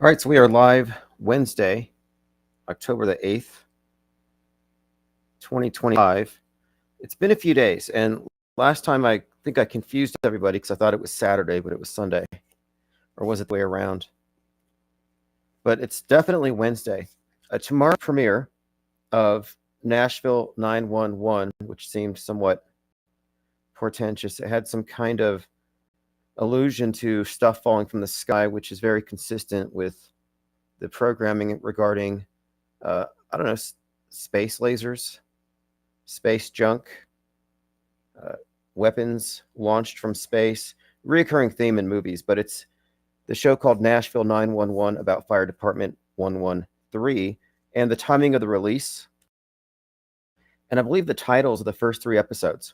All right, so we are live Wednesday, October the 8th, 2025. It's been a few days, and last time I think I confused everybody because I thought it was Saturday, but it was Sunday. Or was it the way around? But it's definitely Wednesday. Tomorrow premiere of Nashville 911, which seemed somewhat portentous. It had some kind of allusion to stuff falling from the sky, which is very consistent with the programming regarding, I don't know, space lasers, space junk, weapons launched from space. Reoccurring theme in movies, but it's the show called Nashville 911 about Fire Department 113, and the timing of the release, and I believe the titles of the first 3 episodes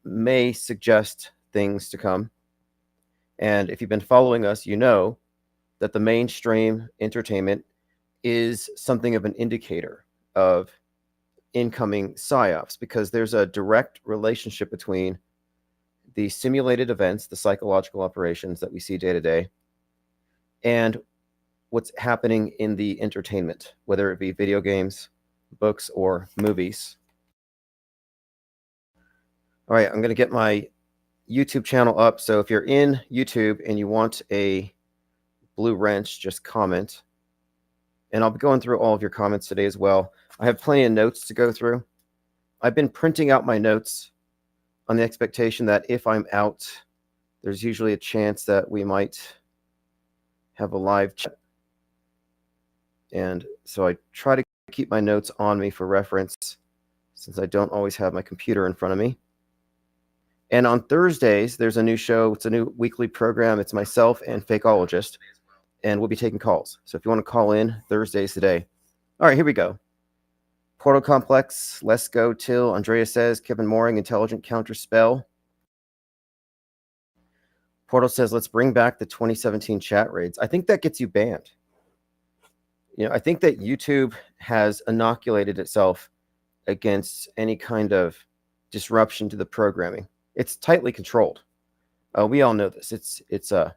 may suggest things to come. And if you've been following us, you know that the mainstream entertainment is something of an indicator of incoming psyops, because there's a direct relationship between the simulated events, the psychological operations that we see day to day, and what's happening in the entertainment, whether it be video games, books, or movies. All right, I'm going to get my YouTube channel up. So if you're in YouTube and you want a blue wrench, just comment. And I'll be going through all of your comments today as well. I have plenty of notes to go through. I've been printing out my notes on the expectation that if I'm out, there's usually a chance that we might have a live chat. And so I try to keep my notes on me for reference, since I don't always have my computer in front of me. And on Thursdays, there's a new show. It's a new weekly program. It's myself and Fakeologist, and we'll be taking calls. So if you want to call in, Thursdays today. All right, here we go. Portal Complex, Let's Go Till, Andrea says, Kevin Mooring, Intelligent Counter Spell. Portal says, let's bring back the 2017 chat raids. I think that gets you banned. You know, I think that YouTube has inoculated itself against any kind of disruption to the programming. It's tightly controlled. We all know this. It's a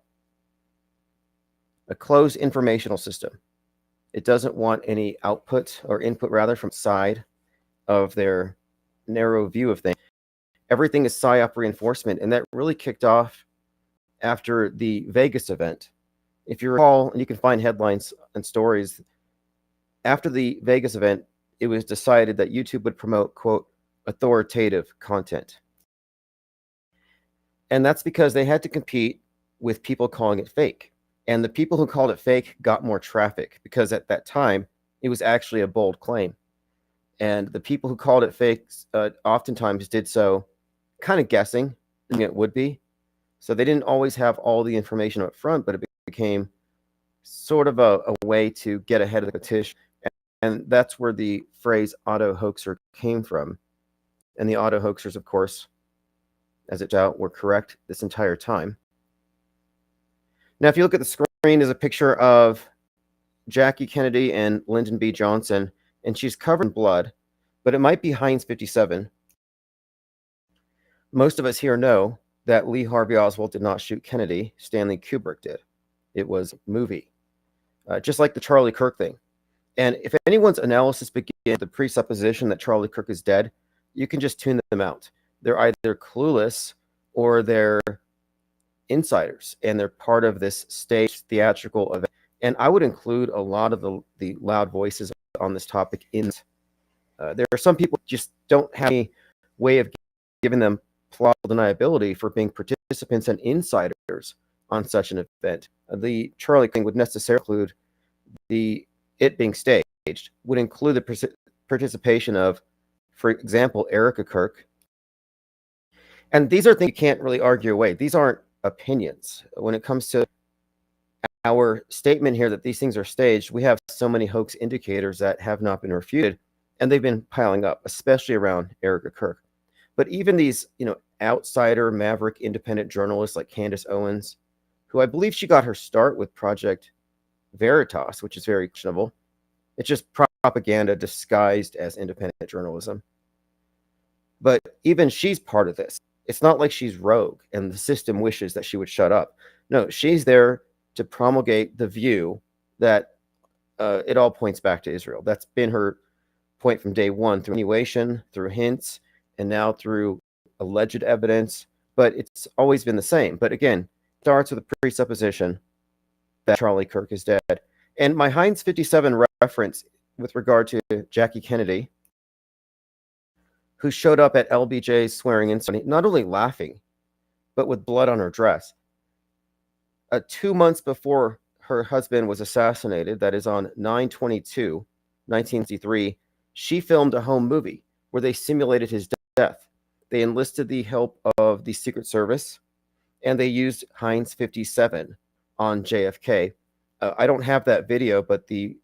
closed informational system. It doesn't want any output or input, rather, from side of their narrow view of things. Everything is PSYOP reinforcement, and that really kicked off after the Vegas event. If you recall, and you can find headlines and stories, after the Vegas event, it was decided that YouTube would promote, quote, authoritative content. And that's because they had to compete with people calling it fake. And the people who called it fake got more traffic, because at that time, it was actually a bold claim. And the people who called it fake oftentimes did so kind of guessing it would be. So they didn't always have all the information up front, but it became sort of a way to get ahead of the competition. And that's where the phrase auto hoaxer came from. And the auto hoaxers, of course, as it turned out, were correct this entire time. Now, if you look at the screen, there's a picture of Jackie Kennedy and Lyndon B. Johnson, and she's covered in blood, but it might be Heinz 57. Most of us here know that Lee Harvey Oswald did not shoot Kennedy. Stanley Kubrick did. It was a movie, just like the Charlie Kirk thing. And if anyone's analysis begins with the presupposition that Charlie Kirk is dead, you can just tune them out. They're either clueless or they're insiders, and they're part of this staged theatrical event. And I would include a lot of the loud voices on this topic in there are some people just don't have any way of giving them plausible deniability for being participants and insiders on such an event. The Charlie thing would necessarily include it being staged, would include the participation of, for example, Erica Kirk. And these are things you can't really argue away. These aren't opinions. When it comes to our statement here that these things are staged, we have so many hoax indicators that have not been refuted, and they've been piling up, especially around Erica Kirk. But even these, outsider, maverick, independent journalists like Candace Owens, who I believe she got her start with Project Veritas, which is very questionable. It's just propaganda disguised as independent journalism. But even she's part of this. It's not like she's rogue and the system wishes that she would shut up. No, she's there to promulgate the view that it all points back to Israel. That's been her point from day one, through insinuation, through hints, and now through alleged evidence. But it's always been the same. But again, it starts with a presupposition that Charlie Kirk is dead. And my Heinz 57 reference with regard to Jackie Kennedy, who showed up at LBJ's swearing-in ceremony, not only laughing, but with blood on her dress. 2 months before her husband was assassinated, that is on 9/22/1963, she filmed a home movie where they simulated his death. They enlisted the help of the Secret Service, and they used Heinz 57 on JFK. I don't have that video, but the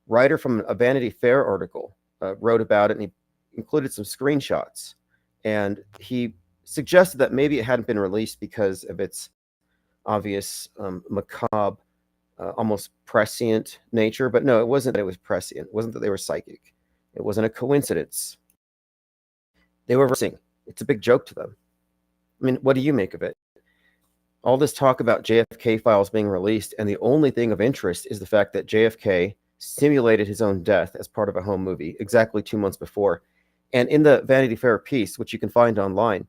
writer from a Vanity Fair article wrote about it, and he included some screenshots. And he suggested that maybe it hadn't been released because of its obvious macabre, almost prescient nature. But no, it wasn't that it was prescient. It wasn't that they were psychic. It wasn't a coincidence. They were reversing. It's a big joke to them. I mean, what do you make of it? All this talk about JFK files being released, and the only thing of interest is the fact that JFK simulated his own death as part of a home movie exactly 2 months before. And in the Vanity Fair piece, which you can find online,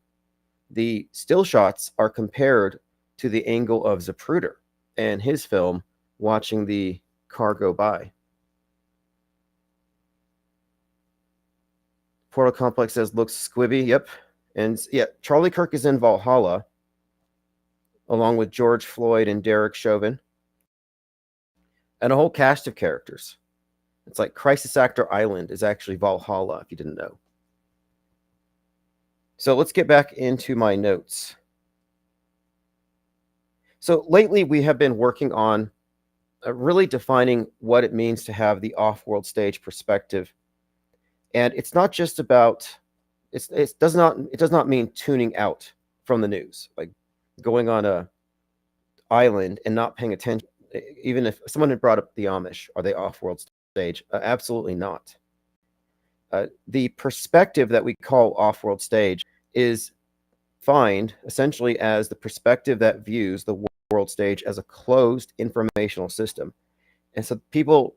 the still shots are compared to the angle of Zapruder and his film watching the car go by. Portal Complex says, looks squibby. Yep. And yeah, Charlie Kirk is in Valhalla, along with George Floyd and Derek Chauvin, and a whole cast of characters. It's like Crisis Actor Island is actually Valhalla, if you didn't know. So let's get back into my notes. So lately we have been working on really defining what it means to have the off-world stage perspective. And it's not just about, it does not mean tuning out from the news, like going on a island and not paying attention. Even if someone had brought up the Amish, are they off-world stage? Absolutely not. The perspective that we call off-world stage is defined essentially as the perspective that views the world stage as a closed informational system. And so people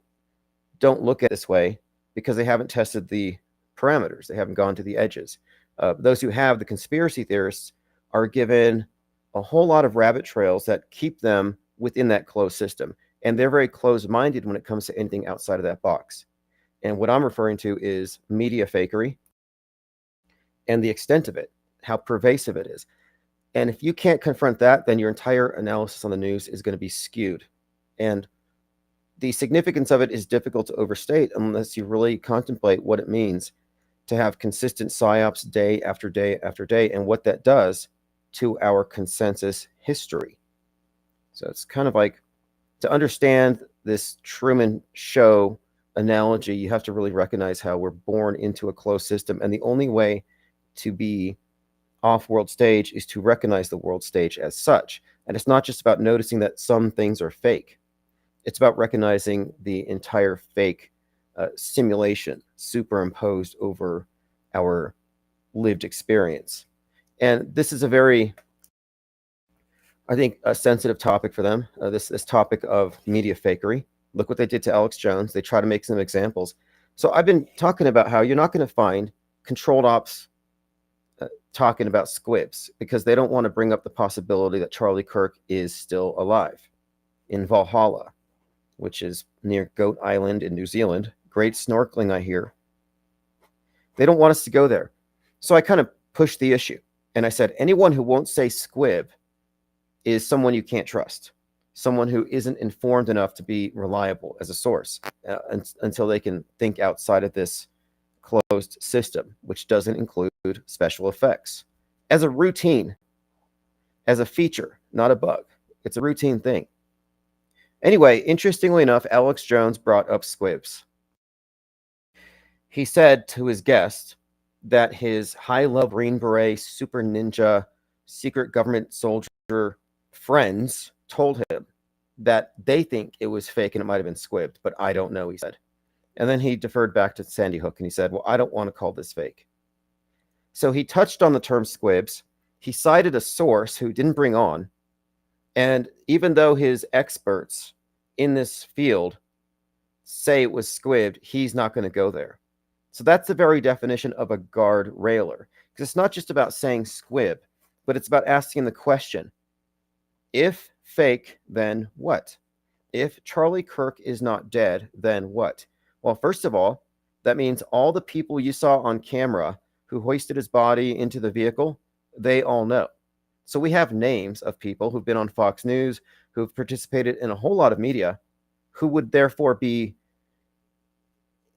don't look at it this way because they haven't tested the parameters. They haven't gone to the edges. Those who have, the conspiracy theorists, are given a whole lot of rabbit trails that keep them within that closed system. And they're very closed-minded when it comes to anything outside of that box. And what I'm referring to is media fakery and the extent of it, how pervasive it is. And if you can't confront that, then your entire analysis on the news is going to be skewed. And the significance of it is difficult to overstate unless you really contemplate what it means to have consistent psyops day after day after day, and what that does to our consensus history. So it's kind of like, to understand this Truman Show analogy, you have to really recognize how we're born into a closed system. And the only way to be off-world stage is to recognize the world stage as such. And it's not just about noticing that some things are fake. It's about recognizing the entire fake simulation superimposed over our lived experience. And this is a very, I think, a sensitive topic for them, this topic of media fakery. Look what they did to Alex Jones. They try to make some examples. So I've been talking about how you're not going to find controlled ops talking about squibs because they don't want to bring up the possibility that Charlie Kirk is still alive in Valhalla, which is near Goat Island in New Zealand. Great snorkeling, I hear. They don't want us to go there. So I kind of pushed the issue. And I said, anyone who won't say squib is someone you can't trust, someone who isn't informed enough to be reliable as a source until they can think outside of this closed system, which doesn't include special effects as a routine, as a feature, not a bug. It's a routine thing. Anyway, interestingly enough, Alex Jones brought up squibs. He said to his guest that his high-level Green Beret super ninja secret government soldier friends told him that they think it was fake and it might have been squibbed, but I don't know, he said. And then he deferred back to Sandy Hook and he said, well, I don't want to call this fake. So he touched on the term squibs. He cited a source who didn't bring on. And even though his experts in this field say it was squibbed, he's not going to go there. So that's the very definition of a guard railer. Because it's not just about saying squib, but it's about asking the question, if fake, then what? If Charlie Kirk is not dead, then what? Well, first of all, that means all the people you saw on camera who hoisted his body into the vehicle, they all know. So we have names of people who've been on Fox News, who've participated in a whole lot of media, who would therefore be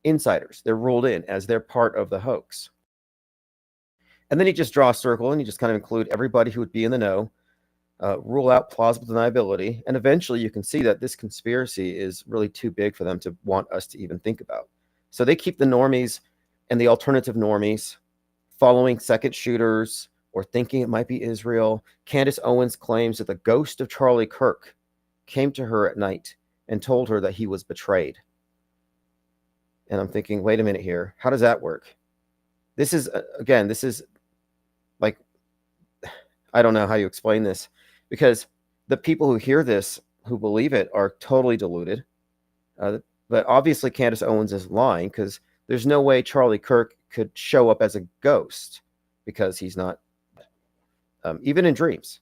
insiders. They're ruled in as they're part of the hoax. And then you just draw a circle and you just kind of include everybody who would be in the know, rule out plausible deniability, and eventually you can see that this conspiracy is really too big for them to want us to even think about. So they keep the normies and the alternative normies following second shooters or thinking it might be Israel. Candace Owens claims that the ghost of Charlie Kirk came to her at night and told her that he was betrayed. And I'm thinking, wait a minute here. How does that work? This is, again, this is like, I don't know how you explain this, because the people who hear this, who believe it, are totally deluded. But obviously Candace Owens is lying, because there's no way Charlie Kirk could show up as a ghost, because he's not, even in dreams.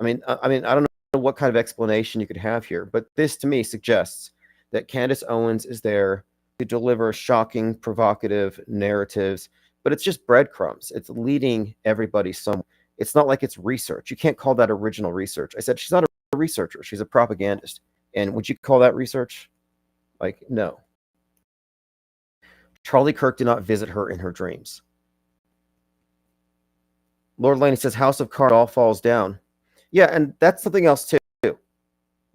I mean, I don't know what kind of explanation you could have here, but this to me suggests that Candace Owens is there to deliver shocking, provocative narratives, but it's just breadcrumbs. It's leading everybody somewhere. It's not like it's research. You can't call that original research. I said she's not a researcher. She's a propagandist. And would you call that research? Like, no. Charlie Kirk did not visit her in her dreams. Lord Laney says, House of Cards all falls down. Yeah, and that's something else too.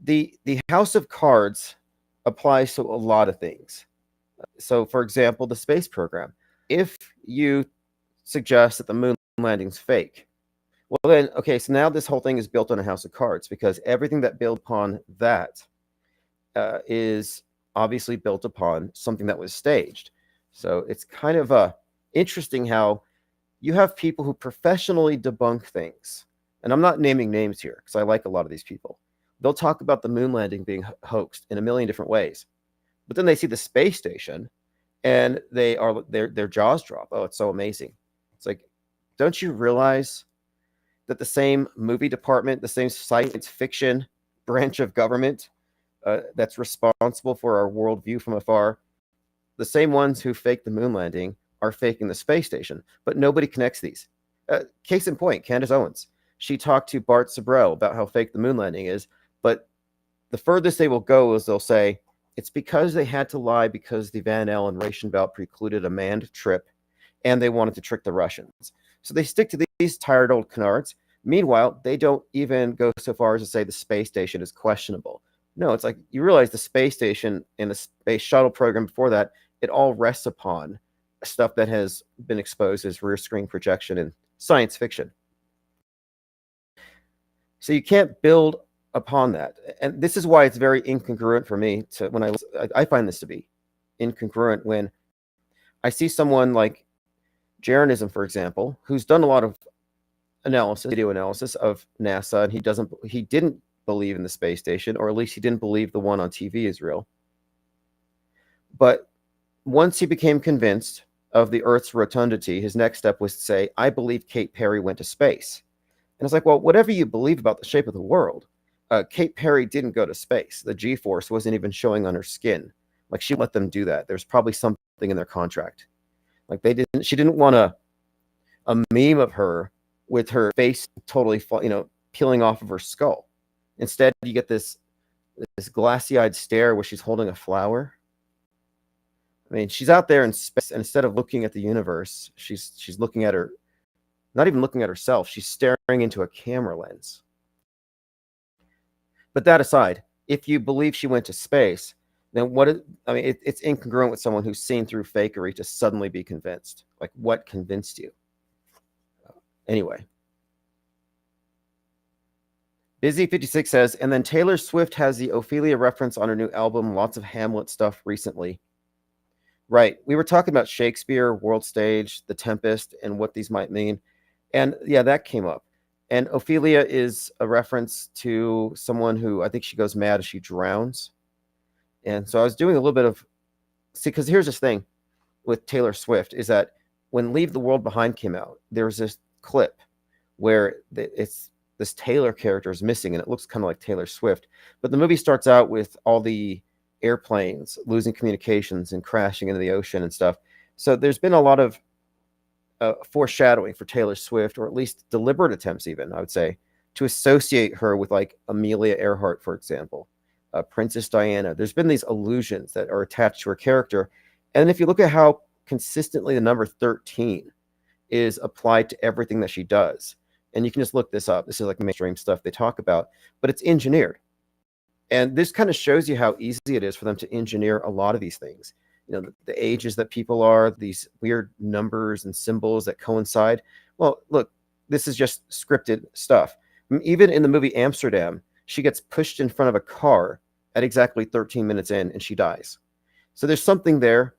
The House of Cards applies to a lot of things. So, for example, the space program. If you suggest that the moon landing's fake, well then, okay, so now this whole thing is built on a house of cards, because everything that built upon that is obviously built upon something that was staged. So it's kind of interesting how you have people who professionally debunk things. And I'm not naming names here because I like a lot of these people. They'll talk about the moon landing being hoaxed in a million different ways. But then they see the space station and their jaws drop. Oh, it's so amazing. It's like, don't you realize that the same movie department, the same science fiction branch of government that's responsible for our worldview from afar, the same ones who faked the moon landing are faking the space station, but nobody connects these. Case in point, Candace Owens. She talked to Bart Sabrell about how fake the moon landing is, but the furthest they will go is they'll say, it's because they had to lie because the Van Allen ration belt precluded a manned trip and they wanted to trick the Russians. So they stick to these tired old canards. Meanwhile, they don't even go so far as to say the space station is questionable. No, it's like you realize the space station and the space shuttle program before that, it all rests upon stuff that has been exposed as rear screen projection in science fiction. So you can't build upon that. And this is why it's very incongruent for me to, when I find this to be incongruent when I see someone like Jaronism, for example, who's done a lot of analysis, video analysis of NASA, and he didn't believe in the space station, or at least he didn't believe the one on TV is real. But once he became convinced of the Earth's rotundity, his next step was to say, I believe Kate Perry went to space. And it's like, well, whatever you believe about the shape of the world, Kate Perry didn't go to space. The G-force wasn't even showing on her skin. Like, she let them do that. There's probably something in their contract. Like, she didn't want a meme of her with her face totally, peeling off of her skull. Instead, you get this glassy-eyed stare where she's holding a flower. I mean, she's out there in space, and instead of looking at the universe, she's looking at her, not even looking at herself. She's staring into a camera lens. But that aside, if you believe she went to space, then it's incongruent with someone who's seen through fakery to suddenly be convinced. Like, what convinced you? Anyway. Busy56 says, and then Taylor Swift has the Ophelia reference on her new album, lots of Hamlet stuff recently. Right. We were talking about Shakespeare, World Stage, The Tempest, and what these might mean. And yeah, that came up. And Ophelia is a reference to someone who, I think she goes mad as she drowns. And so I was doing a little bit of, because here's this thing with Taylor Swift is that when Leave the World Behind came out, there's this clip where it's this Taylor character is missing, and it looks kind of like Taylor Swift. But the movie starts out with all the airplanes losing communications and crashing into the ocean and stuff. So there's been a lot of foreshadowing for Taylor Swift, or at least deliberate attempts, even I would say, to associate her with like Amelia Earhart, for example, Princess Diana. There's been these allusions that are attached to her character, and if you look at how consistently the number 13 is applied to everything that she does, and you can just look this up. This is like mainstream stuff they talk about, but it's engineered. And this kind of shows you how easy it is for them to engineer a lot of these things. You know, the ages that people are, these weird numbers and symbols that coincide. Well, look, this is just scripted stuff. Even in the movie Amsterdam, she gets pushed in front of a car at exactly 13 minutes in, and she dies. So there's something there,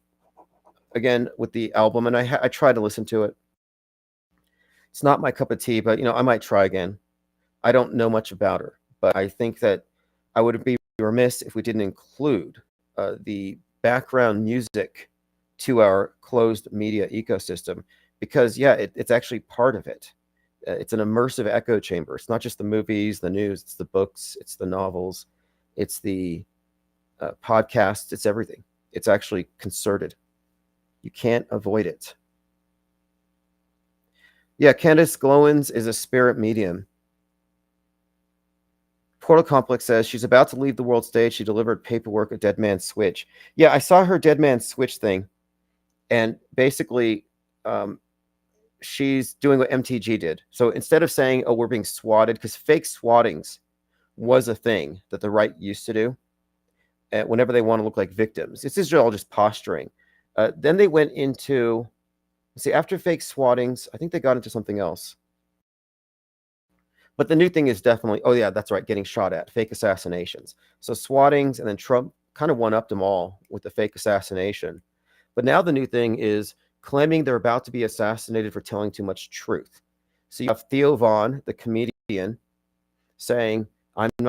again, with the album, and I tried to listen to it. It's not my cup of tea, but, you know, I might try again. I don't know much about her, but I think that I would be remiss if we didn't include the background music to our closed media ecosystem, because, yeah, it's actually part of it. It's an immersive echo chamber. It's not just the movies, the news, it's the books, it's the novels, it's the podcasts, it's everything. It's actually concerted. You can't avoid it. Yeah, Candace Glowens is a spirit medium. Portal Complex says she's about to leave the world stage. She delivered paperwork at Dead Man Switch. Yeah, I saw her Dead Man Switch thing, and basically she's doing what MTG did. So instead of saying, oh, we're being swatted, because fake swattings was a thing that the right used to do whenever they want to look like victims. This is all just posturing. Then they went into, see, after fake swattings, I think they got into something else. But the new thing is definitely, oh yeah, that's right, getting shot at, fake assassinations. So swattings, and then Trump kind of one-upped them all with the fake assassination. But now the new thing is claiming they're about to be assassinated for telling too much truth. So you have Theo Vaughn, the comedian, saying,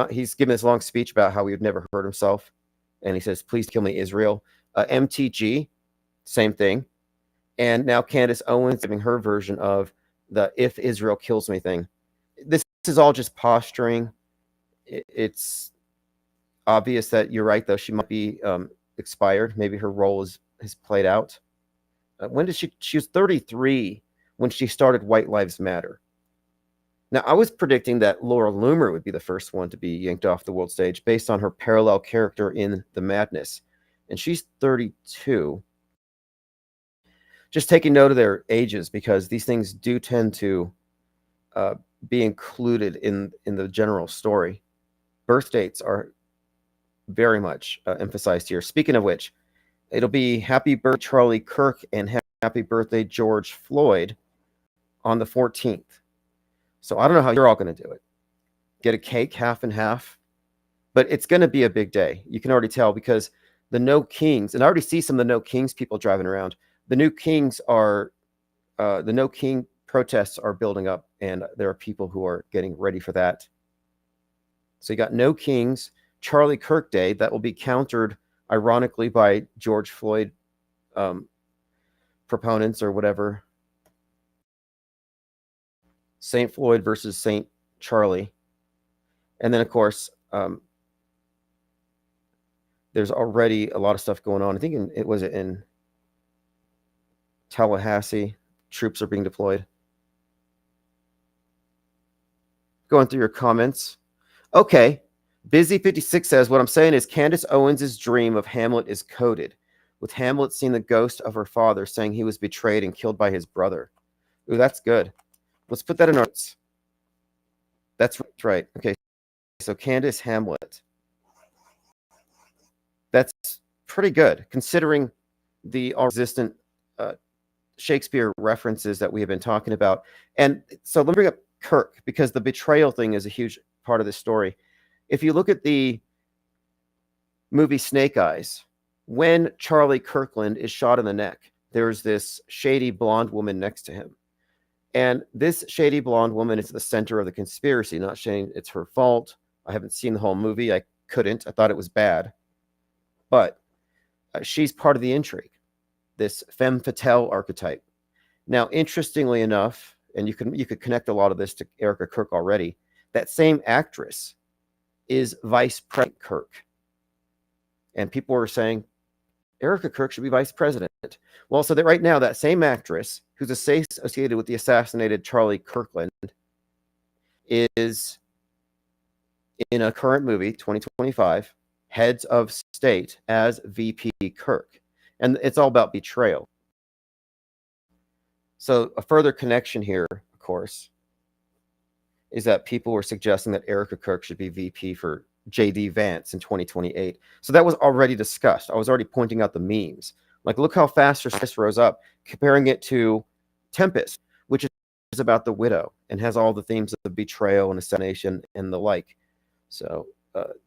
he's giving this long speech about how he would never hurt himself. And he says, please kill me, Israel. MTG, same thing. And now Candace Owens giving her version of the if Israel kills me thing. This is all just posturing. It's obvious that you're right, though. She might be expired. Maybe her role has played out. When did she was 33 when she started White Lives Matter. Now, I was predicting that Laura Loomer would be the first one to be yanked off the world stage based on her parallel character in The Madness. And she's 32. Just taking note of their ages, because these things do tend to be included in the general story. Birth dates are very much emphasized here. Speaking of which, it'll be happy birthday Charlie Kirk and happy birthday George Floyd on the 14th. So I don't know how you're all going to do it. Get a cake half and half, but it's going to be a big day. You can already tell, because the No Kings, and I already see some of the No Kings people driving around. The New Kings are, the No King protests are building up, and there are people who are getting ready for that. So you got No Kings, Charlie Kirk Day, that will be countered, ironically, by George Floyd proponents or whatever. St. Floyd versus St. Charlie. And then, of course, there's already a lot of stuff going on. I think in Tallahassee, troops are being deployed. Going through your comments. Okay. Busy56 says, what I'm saying is Candace Owens' dream of Hamlet is coded, with Hamlet seeing the ghost of her father, saying he was betrayed and killed by his brother. Ooh, that's good. Let's put that in our notes. That's right. Okay. So Candace Hamlet. That's pretty good, considering the resistant Shakespeare references that we have been talking about. And so let me bring up Kirk, because the betrayal thing is a huge part of this story. If you look at the movie Snake Eyes, when Charlie Kirkland is shot in the neck, there's this shady blonde woman next to him. And this shady blonde woman is at the center of the conspiracy. Not saying it's her fault. I haven't seen the whole movie. I couldn't. I thought it was bad. but she's part of the intrigue, this femme fatale archetype. Now, interestingly enough, and you could connect a lot of this to Erica Kirk already, that same actress is Vice President Kirk. And people were saying, Erica Kirk should be vice president. Well, so that right now, that same actress who's associated with the assassinated Charlie Kirkland is in a current movie, 2025, Heads of State as VP Kirk. And it's all about betrayal. So a further connection here, of course, is that people were suggesting that Erica Kirk should be VP for J.D. Vance in 2028. So that was already discussed. I was already pointing out the memes. Like, look how fast this rose up, comparing it to Tempest, which is about the widow and has all the themes of betrayal and assassination and the like. So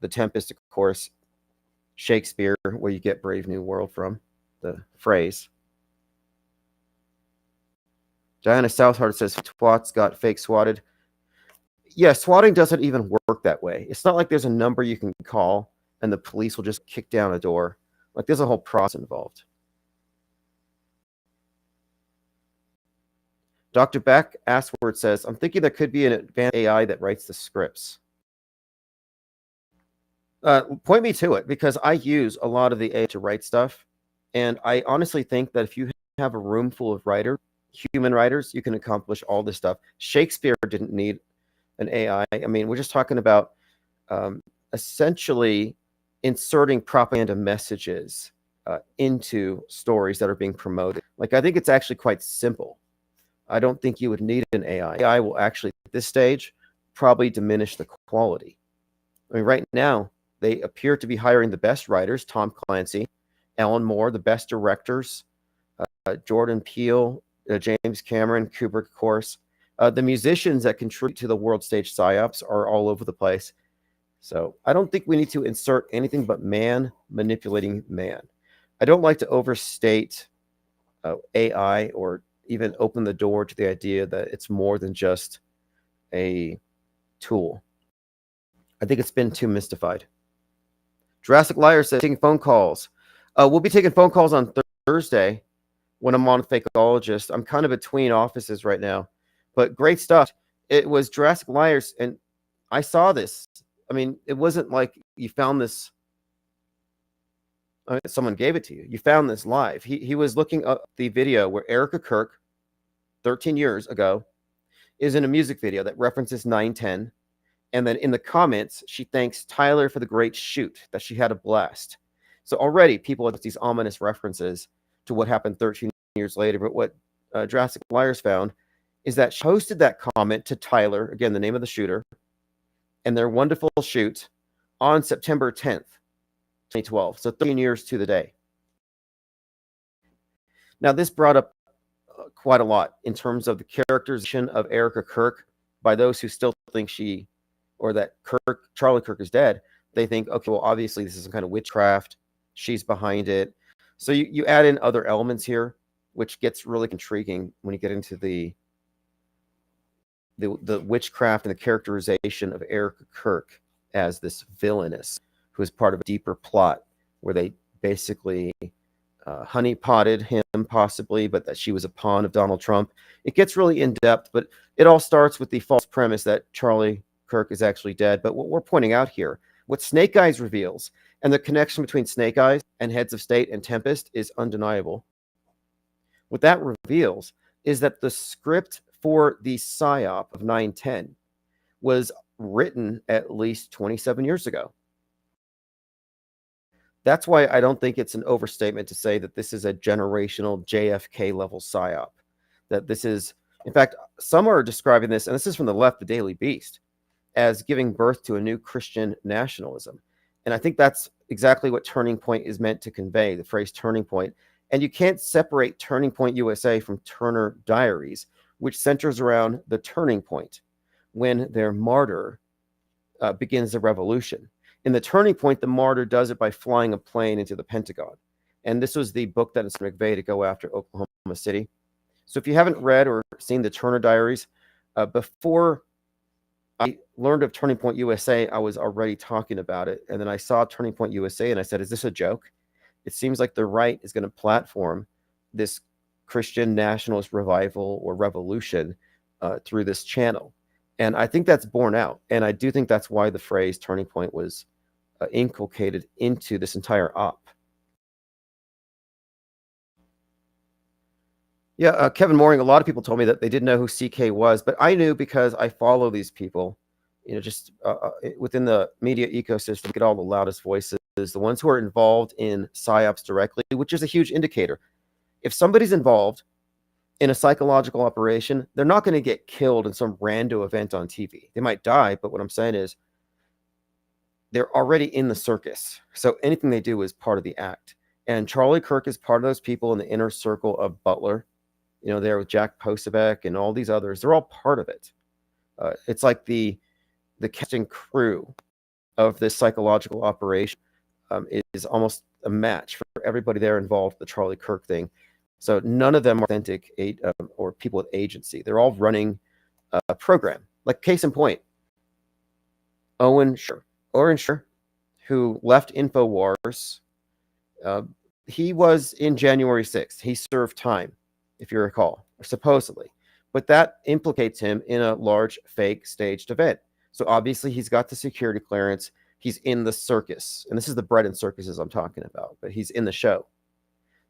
the Tempest, of course, Shakespeare, where you get Brave New World from, the phrase. Diana Southheart says, twats got fake swatted. Yeah, swatting doesn't even work that way. It's not like there's a number you can call and the police will just kick down a door. Like, there's a whole process involved. Dr. Beck Asword says, I'm thinking there could be an advanced AI that writes the scripts. Point me to it, because I use a lot of the AI to write stuff. And I honestly think that if you have a room full of human writers, you can accomplish all this stuff. Shakespeare didn't need an AI. I mean, we're just talking about essentially inserting propaganda messages into stories that are being promoted. Like, I think it's actually quite simple. I don't think you would need an AI. AI will actually, at this stage, probably diminish the quality. I mean, right now, they appear to be hiring the best writers, Tom Clancy, Alan Moore, the best directors, Jordan Peele, James Cameron, Kubrick, of course. The musicians that contribute to the world stage psyops are all over the place. So I don't think we need to insert anything but man manipulating man. I don't like to overstate AI or even open the door to the idea that it's more than just a tool. I think it's been too mystified. Jurassic Liar says, taking phone calls. We'll be taking phone calls on Thursday when I'm on Fakeologist. I'm kind of between offices right now, but great stuff. It was Jurassic Liars, and I saw this. I mean, it wasn't like you found this, someone gave it to you. You found this live. He was looking up the video where Erica Kirk, 13 years ago, is in a music video that references 9/10. And then in the comments, she thanks Tyler for the great shoot, that she had a blast. So already people have these ominous references to what happened 13 years later. But what Jurassic Liars found is that she posted that comment to Tyler, again, the name of the shooter, and their wonderful shoot on September 10th, 2012. So 13 years to the day. Now, this brought up quite a lot in terms of the characterization of Erica Kirk by those who still think that Charlie Kirk is dead. They think, okay, well, obviously this is some kind of witchcraft. She's behind it. So you add in other elements here, which gets really intriguing when you get into the witchcraft and the characterization of Erica Kirk as this villainess who is part of a deeper plot where they basically honeypotted him possibly, but that she was a pawn of Donald Trump. It gets really in-depth, but it all starts with the false premise that Charlie Kirk is actually dead. But what we're pointing out here, what Snake Eyes reveals, and the connection between Snake Eyes and Heads of State and Tempest is undeniable. What that reveals is that the script for the PSYOP of 9/10 was written at least 27 years ago. That's why I don't think it's an overstatement to say that this is a generational JFK level PSYOP. That this is, in fact, some are describing this, and this is from the left, the Daily Beast, as giving birth to a new Christian nationalism. And I think that's exactly what Turning Point is meant to convey, the phrase turning point. And you can't separate Turning Point USA from Turner Diaries, which centers around the turning point when their martyr begins the revolution. In the Turning Point, the martyr does it by flying a plane into the Pentagon. And this was the book that inspired McVeigh to go after Oklahoma City. So if you haven't read or seen the Turner Diaries, before I learned of Turning Point USA, I was already talking about it. And then I saw Turning Point USA and I said, is this a joke? It seems like the right is going to platform this Christian nationalist revival or revolution through this channel. And I think that's borne out. And I do think that's why the phrase turning point was inculcated into this entire op. Yeah, Kevin Mooring, a lot of people told me that they didn't know who CK was, but I knew because I follow these people, just within the media ecosystem, get all the loudest voices, the ones who are involved in PSYOPs directly, which is a huge indicator. If somebody's involved in a psychological operation, they're not going to get killed in some rando event on TV. They might die, but what I'm saying is they're already in the circus. So anything they do is part of the act. And Charlie Kirk is part of those people in the inner circle of Butler, there with Jack Posobiec and all these others. They're all part of it. It's like the casting crew of this psychological operation is almost a match for everybody there involved with the Charlie Kirk thing. So none of them are authentic or people with agency. They're all running a program. Like case in point, Owen Schur, who left InfoWars, he was in January 6th. He served time, if you recall, supposedly. But that implicates him in a large fake staged event. So obviously he's got the security clearance. He's in the circus. And this is the bread and circuses I'm talking about, but he's in the show.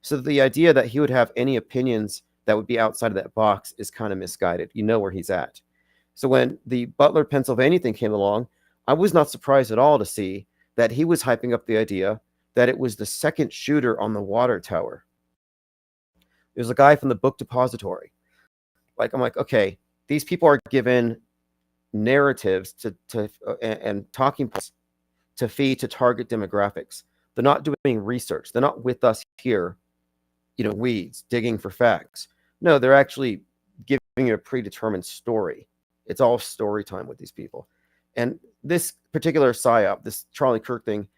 So the idea that he would have any opinions that would be outside of that box is kind of misguided. You know where he's at. So when the Butler, Pennsylvania thing came along, I was not surprised at all to see that he was hyping up the idea that it was the second shooter on the water tower. It was a guy from the book depository. I'm like, okay, these people are given narratives and talking points to feed to target demographics. They're not doing research. They're not with us here, weeds, digging for facts. No, they're actually giving you a predetermined story. It's all story time with these people. And this particular PSYOP, this Charlie Kirk thing,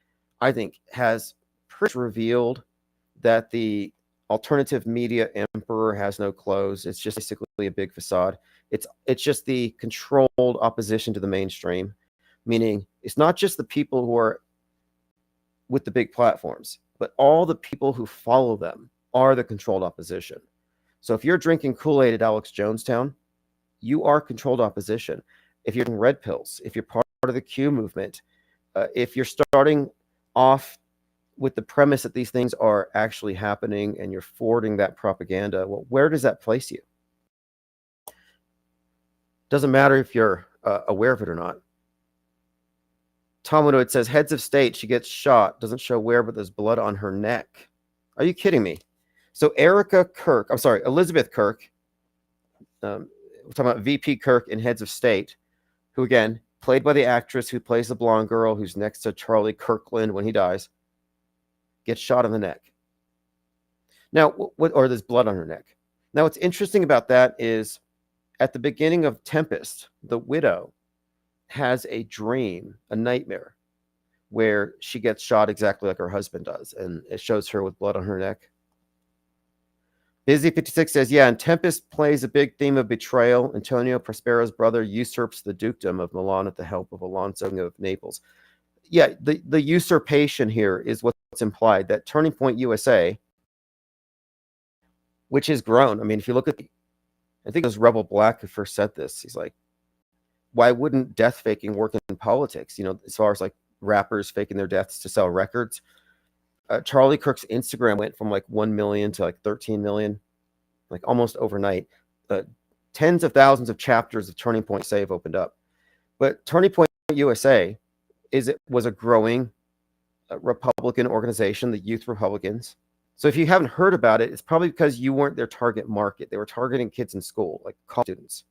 I think has pretty revealed that the alternative media emperor has no clothes. It's just basically a big facade. It's just the controlled opposition to the mainstream, meaning it's not just the people who are with the big platforms, but all the people who follow them are the controlled opposition. So if you're drinking Kool-Aid at Alex Jonestown, you are controlled opposition. If you're taking red pills, if you're part of the Q movement, if you're starting off with the premise that these things are actually happening and you're forwarding that propaganda, well, where does that place you? Doesn't matter if you're aware of it or not. Tom Woodward says, heads of state, she gets shot, doesn't show where, but there's blood on her neck. Are you kidding me? So Elizabeth Kirk, we're talking about VP Kirk in Heads of State, who again, played by the actress who plays the blonde girl who's next to Charlie Kirkland when he dies, gets shot in the neck. Now, or there's blood on her neck. Now, what's interesting about that is at the beginning of Tempest, the widow has a dream, a nightmare, where she gets shot exactly like her husband does, and it shows her with blood on her neck. Busy56 says, yeah, and Tempest plays a big theme of betrayal. Antonio Prospero's brother usurps the dukedom of Milan with the help of Alonso of Naples. Yeah, the usurpation here is what's implied, that Turning Point USA, which has grown. I mean, if you look at I think it was Rebel Black who first said this. He's like, why wouldn't death faking work in politics? As far as like rappers faking their deaths to sell records. Charlie Kirk's Instagram went from like 1 million to like 13 million, like almost overnight. Tens of thousands of chapters of Turning Point USA have opened up. But Turning Point USA was a growing Republican organization, the Youth Republicans. So if you haven't heard about it, it's probably because you weren't their target market. They were targeting kids in school, like college students.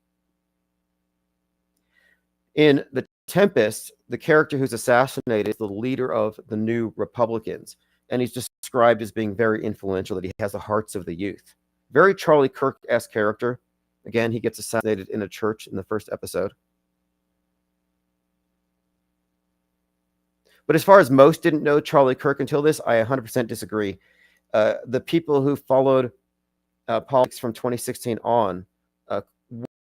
In The Tempest, the character who's assassinated is the leader of the New Republicans. And he's described as being very influential, that he has the hearts of the youth. Very Charlie Kirk-esque character. Again, he gets assassinated in a church in the first episode. But as far as most didn't know Charlie Kirk until this, I 100% disagree. The people who followed politics from 2016 on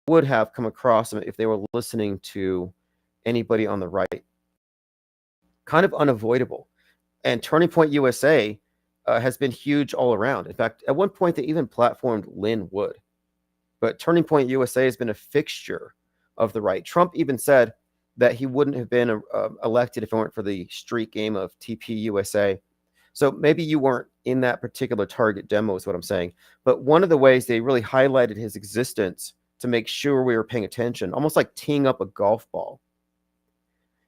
would have come across him if they were listening to anybody on the right. Kind of unavoidable. And Turning Point USA has been huge all around. In fact, at one point, they even platformed Lynn Wood. But Turning Point USA has been a fixture of the right. Trump even said that he wouldn't have been elected if it weren't for the street game of TPUSA. So maybe you weren't in that particular target demo is what I'm saying. But one of the ways they really highlighted his existence to make sure we were paying attention, almost like teeing up a golf ball,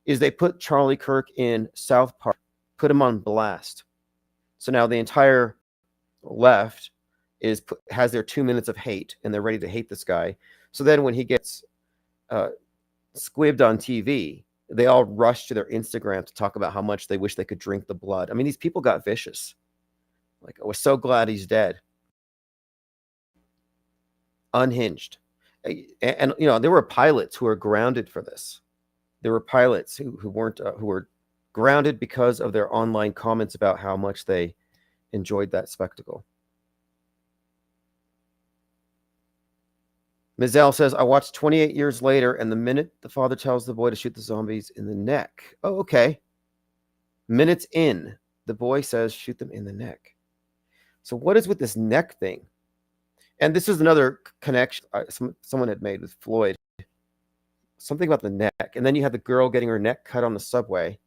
is they put Charlie Kirk in South Park, put him on blast. So now the entire left has their 2 minutes of hate, and they're ready to hate this guy. So then when he gets squibbed on TV, they all rush to their Instagram to talk about how much they wish they could drink the blood. I mean, these people got vicious. Like, I was so glad he's dead. Unhinged. And you know, there were pilots who were grounded for this. There were pilots who were grounded because of their online comments about how much they enjoyed that spectacle. Mizell says, I watched 28 years later, and the minute the father tells the boy to shoot the zombies in the neck. Oh, okay. Minutes in, the boy says, shoot them in the neck. So what is with this neck thing? And this is another connection someone had made with Floyd. Something about the neck. And then you had the girl getting her neck cut on the subway.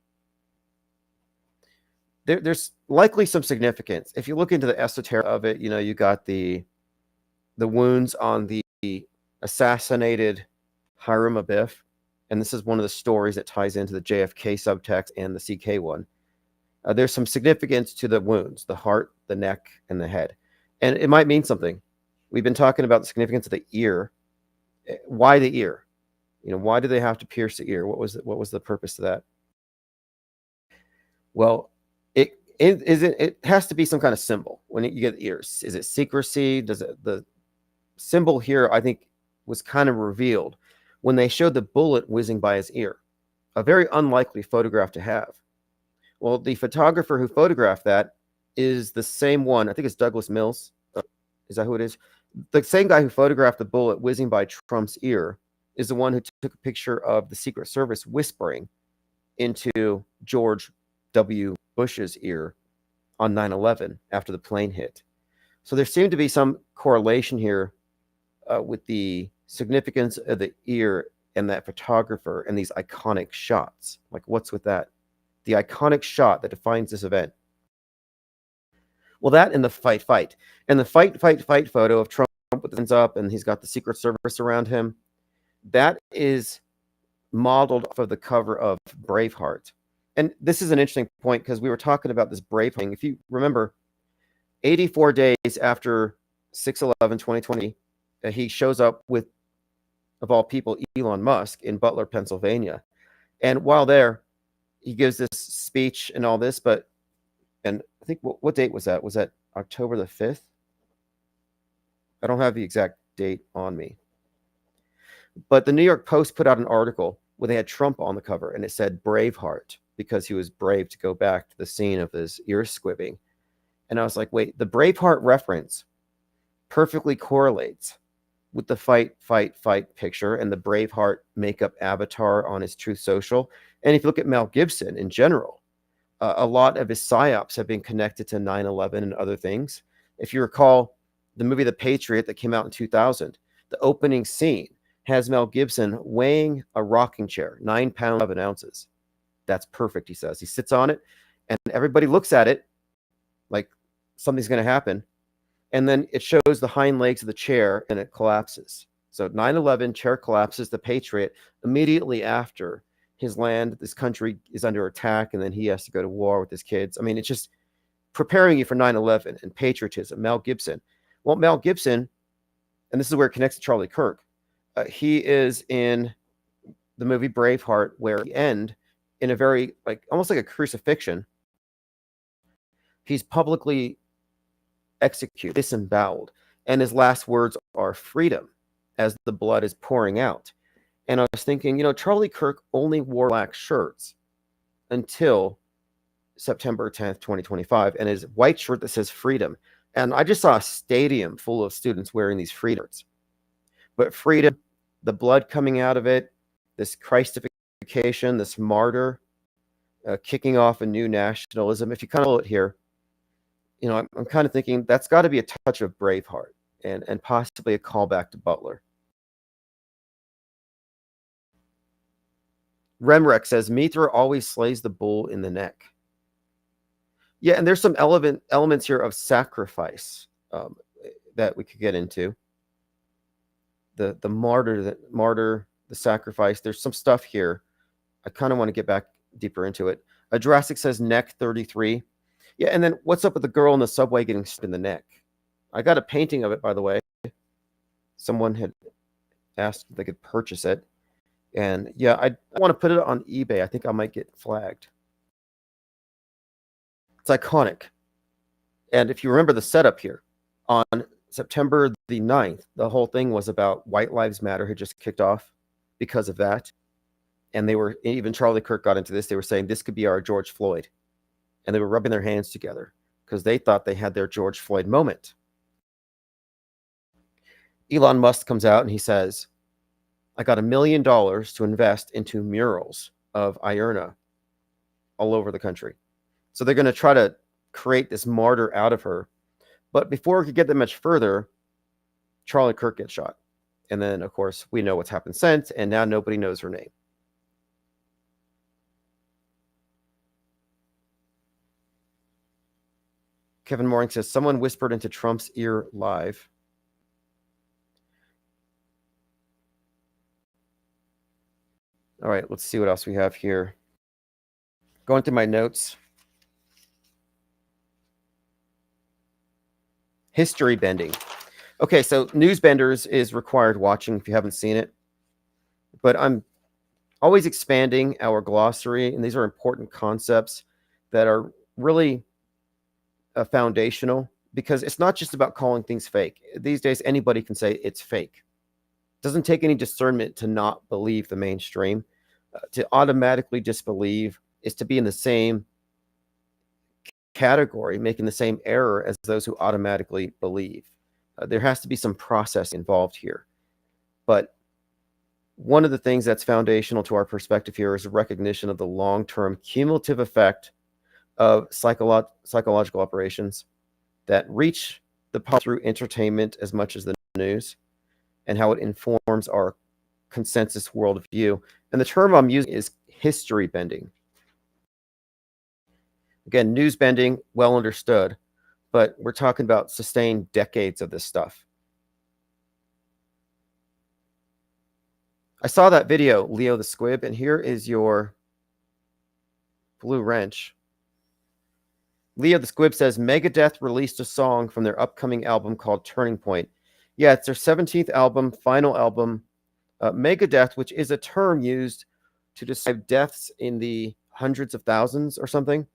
There's likely some significance. If you look into the esoteric of it, you know, you got the wounds on the assassinated Hiram Abiff. And this is one of the stories that ties into the JFK subtext and the CK one. There's some significance to the wounds, the heart, the neck, and the head. And it might mean something. We've been talking about the significance of the ear. Why the ear? You know, why do they have to pierce the ear? What was the purpose of that? Well, it has to be some kind of symbol when you get ears. Is it secrecy? The symbol here, I think, was kind of revealed when they showed the bullet whizzing by his ear. A very unlikely photograph to have. Well, the photographer who photographed that is the same one. I think it's Douglas Mills. Is that who it is? The same guy who photographed the bullet whizzing by Trump's ear is the one who took a picture of the Secret Service whispering into George W. Bush's ear on 9/11 after the plane hit. So there seemed to be some correlation here with the significance of the ear and that photographer and these iconic shots. Like, what's with that? The iconic shot that defines this event. Well, that and the fight. And the fight photo of Trump with his hands up and he's got the Secret Service around him, that is modeled off of the cover of Braveheart. And this is an interesting point because we were talking about this Brave thing. If you remember, 84 days after 6/11/2020, he shows up with, of all people, Elon Musk in Butler, Pennsylvania. And while there, he gives this speech and all this, and I think, what date was that? Was that October the 5th? I don't have the exact date on me. But the New York Post put out an article where they had Trump on the cover, and it said Braveheart, because he was brave to go back to the scene of his ear squibbing. And I was like, wait, the Braveheart reference perfectly correlates with the fight picture and the Braveheart makeup avatar on his Truth Social. And if you look at Mel Gibson in general, a lot of his psyops have been connected to 9/11 and other things. If you recall the movie The Patriot that came out in 2000, the opening scene has Mel Gibson weighing a rocking chair, 9 pounds, 11 ounces. That's perfect, he says. He sits on it, and everybody looks at it like something's going to happen. And then it shows the hind legs of the chair, and it collapses. So 9/11, chair collapses, the Patriot, immediately after his land, this country is under attack, and then he has to go to war with his kids. I mean, it's just preparing you for 9/11 and patriotism. Mel Gibson. Well, Mel Gibson, and this is where it connects to Charlie Kirk, he is in the movie Braveheart, where at the end, in a very, like, almost like a crucifixion, he's publicly executed, disemboweled, and his last words are freedom as the blood is pouring out. And I was thinking, you know, Charlie Kirk only wore black shirts until September 10th, 2025, and his white shirt that says freedom. And I just saw a stadium full of students wearing these freedom shirts. But freedom, the blood coming out of it, this Christification unification, this martyr, kicking off a new nationalism. If you kind of look here, I'm kind of thinking that's got to be a touch of Braveheart and possibly a callback to Butler. Remrek says Mithra always slays the bull in the neck. Yeah, and there's some elements here of sacrifice that we could get into. The martyr, the sacrifice. There's some stuff here. I kind of want to get back deeper into it. Jurassic says neck 33. Yeah, and then what's up with the girl in the subway getting stabbed in the neck? I got a painting of it, by the way. Someone had asked if they could purchase it. And yeah, I want to put it on eBay. I think I might get flagged. It's iconic. And if you remember the setup here, on September the 9th, the whole thing was about White Lives Matter had just kicked off because of that. And even Charlie Kirk got into this. They were saying this could be our George Floyd. And they were rubbing their hands together because they thought they had their George Floyd moment. Elon Musk comes out and he says, I got $1 million to invest into murals of Ierna all over the country. So they're going to try to create this martyr out of her. But before we could get that much further, Charlie Kirk gets shot. And then, of course, we know what's happened since, and now nobody knows her name. Kevin Mooring says, someone whispered into Trump's ear live. All right, let's see what else we have here. Going through my notes. History bending. Okay, so Newsbenders is required watching if you haven't seen it. But I'm always expanding our glossary, and these are important concepts that are really foundational, because it's not just about calling things fake. These days, anybody can say it's fake. It doesn't take any discernment to not believe the mainstream. To automatically disbelieve is to be in the same category, making the same error as those who automatically believe. There has to be some process involved here. But one of the things that's foundational to our perspective here is a recognition of the long-term cumulative effect of psychological operations that reach the public through entertainment as much as the news, and how it informs our consensus worldview. And the term I'm using is history bending. Again, news bending, well understood, but we're talking about sustained decades of this stuff. I saw that video, Leo the Squib, and here is your blue wrench. Leo the Squib says, Megadeth released a song from their upcoming album called Turning Point. Yeah, it's their 17th album, final album. Megadeth, which is a term used to describe deaths in the hundreds of thousands or something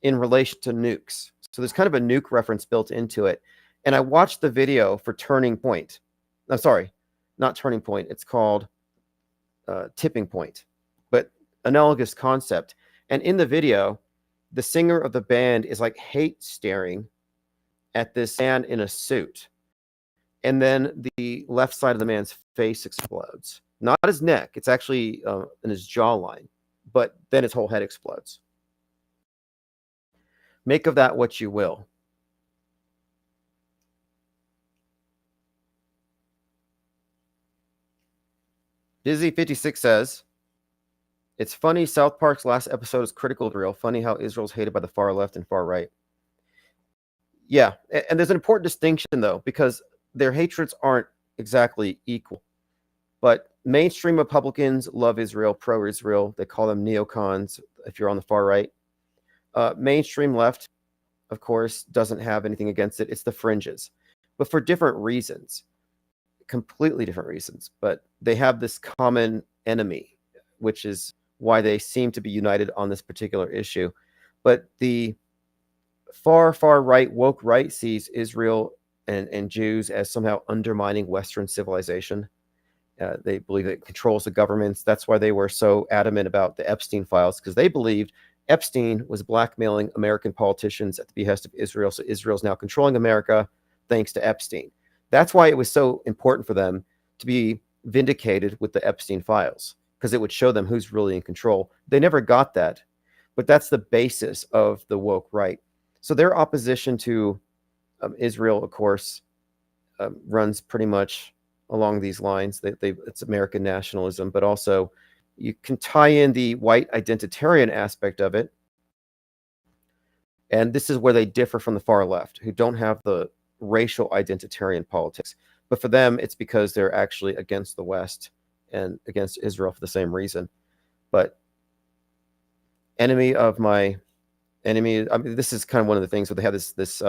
in relation to nukes. So there's kind of a nuke reference built into it. And I watched the video for Turning Point. I'm sorry, not Turning Point. It's called Tipping Point, but analogous concept. And in the video, the singer of the band is like hate staring at this man in a suit. And then the left side of the man's face explodes. Not his neck. It's actually in his jawline. But then his whole head explodes. Make of that what you will. Dizzy56 says, it's funny, South Park's last episode is critical of Israel. Funny how Israel's hated by the far left and far right. Yeah, and there's an important distinction, though, because their hatreds aren't exactly equal. But mainstream Republicans love Israel, pro-Israel. They call them neocons if you're on the far right. Mainstream left, of course, doesn't have anything against it. It's the fringes, but for different reasons, completely different reasons. But they have this common enemy, which is why they seem to be united on this particular issue. But the far right, woke right, sees Israel and Jews as somehow undermining Western civilization. They believe it controls the governments. That's why they were so adamant about the Epstein files, because they believed Epstein was blackmailing American politicians at the behest of Israel. So Israel's now controlling America thanks to Epstein. That's why it was so important for them to be vindicated with the Epstein files. because it would show them who's really in control. They never got that, but that's the basis of the woke right. So their opposition to Israel, of course, runs pretty much along these lines. It's American nationalism, but also you can tie in the white identitarian aspect of it. And this is where they differ from the far left, who don't have the racial identitarian politics. But for them, it's because they're actually against the West and against Israel for the same reason. But enemy of my enemy, I mean, this is kind of one of the things where they have this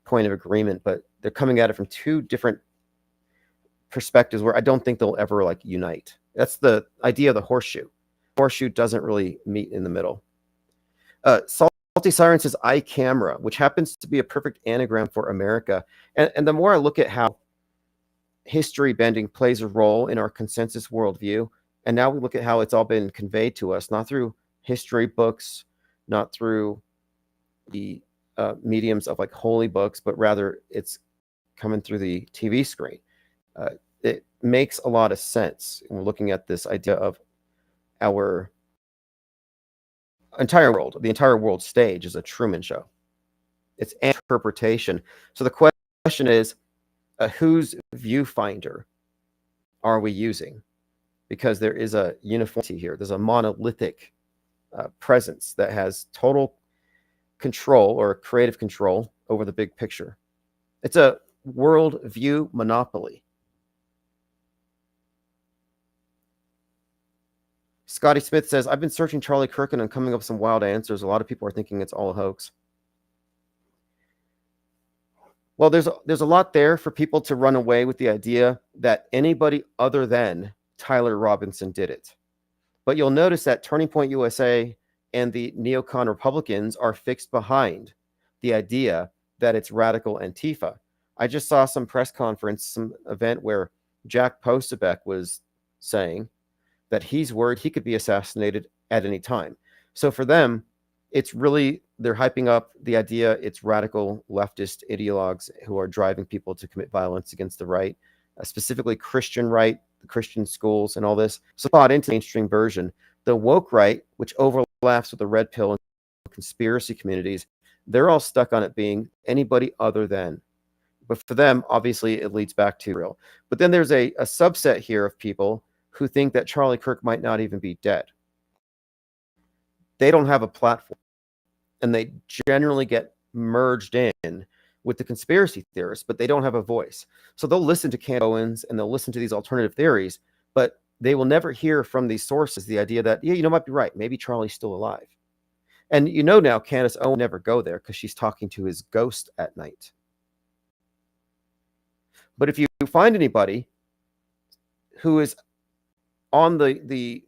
point of agreement, but they're coming at it from two different perspectives where I don't think they'll ever like unite. That's the idea of the horseshoe. Horseshoe doesn't really meet in the middle. Salty Siren says iCamera, which happens to be a perfect anagram for America. And the more I look at how history bending plays a role in our consensus worldview, and now we look at how it's all been conveyed to us, not through history books, not through the mediums of like holy books, but rather it's coming through the TV screen. It makes a lot of sense. And we're looking at this idea of our entire world. The entire world stage is a Truman Show. It's an interpretation. So the question is, whose viewfinder are we using? Because there is a uniformity here. There's a monolithic presence that has total control or creative control over the big picture. It's a world view monopoly. Scotty Smith says, I've been searching Charlie Kirk and I'm coming up with some wild answers. A lot of people are thinking it's all a hoax. Well, there's a lot there for people to run away with the idea that anybody other than Tyler Robinson did it. But you'll notice that Turning Point USA and the neocon Republicans are fixed behind the idea that it's radical Antifa. I just saw some press conference, some event where Jack Posobiec was saying that he's worried he could be assassinated at any time. So for them, it's really, they're hyping up the idea it's radical leftist ideologues who are driving people to commit violence against the right, specifically Christian right, the Christian schools and all this. So bought into the mainstream version. The woke right, which overlaps with the red pill and conspiracy communities, they're all stuck on it being anybody other than. But for them, obviously, it leads back to real. But then there's a subset here of people who think that Charlie Kirk might not even be dead. They don't have a platform. And they generally get merged in with the conspiracy theorists, but they don't have a voice. So they'll listen to Candace Owens and they'll listen to these alternative theories, but they will never hear from these sources the idea that, yeah, might be right. Maybe Charlie's still alive. And now Candace Owens never go there because she's talking to his ghost at night. But if you find anybody who is on the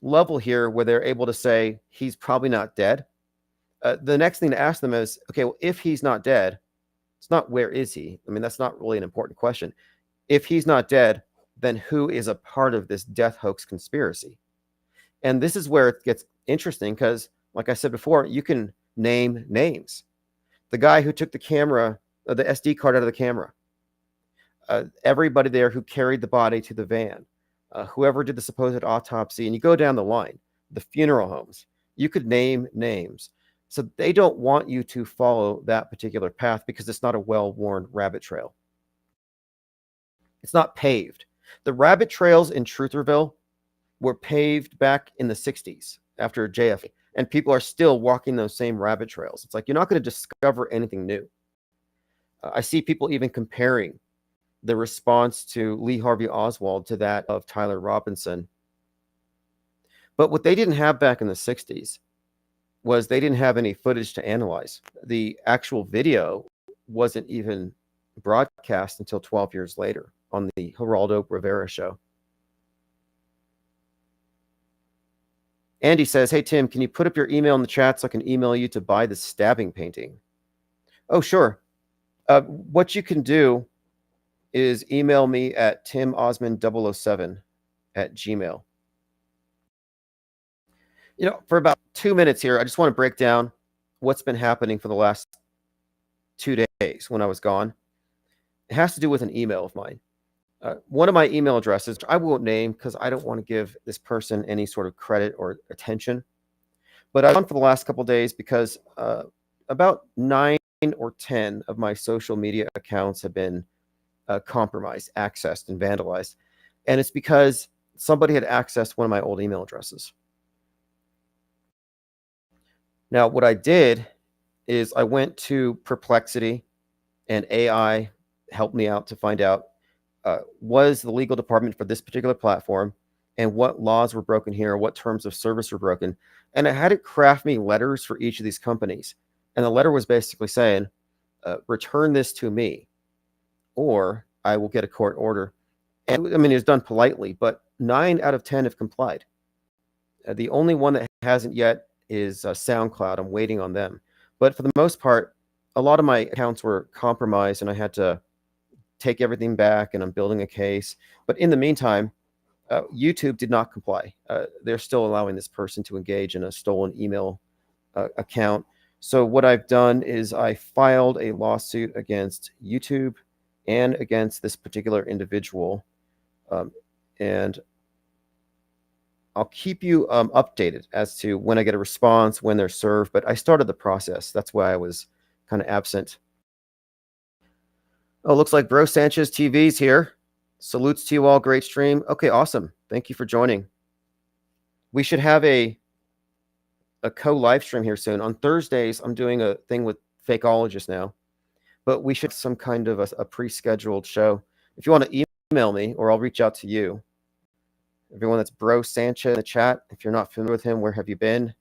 level here where they're able to say he's probably not dead, the next thing to ask them is, okay, well, if he's not dead, it's not where is he? I mean, that's not really an important question. If he's not dead, then who is a part of this death hoax conspiracy? And this is where it gets interesting because, like I said before, you can name names. The guy who took the camera, the SD card out of the camera, everybody there who carried the body to the van, whoever did the supposed autopsy, and you go down the line, the funeral homes, you could name names. So they don't want you to follow that particular path because it's not a well-worn rabbit trail. It's not paved. The rabbit trails in Trutherville were paved back in the 60s after JFK, and people are still walking those same rabbit trails. It's like you're not going to discover anything new. I see people even comparing the response to Lee Harvey Oswald to that of Tyler Robinson. But what they didn't have back in the 60s was they didn't have any footage to analyze. The actual video wasn't even broadcast until 12 years later on the Geraldo Rivera show. Andy says, hey, Tim, can you put up your email in the chat so I can email you to buy the stabbing painting? Oh, sure. What you can do is email me at timosmond007@gmail.com. For about 2 minutes here, I just want to break down what's been happening for the last 2 days when I was gone. It has to do with an email of mine. One of my email addresses, I won't name because I don't want to give this person any sort of credit or attention. But I've gone for the last couple of days because about 9 or 10 of my social media accounts have been compromised, accessed, and vandalized. And it's because somebody had accessed one of my old email addresses. Now, what I did is I went to Perplexity, and AI helped me out to find out was the legal department for this particular platform and what laws were broken here, what terms of service were broken. And I had it craft me letters for each of these companies. And the letter was basically saying, return this to me, or I will get a court order. And I mean, it was done politely, but 9 out of 10 have complied. The only one that hasn't yet is SoundCloud. I'm waiting on them. But for the most part, a lot of my accounts were compromised, and I had to take everything back, and I'm building a case. But in the meantime, YouTube did not comply. They're still allowing this person to engage in a stolen email account. So what I've done is I filed a lawsuit against YouTube and against this particular individual. And I'll keep you updated as to when I get a response, when they're served. But I started the process. That's why I was kind of absent. Oh, looks like Bro Sanchez TV's here. Salutes to you all. Great stream. Okay, awesome. Thank you for joining. We should have a co-live stream here soon. On Thursdays, I'm doing a thing with Fakeologists now, but we should have some kind of a pre-scheduled show. If you want to email me, or I'll reach out to you. Everyone that's Bro Sanchez in the chat, if you're not familiar with him, where have you been?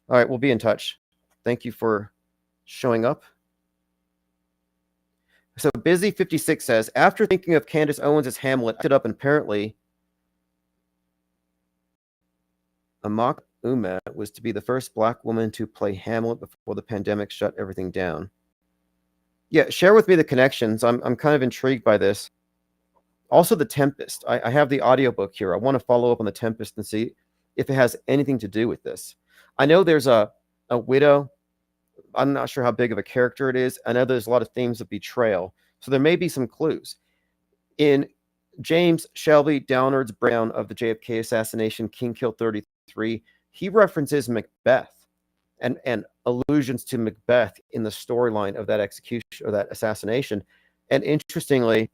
All right, we'll be in touch. Thank you for showing up. So Busy56 says, after thinking of Candace Owens as Hamlet, I stood up, and apparently Amak Umat was to be the first Black woman to play Hamlet before the pandemic shut everything down. Yeah, share with me the connections. I'm kind of intrigued by this. Also, The Tempest. I have the audiobook here. I want to follow up on The Tempest and see if it has anything to do with this. I know there's a widow. I'm not sure how big of a character it is. I know there's a lot of themes of betrayal. So there may be some clues. In James Shelby Downard's breakdown of the JFK assassination, King Kill 33, he references Macbeth and allusions to Macbeth in the storyline of that execution or that assassination. And interestingly,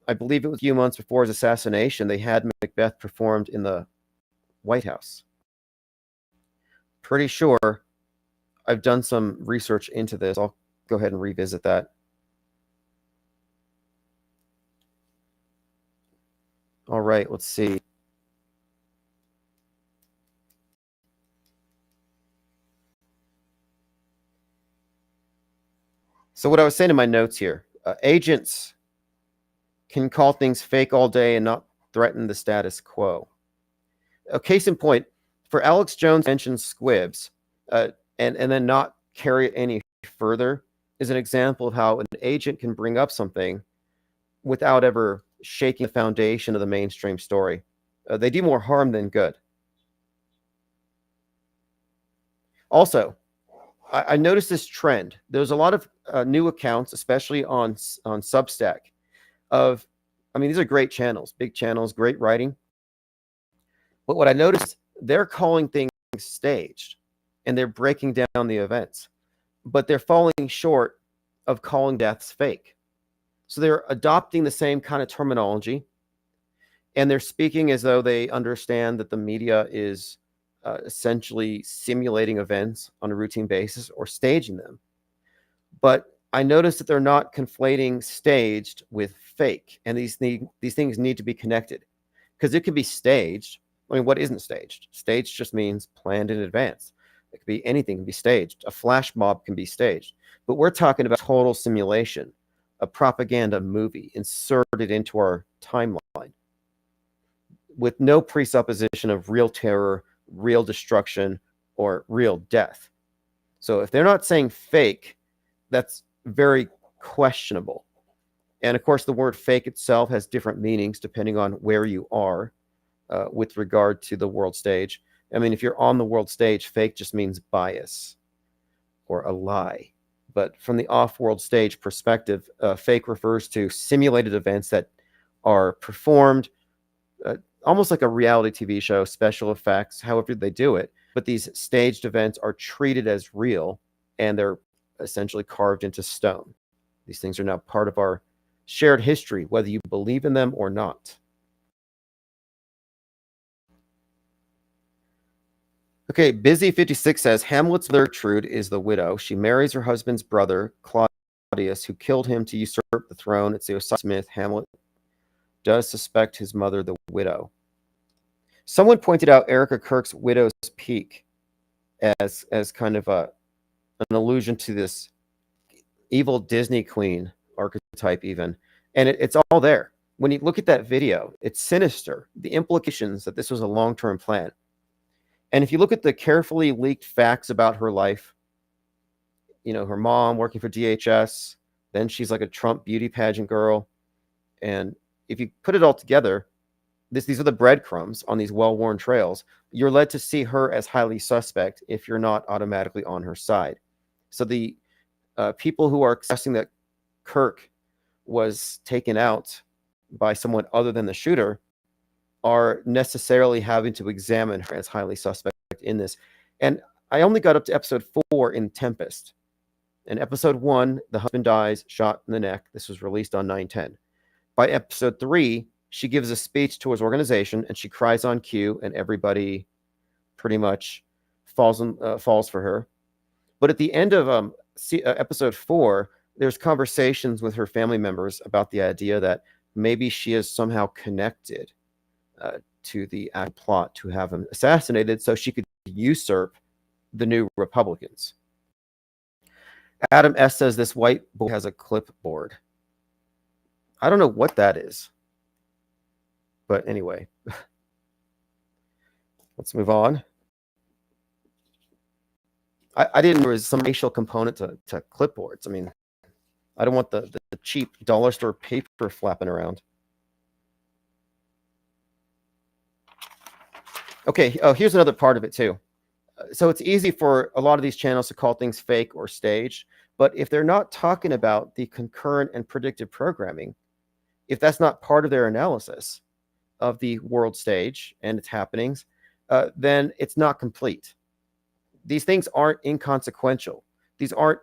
I believe it was a few months before his assassination, they had Macbeth performed in the White House. Pretty sure I've done some research into this. I'll go ahead and revisit that. All right, let's see. So what I was saying in my notes here, agents can call things fake all day and not threaten the status quo. A case in point, for Alex Jones mentioned squibs and then not carry it any further is an example of how an agent can bring up something without ever shaking the foundation of the mainstream story. They do more harm than good. Also, I noticed this trend. There's a lot of new accounts, especially on Substack, these are great channels, big channels, great writing. But what I noticed, they're calling things staged and they're breaking down the events, but they're falling short of calling deaths fake. So they're adopting the same kind of terminology, and they're speaking as though they understand that the media is essentially simulating events on a routine basis or staging them. But I noticed that they're not conflating staged with fake, and these things need to be connected, because it can be staged. I mean, what isn't staged? Staged just means planned in advance. It could be anything, can be staged. A flash mob can be staged. But we're talking about total simulation, a propaganda movie inserted into our timeline with no presupposition of real terror, real destruction, or real death. So if they're not saying fake, that's very questionable. And of course, the word fake itself has different meanings depending on where you are with regard to the world stage. I mean, if you're on the world stage, fake just means bias or a lie. But from the off-world stage perspective, fake refers to simulated events that are performed almost like a reality TV show, special effects, however they do it. But these staged events are treated as real, and they're essentially carved into stone. These things are now part of our shared history, whether you believe in them or not. Okay, Busy56 says Hamlet's mother Gertrude is the widow. She marries her husband's brother, Claudius, who killed him to usurp the throne. It's the Osiris myth. Hamlet does suspect his mother, the widow. Someone pointed out Erica Kirk's Widow's Peak as kind of an allusion to this evil Disney queen archetype even. And it's all there. When you look at that video, it's sinister. The implications that this was a long-term plan. And if you look at the carefully leaked facts about her life, you know, her mom working for DHS, then she's like a Trump beauty pageant girl. And if you put it all together, these are the breadcrumbs on these well-worn trails. You're led to see her as highly suspect if you're not automatically on her side. So the people who are suggesting that Kirk was taken out by someone other than the shooter are necessarily having to examine her as highly suspect in this. And I only got up to episode 4 in Tempest. In episode 1, the husband dies, shot in the neck. This was released on 9/10. By episode 3, she gives a speech to his organization, and she cries on cue, and everybody pretty much falls for her. But at the end of episode 4, there's conversations with her family members about the idea that maybe she is somehow connected to the plot to have him assassinated so she could usurp the new Republicans. Adam S. says this white boy has a clipboard. I don't know what that is. But anyway, let's move on. I didn't know there was some racial component to clipboards. I mean, I don't want the cheap dollar store paper flapping around. Okay, oh, here's another part of it too. So it's easy for a lot of these channels to call things fake or staged, but if they're not talking about the concurrent and predictive programming, if that's not part of their analysis of the world stage and its happenings, then it's not complete. These things aren't inconsequential. These aren't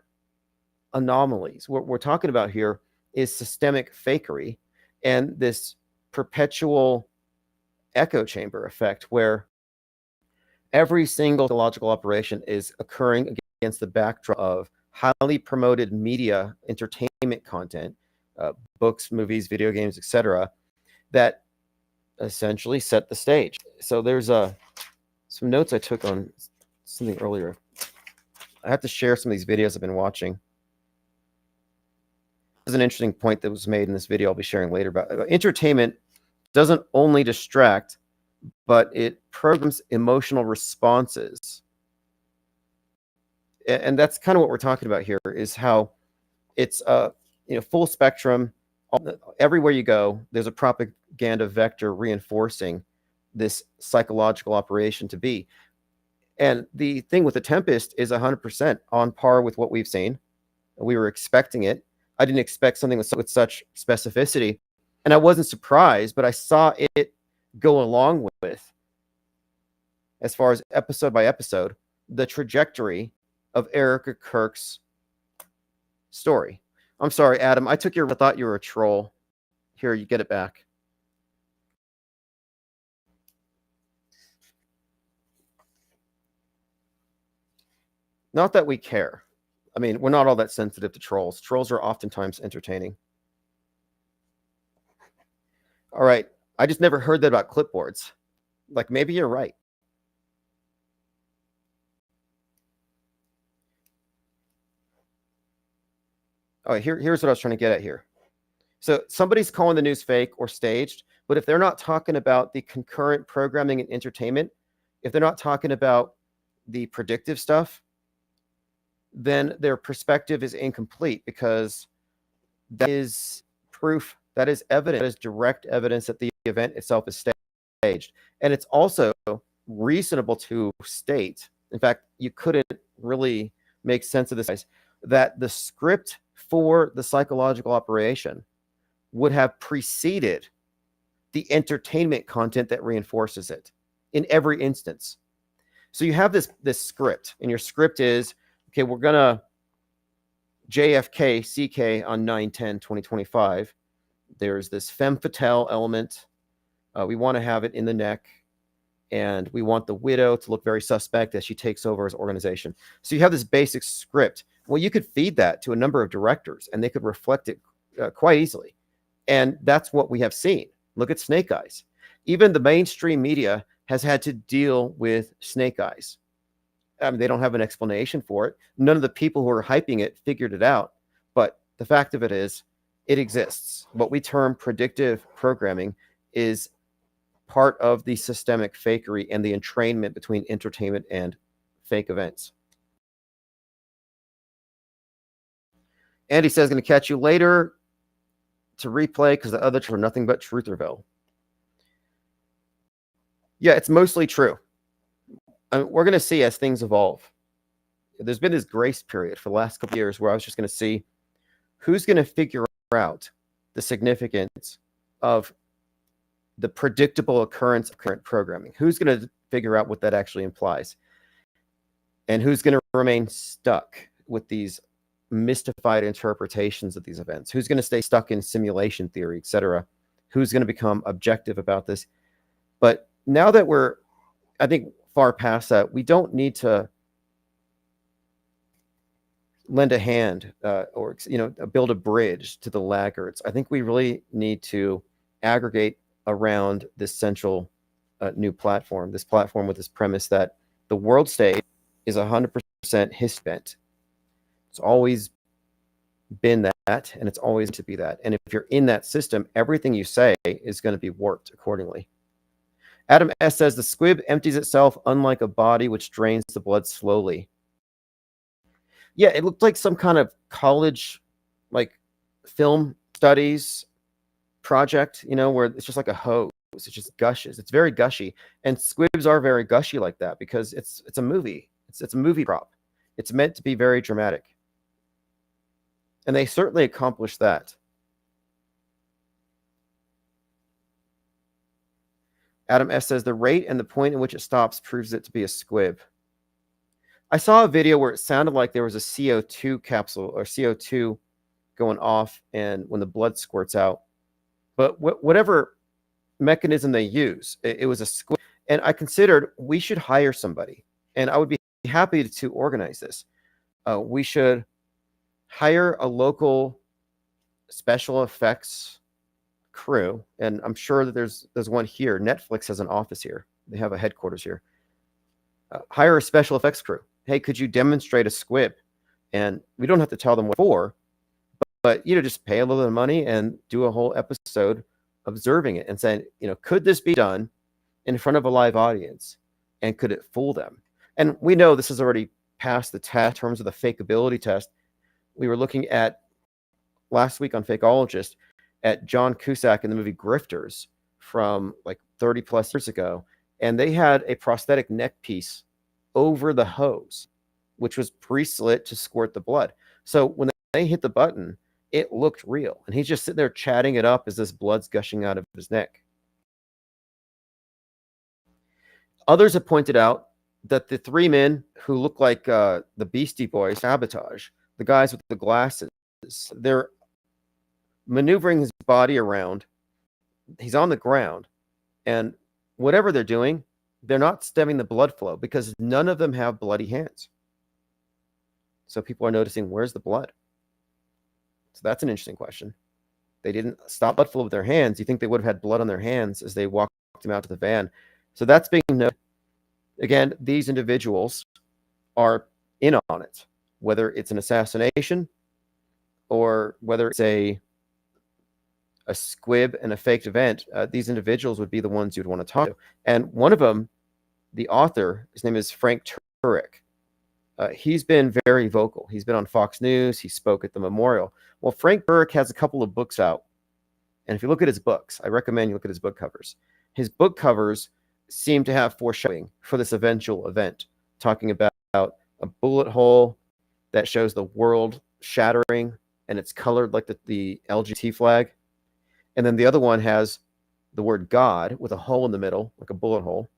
anomalies. What we're talking about here is systemic fakery and this perpetual echo chamber effect where every single logical operation is occurring against the backdrop of highly promoted media entertainment content, books, movies, video games, etc., that essentially set the stage. So there's some notes I took on something earlier. I have to share some of these videos I've been watching. There's an interesting point that was made in this video I'll be sharing later about entertainment doesn't only distract, but it programs emotional responses. And that's kind of what we're talking about here, is how it's full spectrum. Everywhere you go, there's a propaganda vector reinforcing this psychological operation to be. And the thing with The Tempest is 100% on par with what we've seen. We were expecting it. I didn't expect something with such specificity. And I wasn't surprised, but I saw it go along with, as far as episode by episode, the trajectory of Erica Kirk's story. I'm sorry, Adam. I thought you were a troll. Here, you get it back. Not that we care. I mean, we're not all that sensitive to trolls. Trolls are oftentimes entertaining. All right. I just never heard that about clipboards. Like, maybe you're right. All right, here's what I was trying to get at here. So somebody's calling the news fake or staged, but if they're not talking about the concurrent programming and entertainment, if they're not talking about the predictive stuff, then their perspective is incomplete, because that is proof, that is evidence, that is direct evidence that the event itself is staged. And it's also reasonable to state, in fact, you couldn't really make sense of this, that the script for the psychological operation would have preceded the entertainment content that reinforces it in every instance. So you have this script, and your script is, okay, we're going to JFK CK on 9/10/2025. There's this femme fatale element. We want to have it in the neck, and we want the widow to look very suspect as she takes over his organization. So you have this basic script. Well, you could feed that to a number of directors, and they could reflect it quite easily. And that's what we have seen. Look at Snake Eyes. Even the mainstream media has had to deal with Snake Eyes. I mean, they don't have an explanation for it. None of the people who are hyping it figured it out. But the fact of it is, it exists. What we term predictive programming is part of the systemic fakery and the entrainment between entertainment and fake events. Andy says, going to catch you later to replay because the others were nothing but Trutherville. Yeah, it's mostly true. I mean, we're going to see as things evolve. There's been this grace period for the last couple of years where I was just going to see who's going to figure out the significance of the predictable occurrence of current programming. Who's going to figure out what that actually implies? And who's going to remain stuck with these mystified interpretations of these events? Who's going to stay stuck in simulation theory, etc.? Who's going to become objective about this? But now that we're, I think, far past that, we don't need to lend a hand or build a bridge to the laggards. I think we really need to aggregate around this central new platform, this platform with this premise that the world state is 100% his bent. It's always been that, and it's always to be that. And if you're in that system, everything you say is going to be warped accordingly. Adam S. says, the squib empties itself unlike a body which drains the blood slowly. Yeah, it looked like some kind of college, like, film studies project, where it's just like a hose. It just gushes. It's very gushy. And squibs are very gushy like that because it's a movie. It's a movie prop. It's meant to be very dramatic. And they certainly accomplished that. Adam S. says, the rate and the point at which it stops proves it to be a squib. I saw a video where it sounded like there was a CO2 capsule or CO2 going off and when the blood squirts out. But whatever mechanism they use, it was a squib. And I considered we should hire somebody. And I would be happy to organize this. We should hire a local special effects crew, and I'm sure that there's one here. Netflix has an office here. They have a headquarters here. Hire a special effects crew. Hey, could you demonstrate a squib? And we don't have to tell them what for, but just pay a little bit of money and do a whole episode observing it and saying, could this be done in front of a live audience, and could it fool them? And we know this has already passed the test in terms of the fakeability test. We were looking at last week on Fakeologist at John Cusack in the movie Grifters from like 30 plus years ago. And they had a prosthetic neck piece over the hose, which was pre-slit to squirt the blood. So when they hit the button, it looked real. And he's just sitting there chatting it up as this blood's gushing out of his neck. Others have pointed out that the three men who look like the Beastie Boys, Sabotage, the guys with the glasses, they're maneuvering his body around. He's on the ground, and whatever they're doing, they're not stemming the blood flow because none of them have bloody hands. So people are noticing, where's the blood? So that's an interesting question. They didn't stop blood flow with their hands. You think they would have had blood on their hands as they walked him out to the van. So that's being noted. Again, these individuals are in on it, whether it's an assassination or whether it's a squib and a faked event. These individuals would be the ones you'd want to talk to. And one of them, the author, his name is Frank Turek. He's been very vocal. He's been on Fox News. He spoke at the memorial. Well, Frank Turek has a couple of books out. And if you look at his books, I recommend you look at his book covers. His book covers seem to have foreshadowing for this eventual event, talking about a bullet hole that shows the world shattering, and it's colored like the LGBT flag. And then the other one has the word God with a hole in the middle, like a bullet hole.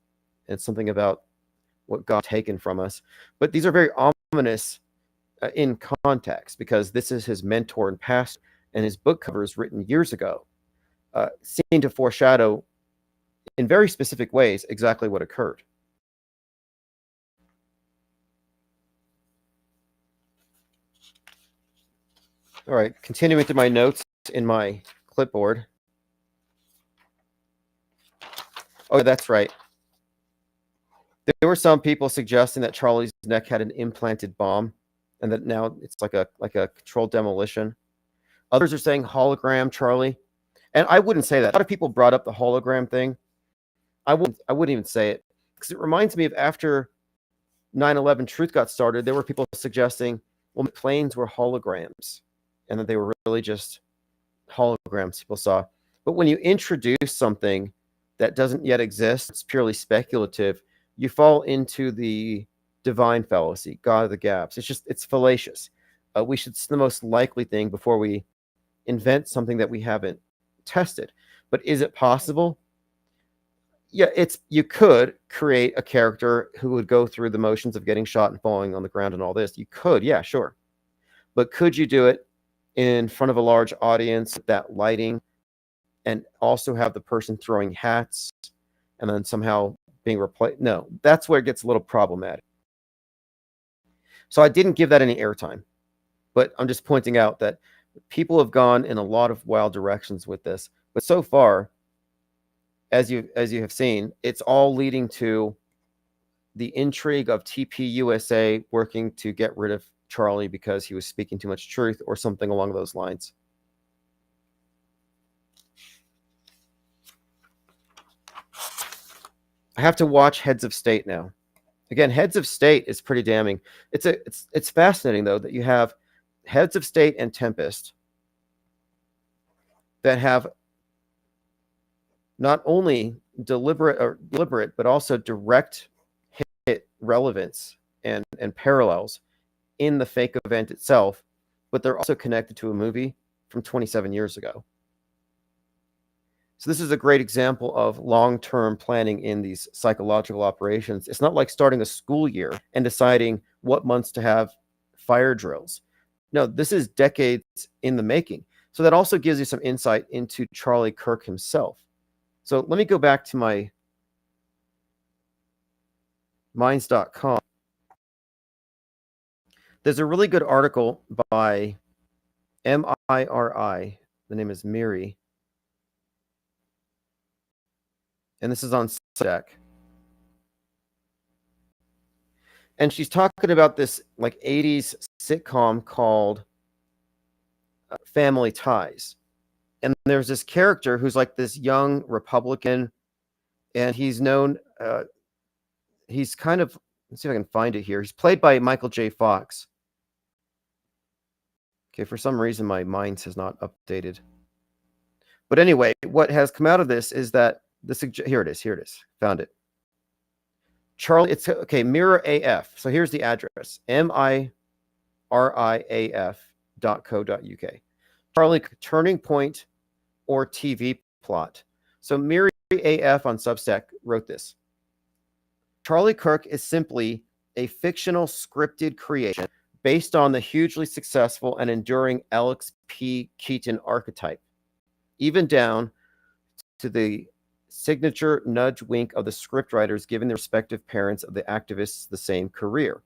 And it's something about what God taken from us. But these are very ominous in context, because this is his mentor and pastor, and his book covers written years ago seem to foreshadow in very specific ways exactly what occurred. All right, continuing to my notes in my clipboard. Oh, that's right. There were some people suggesting that Charlie's neck had an implanted bomb, and that now it's like a controlled demolition. Others are saying hologram Charlie, and I wouldn't say that. A lot of people brought up the hologram thing. I wouldn't even say it, because it reminds me of after 9/11 truth got started, there were people suggesting, well, planes were holograms, and that they were really just holograms people saw. But when you introduce something that doesn't yet exist, it's purely speculative, you fall into the divine fallacy, God of the gaps. It's fallacious. It's the most likely thing before we invent something that we haven't tested. But is it possible? Yeah, you could create a character who would go through the motions of getting shot and falling on the ground and all this. You could, yeah, sure. But could you do it in front of a large audience, that lighting, and also have the person throwing hats and then somehow being replaced? No, that's where it gets a little problematic. So I didn't give that any airtime, but I'm just pointing out that people have gone in a lot of wild directions with this. But so far, as you have seen, it's all leading to the intrigue of TPUSA working to get rid of Charlie because he was speaking too much truth or something along those lines. I have to watch Heads of State now. Again, Heads of State is pretty damning. It's fascinating, though, that you have Heads of State and Tempest that have not only deliberate, but also direct hit relevance and parallels in the fake event itself, but they're also connected to a movie from 27 years ago. So this is a great example of long-term planning in these psychological operations. It's not like starting a school year and deciding what months to have fire drills. No, this is decades in the making. So that also gives you some insight into Charlie Kirk himself. So let me go back to my minds.com. There's a really good article by Miri. The name is Miri. And this is on Substack. And she's talking about this like 80s sitcom called Family Ties. And there's this character who's like this young Republican, and he's known, he's kind of, let's see if I can find it here. He's played by Michael J. Fox. Okay, for some reason my Minds has not updated. But anyway, what has come out of this is that here it is. Found it. Charlie, it's okay, Mirror AF. So here's the address, MIRIAF.co.uk. Charlie Turning Point or TV Plot. So Miri AF on Substack wrote this. Charlie Kirk is simply a fictional scripted creation based on the hugely successful and enduring Alex P. Keaton archetype, even down to the signature nudge wink of the scriptwriters giving their respective parents of the activists the same career.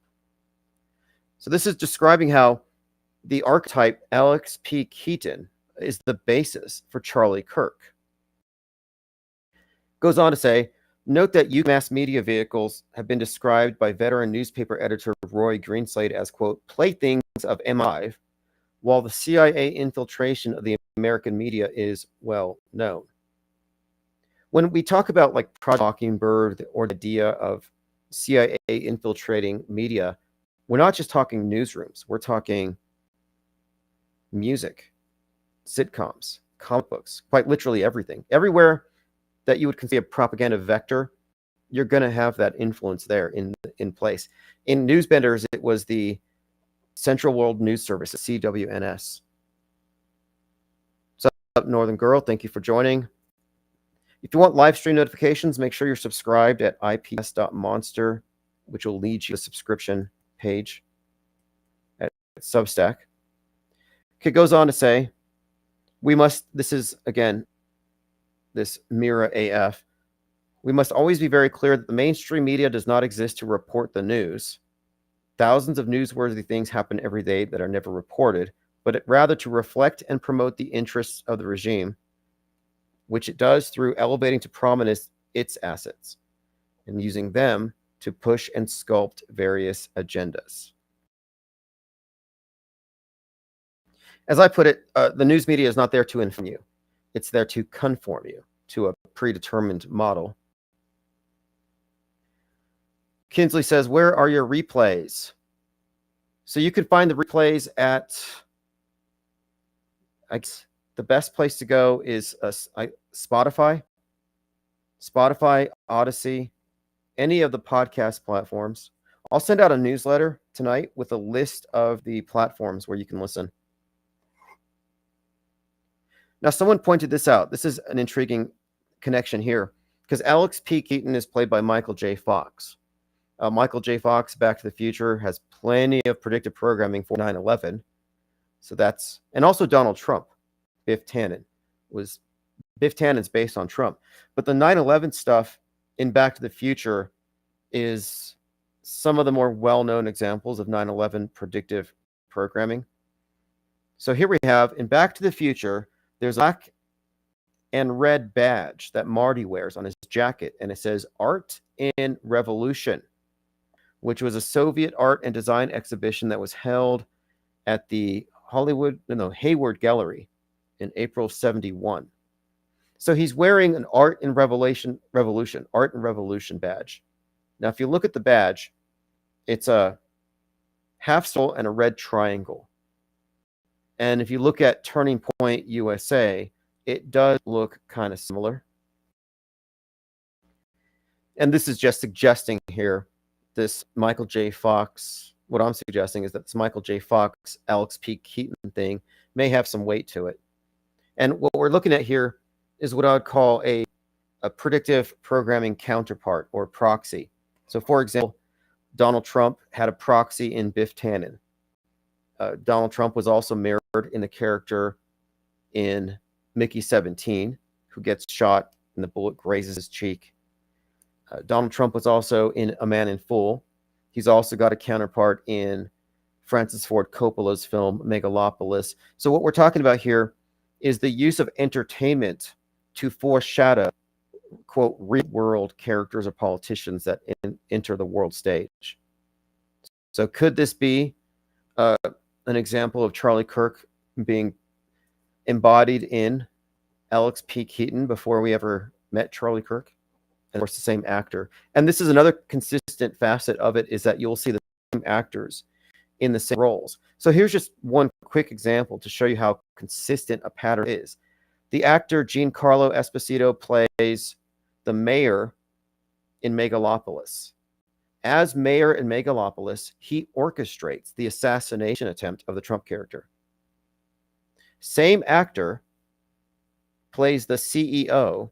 So this is describing how the archetype Alex P. Keaton is the basis for Charlie Kirk. Goes on to say, note that mass media vehicles have been described by veteran newspaper editor Roy Greenslade as, quote, playthings of MI, while the CIA infiltration of the American media is well known. When we talk about like Project Mockingbird or the idea of CIA infiltrating media, we're not just talking newsrooms. We're talking music, sitcoms, comic books, quite literally everything. Everywhere that you would consider a propaganda vector, you're going to have that influence there in place. In Newsbenders, it was the Central World News Service, CWNS. What's up, Northern Girl? Thank you for joining. If you want live stream notifications, make sure you're subscribed at ips.monster, which will lead you to the subscription page at Substack. It goes on to say, this is, again, this Mira AF, we must always be very clear that the mainstream media does not exist to report the news. Thousands of newsworthy things happen every day that are never reported, but rather to reflect and promote the interests of the regime, which it does through elevating to prominence its assets and using them to push and sculpt various agendas. As I put it, the news media is not there to inform you. It's there to conform you to a predetermined model. Kinsley says, where are your replays? So you can find the replays at, the best place to go is Spotify, Odyssey, any of the podcast platforms. I'll send out a newsletter tonight with a list of the platforms where you can listen. Now, someone pointed this out. This is an intriguing connection here because Alex P. Keaton is played by Michael J. Fox. Michael J. Fox, Back to the Future, has plenty of predictive programming for 9/11. So that's, and also Donald Trump, Biff Tannen. Biff Tannen's based on Trump. But the 9/11 stuff in Back to the Future is some of the more well-known examples of 9/11 predictive programming. So here we have, in Back to the Future, there's a black and red badge that Marty wears on his jacket, and it says Art in Revolution, which was a Soviet art and design exhibition that was held at the Hayward Gallery in April 1971. So he's wearing an Art in Revolution badge. Now, if you look at the badge, it's a half circle and a red triangle. And if you look at Turning Point USA, it does look kind of similar. And this is just suggesting here, this Michael J. Fox, what I'm suggesting is that this Michael J. Fox, Alex P. Keaton thing may have some weight to it. And what we're looking at here is what I would call a predictive programming counterpart or proxy. So, for example, Donald Trump had a proxy in Biff Tannen. Donald Trump was also mirrored in the character in Mickey 17, who gets shot and the bullet grazes his cheek. Donald Trump was also in A Man in Full. He's also got a counterpart in Francis Ford Coppola's film Megalopolis. So what we're talking about here is the use of entertainment to foreshadow, quote, real world characters or politicians that enter the world stage. So could this be an example of Charlie Kirk being embodied in Alex P. Keaton before we ever met Charlie Kirk? And of course, the same actor. And this is another consistent facet of it, is that you'll see the same actors in the same roles. So here's just one quick example to show you how consistent a pattern is. The actor Giancarlo Esposito plays the mayor in Megalopolis. As mayor in Megalopolis, he orchestrates the assassination attempt of the Trump character. Same actor plays the CEO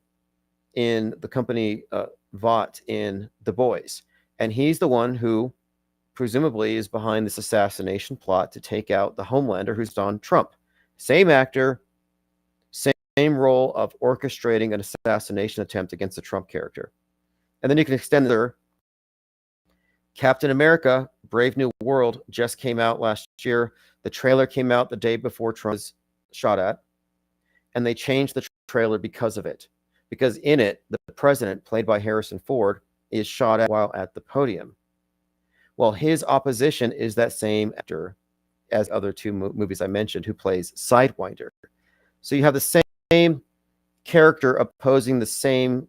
in the company Vought in The Boys. And he's the one who presumably is behind this assassination plot to take out the Homelander who's on Trump. Same actor, same role of orchestrating an assassination attempt against the Trump character. And then you can extend their Captain America, Brave New World just came out last year. The trailer came out the day before Trump was shot at. And they changed the trailer because of it. Because in it, the president, played by Harrison Ford, is shot at while at the podium. Well, his opposition is that same actor as other two movies I mentioned, who plays Sidewinder. So you have the same character opposing the same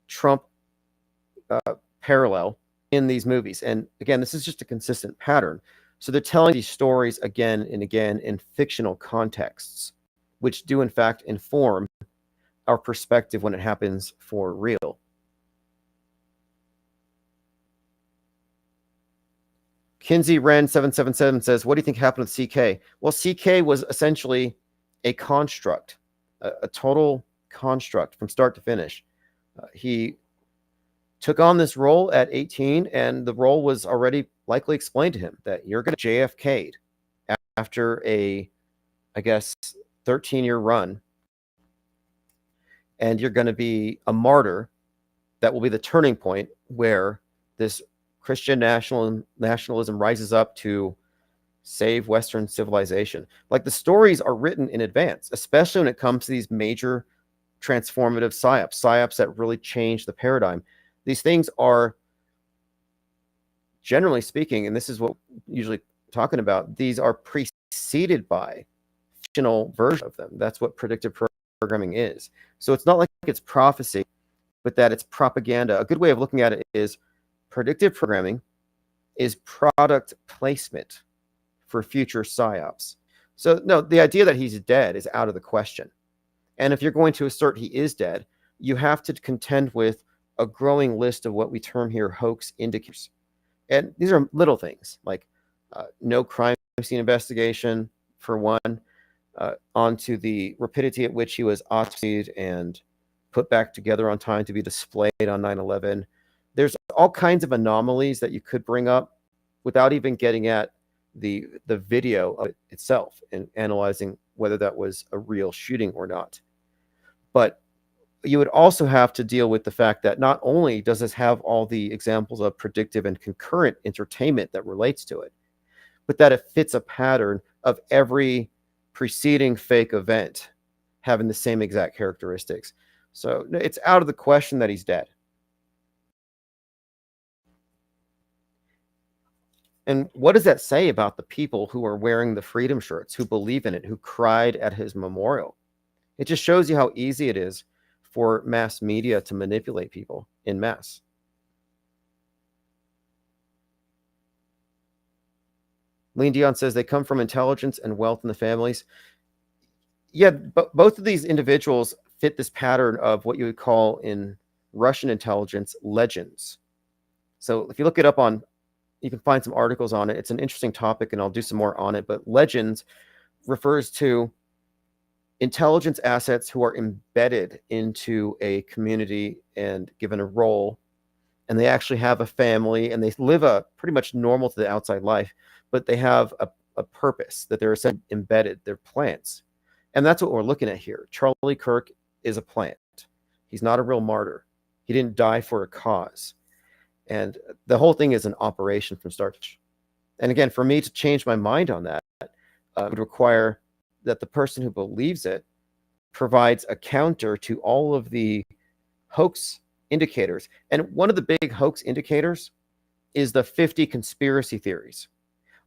Trump parallel in these movies. And again, this is just a consistent pattern. So they're telling these stories again and again in fictional contexts, which do in fact inform our perspective when it happens for real. Kinsey Wren 777 says, what do you think happened with CK? Well, CK was essentially a construct, a total construct from start to finish. He took on this role at 18, and the role was already likely explained to him that you're going to JFK'd after a, I guess, 13-year run, and you're going to be a martyr. That will be the turning point where this Christian nationalism rises up to save Western civilization. Like, the stories are written in advance, especially when it comes to these major transformative psyops that really change the paradigm. These things are, generally speaking, and this is what we're usually talking about, these are preceded by fictional version of them. That's what predictive programming is. So it's not like it's prophecy, but that it's propaganda. A good way of looking at it is predictive programming is product placement for future psyops. So no, the idea that he's dead is out of the question. And if you're going to assert he is dead, you have to contend with a growing list of what we term here hoax indicators. And these are little things like no crime scene investigation, for one, onto the rapidity at which he was autopsied and put back together on time to be displayed on 9/11. There's all kinds of anomalies that you could bring up without even getting at the video of it itself and analyzing whether that was a real shooting or not. But you would also have to deal with the fact that not only does this have all the examples of predictive and concurrent entertainment that relates to it, but that it fits a pattern of every preceding fake event having the same exact characteristics. So it's out of the question that he's dead. And what does that say about the people who are wearing the freedom shirts, who believe in it, who cried at his memorial? It just shows you how easy it is for mass media to manipulate people in mass. Lean Dion says they come from intelligence and wealth in the families. Yeah, but both of these individuals fit this pattern of what you would call in Russian intelligence legends. So if you look it up on, you can find some articles on it. It's an interesting topic, and I'll do some more on it. But legends refers to intelligence assets who are embedded into a community and given a role, and they actually have a family, and they live a pretty much normal to the outside life, but they have a purpose that they're embedded. They're plants. And that's what we're looking at here. Charlie Kirk is a plant. He's not a real martyr. He didn't die for a cause. And the whole thing is an operation from start to finish. And again, for me to change my mind on that would require that the person who believes it provides a counter to all of the hoax indicators. And one of the big hoax indicators is the 50 conspiracy theories.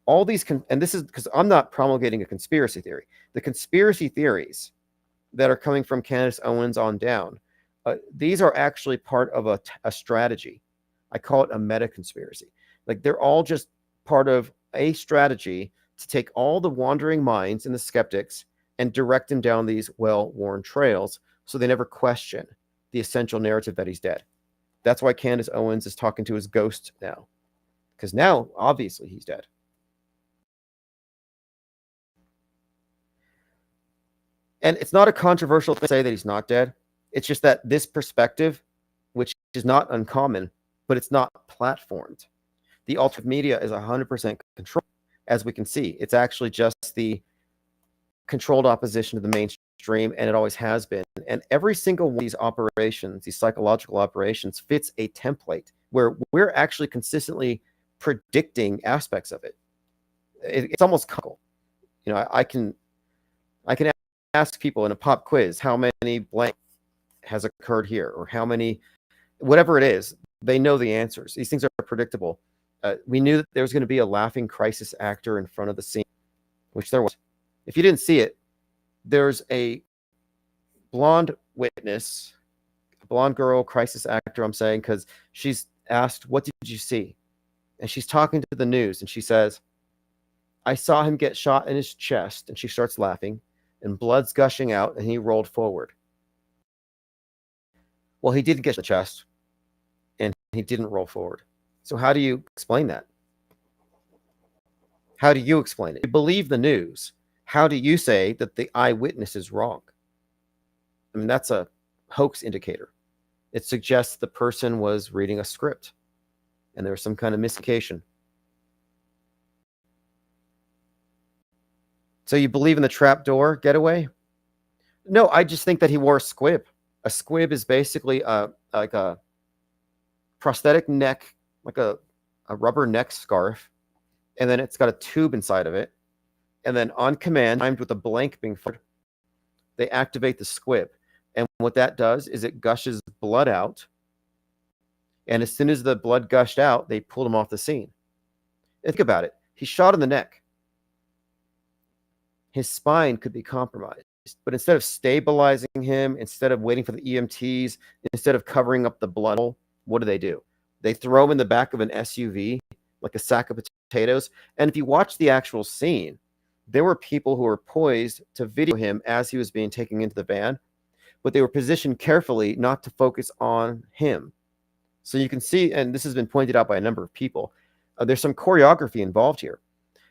All these, and this is because I'm not promulgating a conspiracy theory. The conspiracy theories that are coming from Candace Owens on down, these are actually part of a strategy. I call it a meta conspiracy. Like, they're all just part of a strategy to take all the wandering minds and the skeptics and direct them down these well-worn trails so they never question the essential narrative that he's dead. That's why Candace Owens is talking to his ghost now, because now, obviously, he's dead. And it's not a controversial thing to say that he's not dead. It's just that this perspective, which is not uncommon, but it's not platformed. The alternate media is 100% controlled, as we can see. It's actually just the controlled opposition to the mainstream, and it always has been. And every single one of these operations, these psychological operations, fits a template where we're actually consistently predicting aspects of it. It's almost comical. You know, I can ask people in a pop quiz how many blank has occurred here, or how many, whatever it is, they know the answers. These things are predictable. We knew that there was going to be a laughing crisis actor in front of the scene, which there was. If you didn't see it, there's a blonde witness, a blonde girl, crisis actor, I'm saying, because she's asked, what did you see? And she's talking to the news, and she says, I saw him get shot in his chest, and she starts laughing, and blood's gushing out, and he rolled forward. Well, he didn't get the chest, and he didn't roll forward. So how do you explain that? How do you explain it? You believe the news. How do you say that the eyewitness is wrong? I mean, that's a hoax indicator. It suggests the person was reading a script and there was some kind of miscommunication. So you believe in the trapdoor getaway? No, I just think that he wore a squib. A squib is basically like a prosthetic neck, like a rubber neck scarf, and then it's got a tube inside of it. And then on command, timed with a blank being fired, they activate the squib. And what that does is it gushes blood out. And as soon as the blood gushed out, they pulled him off the scene. And think about it. He's shot in the neck. His spine could be compromised. But instead of stabilizing him, instead of waiting for the EMTs, instead of covering up the blood, what do? They throw him in the back of an SUV, like a sack of potatoes. And if you watch the actual scene, there were people who were poised to video him as he was being taken into the van, but they were positioned carefully not to focus on him. So you can see, and this has been pointed out by a number of people, there's some choreography involved here.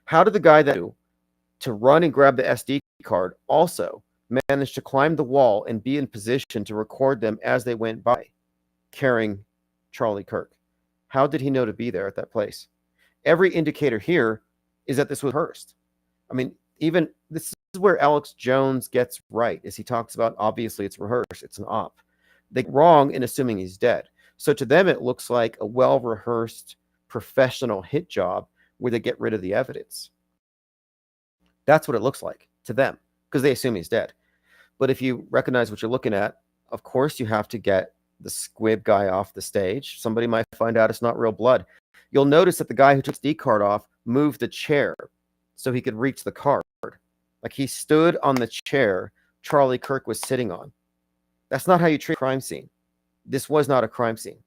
How did the guy that to run and grab the SD card also manage to climb the wall and be in position to record them as they went by, carrying Charlie Kirk? How did he know to be there at that place? Every indicator here is that this was rehearsed. I mean, even this is where Alex Jones gets right, as he talks about, obviously it's rehearsed, it's an op. They're wrong in assuming he's dead. So to them, it looks like a well-rehearsed professional hit job where they get rid of the evidence. That's what it looks like to them, because they assume he's dead. But if you recognize what you're looking at, of course you have to get the squib guy off the stage. Somebody might find out it's not real blood. You'll notice that the guy who took the card off moved the chair so he could reach the card. Like he stood on the chair Charlie Kirk was sitting on. That's not how you treat a crime scene. This was not a crime scene.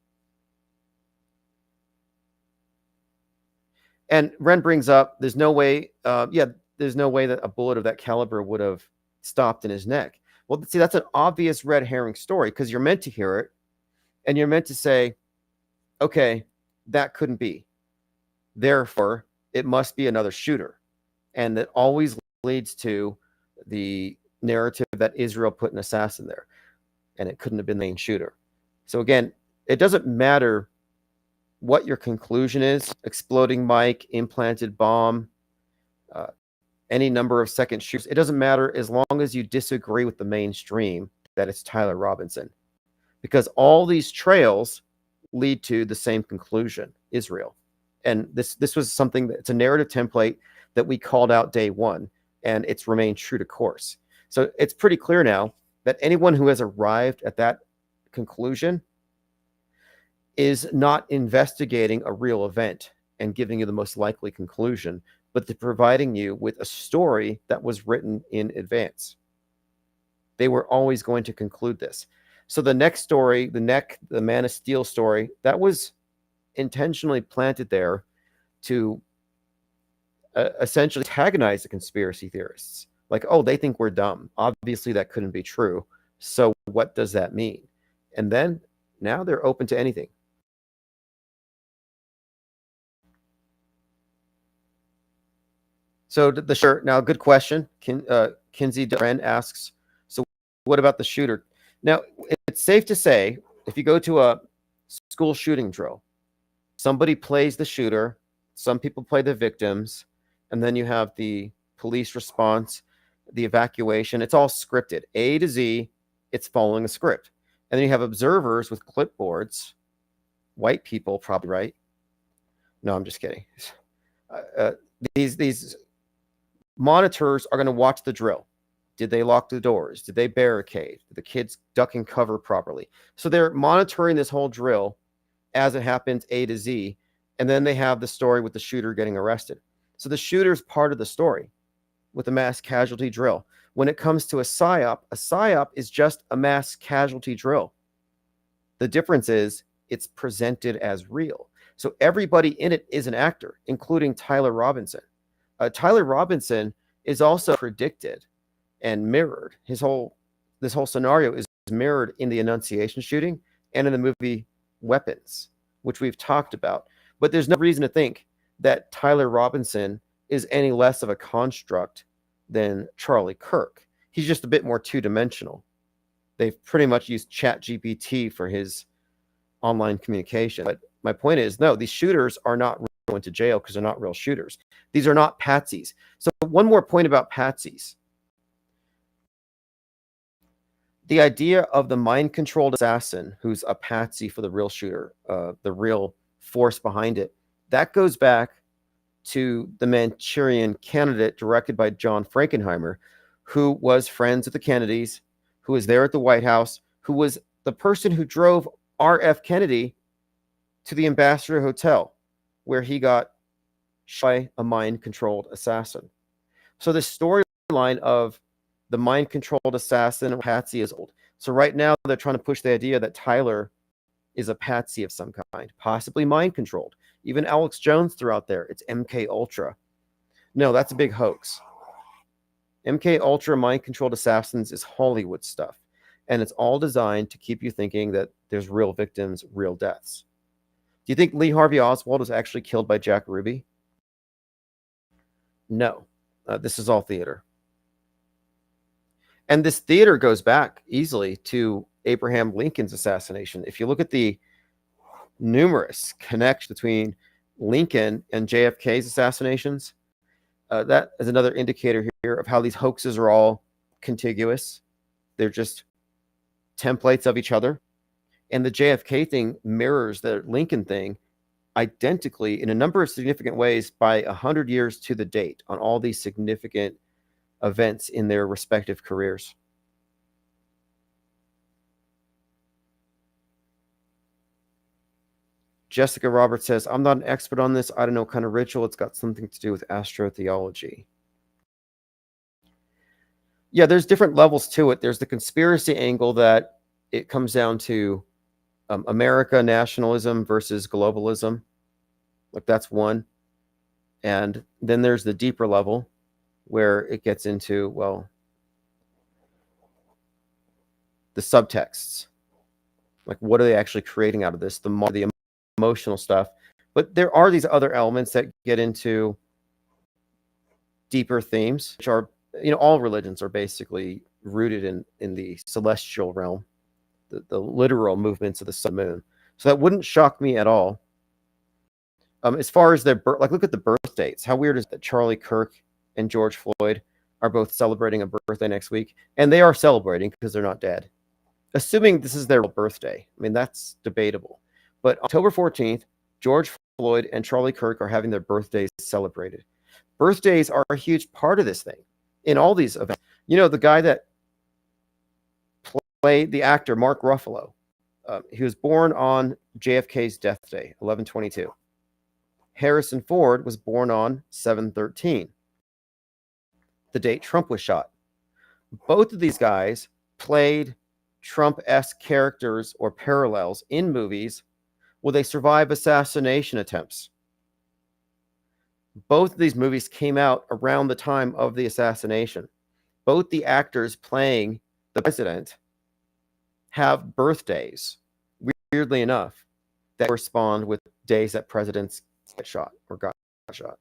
And Ren brings up, there's no way, there's no way that a bullet of that caliber would have stopped in his neck. Well, see, that's an obvious red herring story, because you're meant to hear it and you're meant to say, okay, that couldn't be. Therefore, it must be another shooter. And that always leads to the narrative that Israel put an assassin there, and it couldn't have been the main shooter. So again, it doesn't matter what your conclusion is: exploding mic, implanted bomb, any number of second shooters. It doesn't matter as long as you disagree with the mainstream that it's Tyler Robinson, because all these trails lead to the same conclusion: Israel. And this was something that's a narrative template that we called out day one, and it's remained true to course. So it's pretty clear now that anyone who has arrived at that conclusion is not investigating a real event and giving you the most likely conclusion, but they're providing you with a story that was written in advance. They were always going to conclude this. So the next story, the Man of Steel story, that was intentionally planted there to essentially antagonize the conspiracy theorists. Like, oh, they think we're dumb. Obviously, that couldn't be true. So what does that mean? And then now they're open to anything. So now, good question. Kinsey Duran asks, so what about the shooter? Now, it's safe to say, if you go to a school shooting drill, somebody plays the shooter, some people play the victims, and then you have the police response, the evacuation. It's all scripted. A to Z, it's following a script. And then you have observers with clipboards, white people, probably, right? No, I'm just kidding. These monitors are going to watch the drill. Did they lock the doors? Did they barricade? Did the kids duck and cover properly? So they're monitoring this whole drill as it happens, A to Z. And then they have the story with the shooter getting arrested. So the shooter's part of the story with a mass casualty drill. When it comes to a psyop is just a mass casualty drill. The difference is it's presented as real. So everybody in it is an actor, including Tyler Robinson. Tyler Robinson is also predicted and mirrored. This whole scenario is mirrored in the Annunciation shooting and in the movie Weapons, which we've talked about. But there's no reason to think that Tyler Robinson is any less of a construct than Charlie Kirk. He's just a bit more two-dimensional. They've pretty much used ChatGPT for his online communication. But my point is, no, these shooters are not going to jail because they're not real shooters. These are not patsies. So one more point about patsies. The idea of the mind-controlled assassin who's a patsy for the real shooter, the real force behind it, that goes back to the Manchurian Candidate directed by John Frankenheimer, who was friends with the Kennedys, who was there at the White House, who was the person who drove R.F. Kennedy to the Ambassador Hotel, where he got shot by a mind-controlled assassin. So the storyline of the mind-controlled assassin or patsy is old. So right now they're trying to push the idea that Tyler is a patsy of some kind, possibly mind-controlled. Even Alex Jones threw out there, it's MK Ultra. No, that's a big hoax. MK Ultra mind-controlled assassins is Hollywood stuff. And it's all designed to keep you thinking that there's real victims, real deaths. Do you think Lee Harvey Oswald was actually killed by Jack Ruby? No. This is all theater. And this theater goes back easily to Abraham Lincoln's assassination. If you look at the numerous connections between Lincoln and JFK's assassinations, that is another indicator here of how these hoaxes are all contiguous. They're just templates of each other. And the JFK thing mirrors the Lincoln thing identically in a number of significant ways by 100 years to the date on all these significant events in their respective careers. Jessica Roberts says, I'm not an expert on this. I don't know what kind of ritual. It's got something to do with astrotheology. Yeah, there's different levels to it. There's the conspiracy angle that it comes down to America nationalism versus globalism. Like that's one. And then there's the deeper level where it gets into, well, the subtexts. Like what are they actually creating out of this? The emotional stuff. But there are these other elements that get into deeper themes, which are, all religions are basically rooted in the celestial realm, the literal movements of the sun and moon. So that wouldn't shock me at all. As far as their birth, look at the birth dates. How weird is that Charlie Kirk and George Floyd are both celebrating a birthday next week? And they are celebrating because they're not dead. Assuming this is their birthday. I mean, that's debatable. But October 14th, George Floyd and Charlie Kirk are having their birthdays celebrated. Birthdays are a huge part of this thing in all these events. The guy that played the actor, Mark Ruffalo, he was born on JFK's death day, 11/22. Harrison Ford was born on 7/13, the date Trump was shot. Both of these guys played Trump-esque characters or parallels in movies where they survive assassination attempts. Both of these movies came out around the time of the assassination. Both the actors playing the president have birthdays, weirdly enough, that correspond with days that presidents get shot or got shot.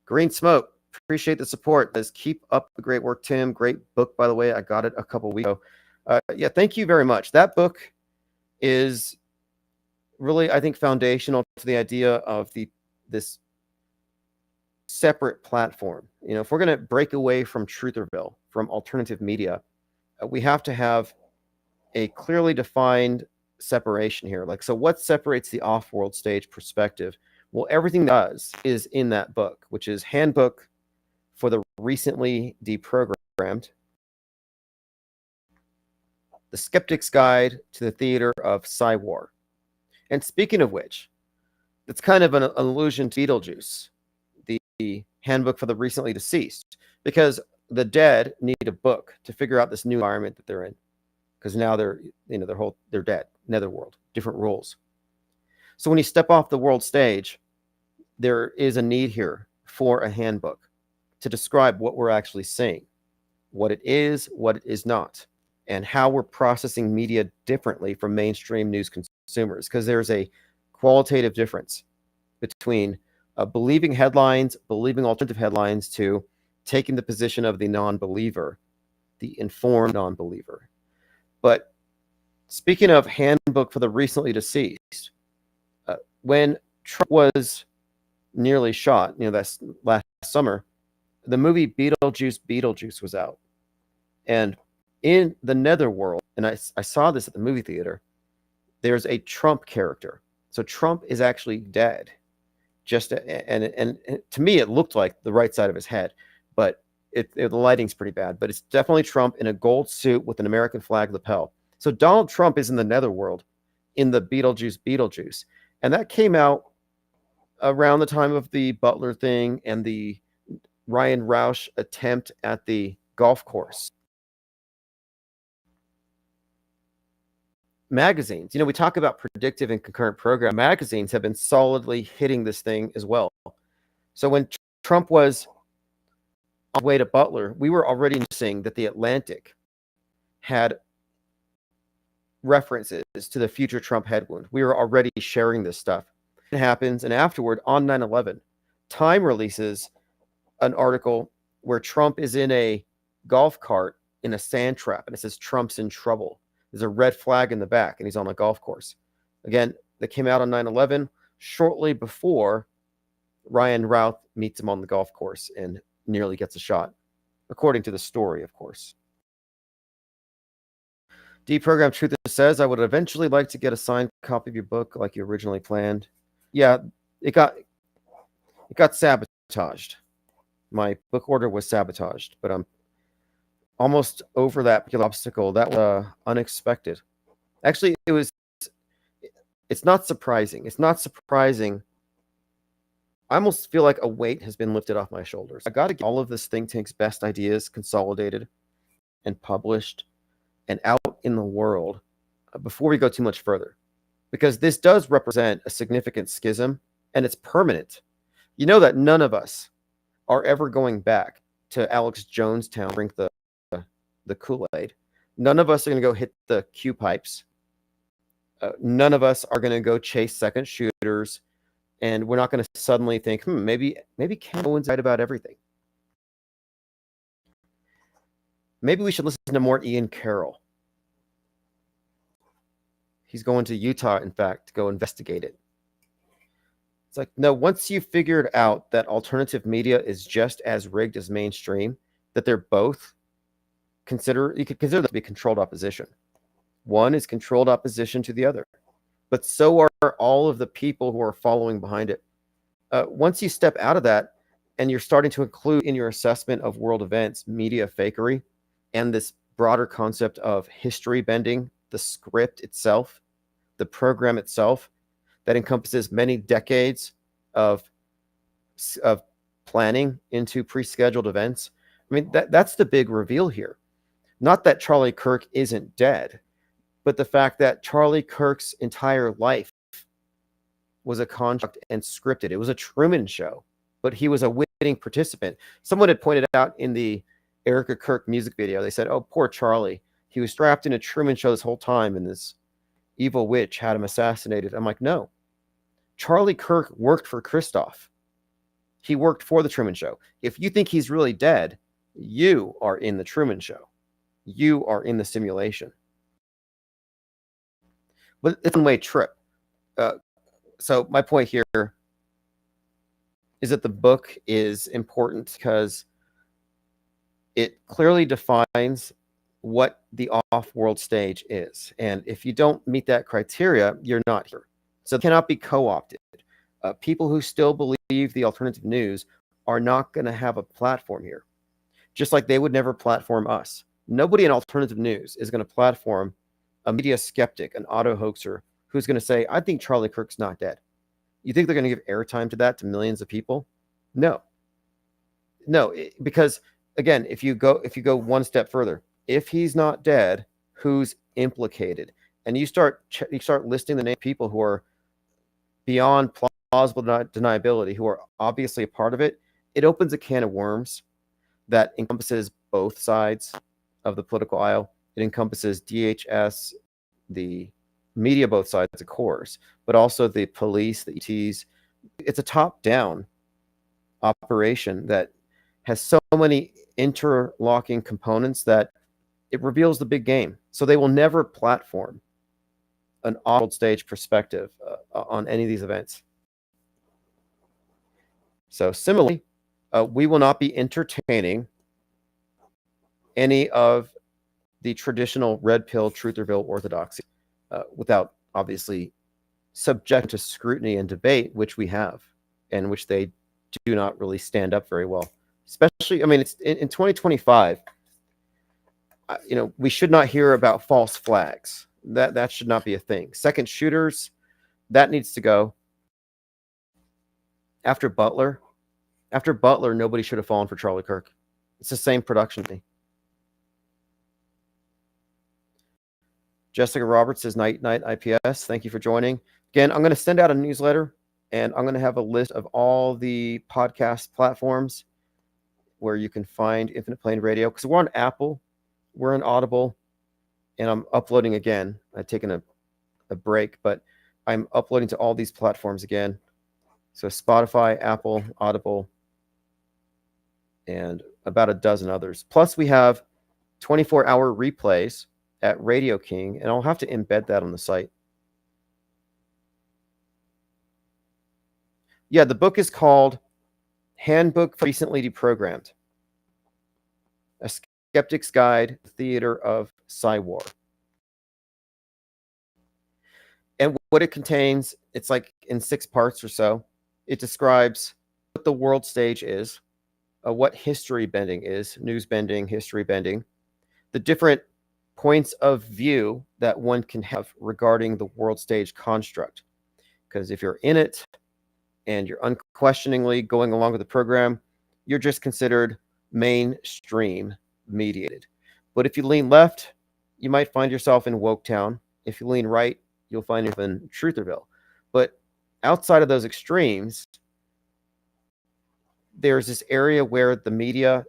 Green Smoke, appreciate the support. Let's keep up the great work, Tim. Great book, by the way. I got it a couple weeks ago. Yeah, thank you very much. That book is really, I think, foundational to the idea of this separate platform. If we're going to break away from Trutherville, from alternative media, we have to have a clearly defined separation here. So what separates the off-world stage perspective? Well, everything that does is in that book, which is Handbook for the Recently Deprogrammed, The Skeptic's Guide to the Theater of Psy-War. And speaking of which, it's kind of an allusion to Beetlejuice, the Handbook for the Recently Deceased, because the dead need a book to figure out this new environment that they're in, because now they're dead, netherworld, different rules. So when you step off the world stage, there is a need here for a handbook to describe what we're actually seeing, what it is, what it is not, and how we're processing media differently from mainstream news consumers, because there's a qualitative difference between believing headlines, believing alternative headlines, to taking the position of the non-believer, the informed non-believer. But speaking of Handbook for the Recently Deceased, when Trump was nearly shot, that's last summer, the movie Beetlejuice was out. And in the netherworld, and I saw this at the movie theater, there's a Trump character. So Trump is actually dead. And to me, it looked like the right side of his head, but the lighting's pretty bad. But it's definitely Trump in a gold suit with an American flag lapel. So Donald Trump is in the netherworld in the Beetlejuice. And that came out around the time of the Butler thing and the Ryan Roush attempt at the golf course. Magazines, we talk about predictive and concurrent program. Magazines have been solidly hitting this thing as well. So when Trump was on the way to Butler, we were already seeing that the Atlantic had references to the future Trump head wound. We were already sharing this stuff. It happens, and afterward, on 9/11, Time releases an article where Trump is in a golf cart in a sand trap, and it says Trump's in trouble. There's a red flag in the back, and he's on a golf course. Again, that came out on 9/11, shortly before Ryan Routh meets him on the golf course and nearly gets a shot, according to the story, of course. Deprogram Truth says, I would eventually like to get a signed copy of your book like you originally planned. Yeah, it got sabotaged. My book order was sabotaged, but I'm almost over that particular obstacle. That was unexpected. Actually, it's not surprising. It's not surprising. I almost feel like a weight has been lifted off my shoulders. I got to get all of this think tank's best ideas consolidated and published and out in the world before we go too much further, because this does represent a significant schism, and it's permanent. You know that none of us are ever going back to Alex Jonestown, drink the Kool-Aid. None of us are going to go hit the Q pipes. None of us are going to go chase second shooters, and we're not going to suddenly think, maybe Ken Owen's right about everything. Maybe we should listen to more Ian Carroll. He's going to Utah, in fact, to go investigate it. It's like, no, once you figured out that alternative media is just as rigged as mainstream, that they're both you could consider them to be controlled opposition. One is controlled opposition to the other, but so are all of the people who are following behind it. Once you step out of that and you're starting to include in your assessment of world events media fakery and this broader concept of history bending, the script itself, the program itself, that encompasses many decades of planning into pre-scheduled events. I mean, that's the big reveal here. Not that Charlie Kirk isn't dead, but the fact that Charlie Kirk's entire life was a construct and scripted. It was a Truman Show, but he was a witting participant. Someone had pointed out in the Erica Kirk music video, they said, oh, poor Charlie. He was trapped in a Truman Show this whole time, and this evil witch had him assassinated. I'm like, no. Charlie Kirk worked for Christof. He worked for the Truman Show. If you think he's really dead, you are in the Truman Show. You are in the simulation. But it's a one-way trip. So my point here is that the book is important because it clearly defines what the off-world stage is. And if you don't meet that criteria, you're not here. So it cannot be co-opted. People who still believe the alternative news are not going to have a platform here. Just like they would never platform us. Nobody in alternative news is going to platform a media skeptic, an auto hoaxer, who's going to say, I think Charlie Kirk's not dead. You think they're going to give airtime to that to millions of people? No. Because again, if you go one step further, if he's not dead, who's implicated? And you start listing the name of people who are beyond plausible deniability, who are obviously a part of it. It opens a can of worms that encompasses both sides of the political aisle. It encompasses DHS, the media, both sides, of course, but also the police, the ETs, It's a top-down operation that has so many interlocking components that it reveals the big game. So they will never platform an off-world stage perspective on any of these events. So similarly, we will not be entertaining any of the traditional red pill trutherville orthodoxy without obviously subject to scrutiny and debate, which we have, and which they do not really stand up very well. Especially, I mean, it's in 2025. We should not hear about false flags. That should not be a thing. Second shooters, that needs to go. After Butler, nobody should have fallen for Charlie Kirk. It's the same production thing. Jessica Roberts says, night IPS. Thank you for joining. Again, I'm going to send out a newsletter, and I'm going to have a list of all the podcast platforms where you can find Infinite Plane Radio, because we're on Apple, we're on Audible, and I'm uploading again. I've taken a break, but I'm uploading to all these platforms again. So Spotify, Apple, Audible, and about a dozen others. Plus, we have 24-hour replays at Radio King, and I'll have to embed that on the site. Yeah, the book is called Handbook for Recently Deprogrammed, A Skeptic's Guide to the Theater of Psy-War. And what it contains, it's like in 6 parts or so. It describes what the world stage is, what history bending is, news bending, history bending, the different points of view that one can have regarding the world stage construct. Because if you're in it and you're unquestioningly going along with the program, you're just considered mainstream mediated. But if you lean left, you might find yourself in Woketown. If you lean right, you'll find yourself in Trutherville. But outside of those extremes, there's this area where the media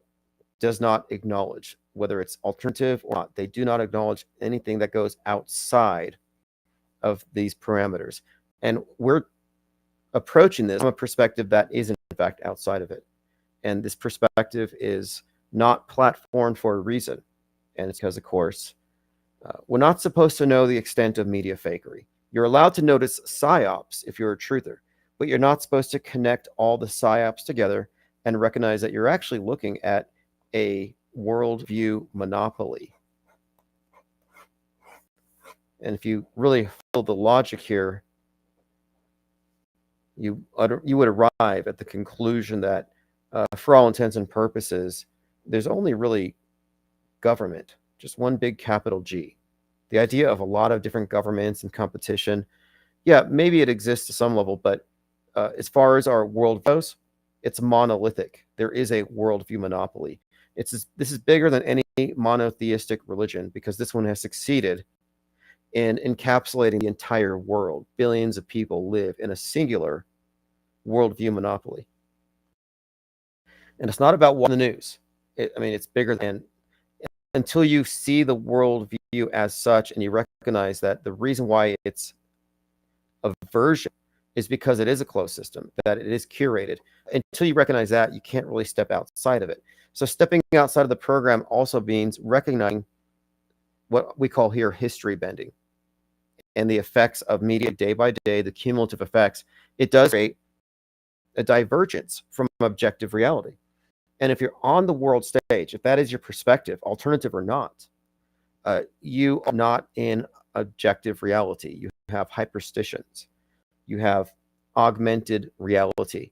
does not acknowledge, whether it's alternative or not. They do not acknowledge anything that goes outside of these parameters. And we're approaching this from a perspective that is, in fact, outside of it. And this perspective is not platformed for a reason. And it's because, of course, we're not supposed to know the extent of media fakery. You're allowed to notice psyops if you're a truther, but you're not supposed to connect all the psyops together and recognize that you're actually looking at a worldview monopoly. And if you really follow the logic here, you would arrive at the conclusion that, for all intents and purposes, there's only really government, just one big capital G. The idea of a lot of different governments and competition, yeah, maybe it exists to some level, but as far as our world goes, it's monolithic. There is a worldview monopoly. This is bigger than any monotheistic religion, because this one has succeeded in encapsulating the entire world. Billions of people live in a singular worldview monopoly. And it's not about watching the news. It's bigger than, until you see the worldview as such and you recognize that the reason why it's a version is because it is a closed system, that it is curated. Until you recognize that, you can't really step outside of it. So stepping outside of the program also means recognizing what we call here history bending and the effects of media day by day, the cumulative effects. It does create a divergence from objective reality. And if you're on the world stage, if that is your perspective, alternative or not, you are not in objective reality. You have hyperstitions. You have augmented reality.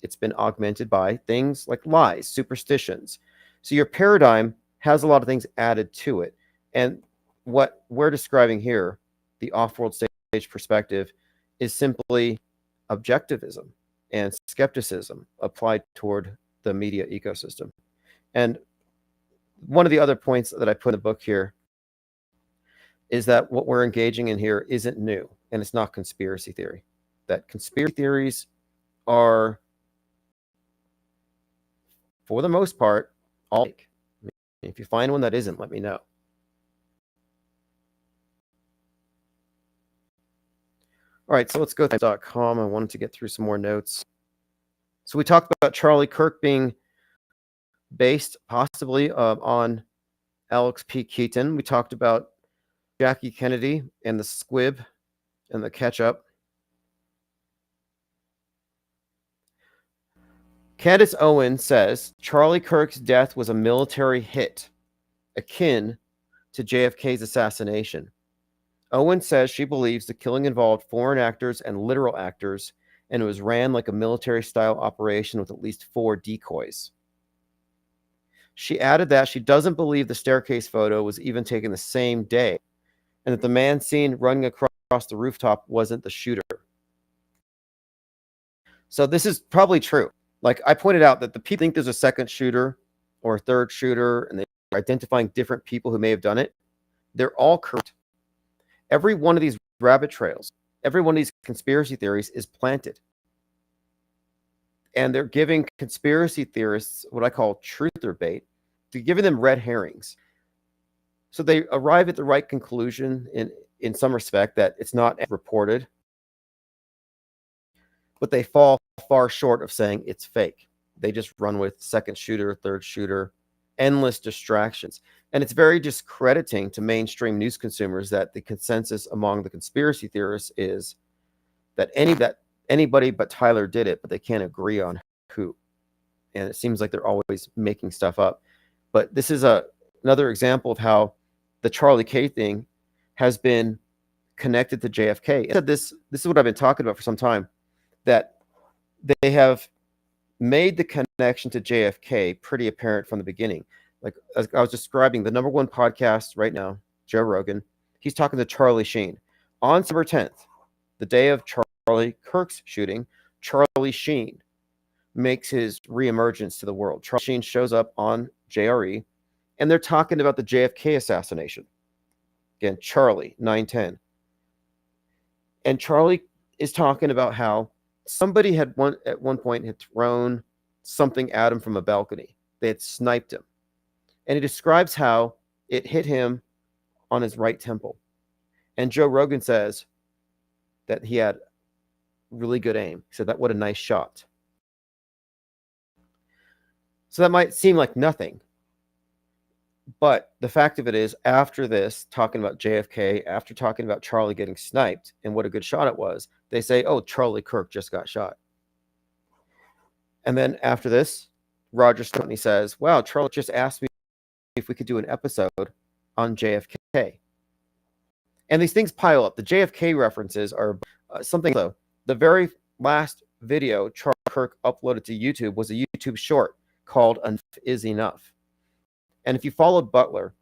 It's been augmented by things like lies, superstitions. So your paradigm has a lot of things added to it. And what we're describing here, the off-world stage perspective, is simply objectivism and skepticism applied toward the media ecosystem. And one of the other points that I put in the book here is that what we're engaging in here isn't new, and it's not conspiracy theory. That conspiracy theories are, for the most part, all fake. If you find one that isn't, let me know. All right, so let's go to .com. I wanted to get through some more notes. So we talked about Charlie Kirk being based possibly on Alex P. Keaton. We talked about Jackie Kennedy and the squib and the ketchup. Candace Owen says Charlie Kirk's death was a military hit, akin to JFK's assassination. Owen says she believes the killing involved foreign actors and literal actors, and it was ran like a military-style operation with at least 4 decoys. She added that she doesn't believe the staircase photo was even taken the same day, and that the man seen running across the rooftop wasn't the shooter. So this is probably true. Like I pointed out that the people think there's a second shooter or a third shooter, and they're identifying different people who may have done it. They're all correct. Every one of these rabbit trails, every one of these conspiracy theories is planted. And they're giving conspiracy theorists what I call truther bait. They're giving them red herrings. So they arrive at the right conclusion in some respect that it's not reported, but they fall far short of saying it's fake. They just run with second shooter, third shooter, endless distractions. And it's very discrediting to mainstream news consumers that the consensus among the conspiracy theorists is that anybody but Tyler did it, but they can't agree on who. And it seems like they're always making stuff up. But this is another example of how the Charlie K thing has been connected to JFK. And this is what I've been talking about for some time, that they have made the connection to JFK pretty apparent from the beginning. Like as I was describing, the number one podcast right now, Joe Rogan, he's talking to Charlie Sheen. On September 10th, the day of Charlie Kirk's shooting, Charlie Sheen makes his reemergence to the world. Charlie Sheen shows up on JRE, and they're talking about the JFK assassination. Again, Charlie, 910. And Charlie is talking about how somebody at one point had thrown something at him from a balcony. They had sniped him. And he describes how it hit him on his right temple. And Joe Rogan says that he had really good aim. He said that what a nice shot. So that might seem like nothing. But the fact of it is, after this, talking about JFK, after talking about Charlie getting sniped and what a good shot it was, they say, oh, Charlie Kirk just got shot. And then after this, Roger Stone says, wow, Charlie just asked me if we could do an episode on JFK. And these things pile up. The JFK references are something, though. The very last video Charlie Kirk uploaded to YouTube was a YouTube short called Enough is Enough. And if you followed Butler,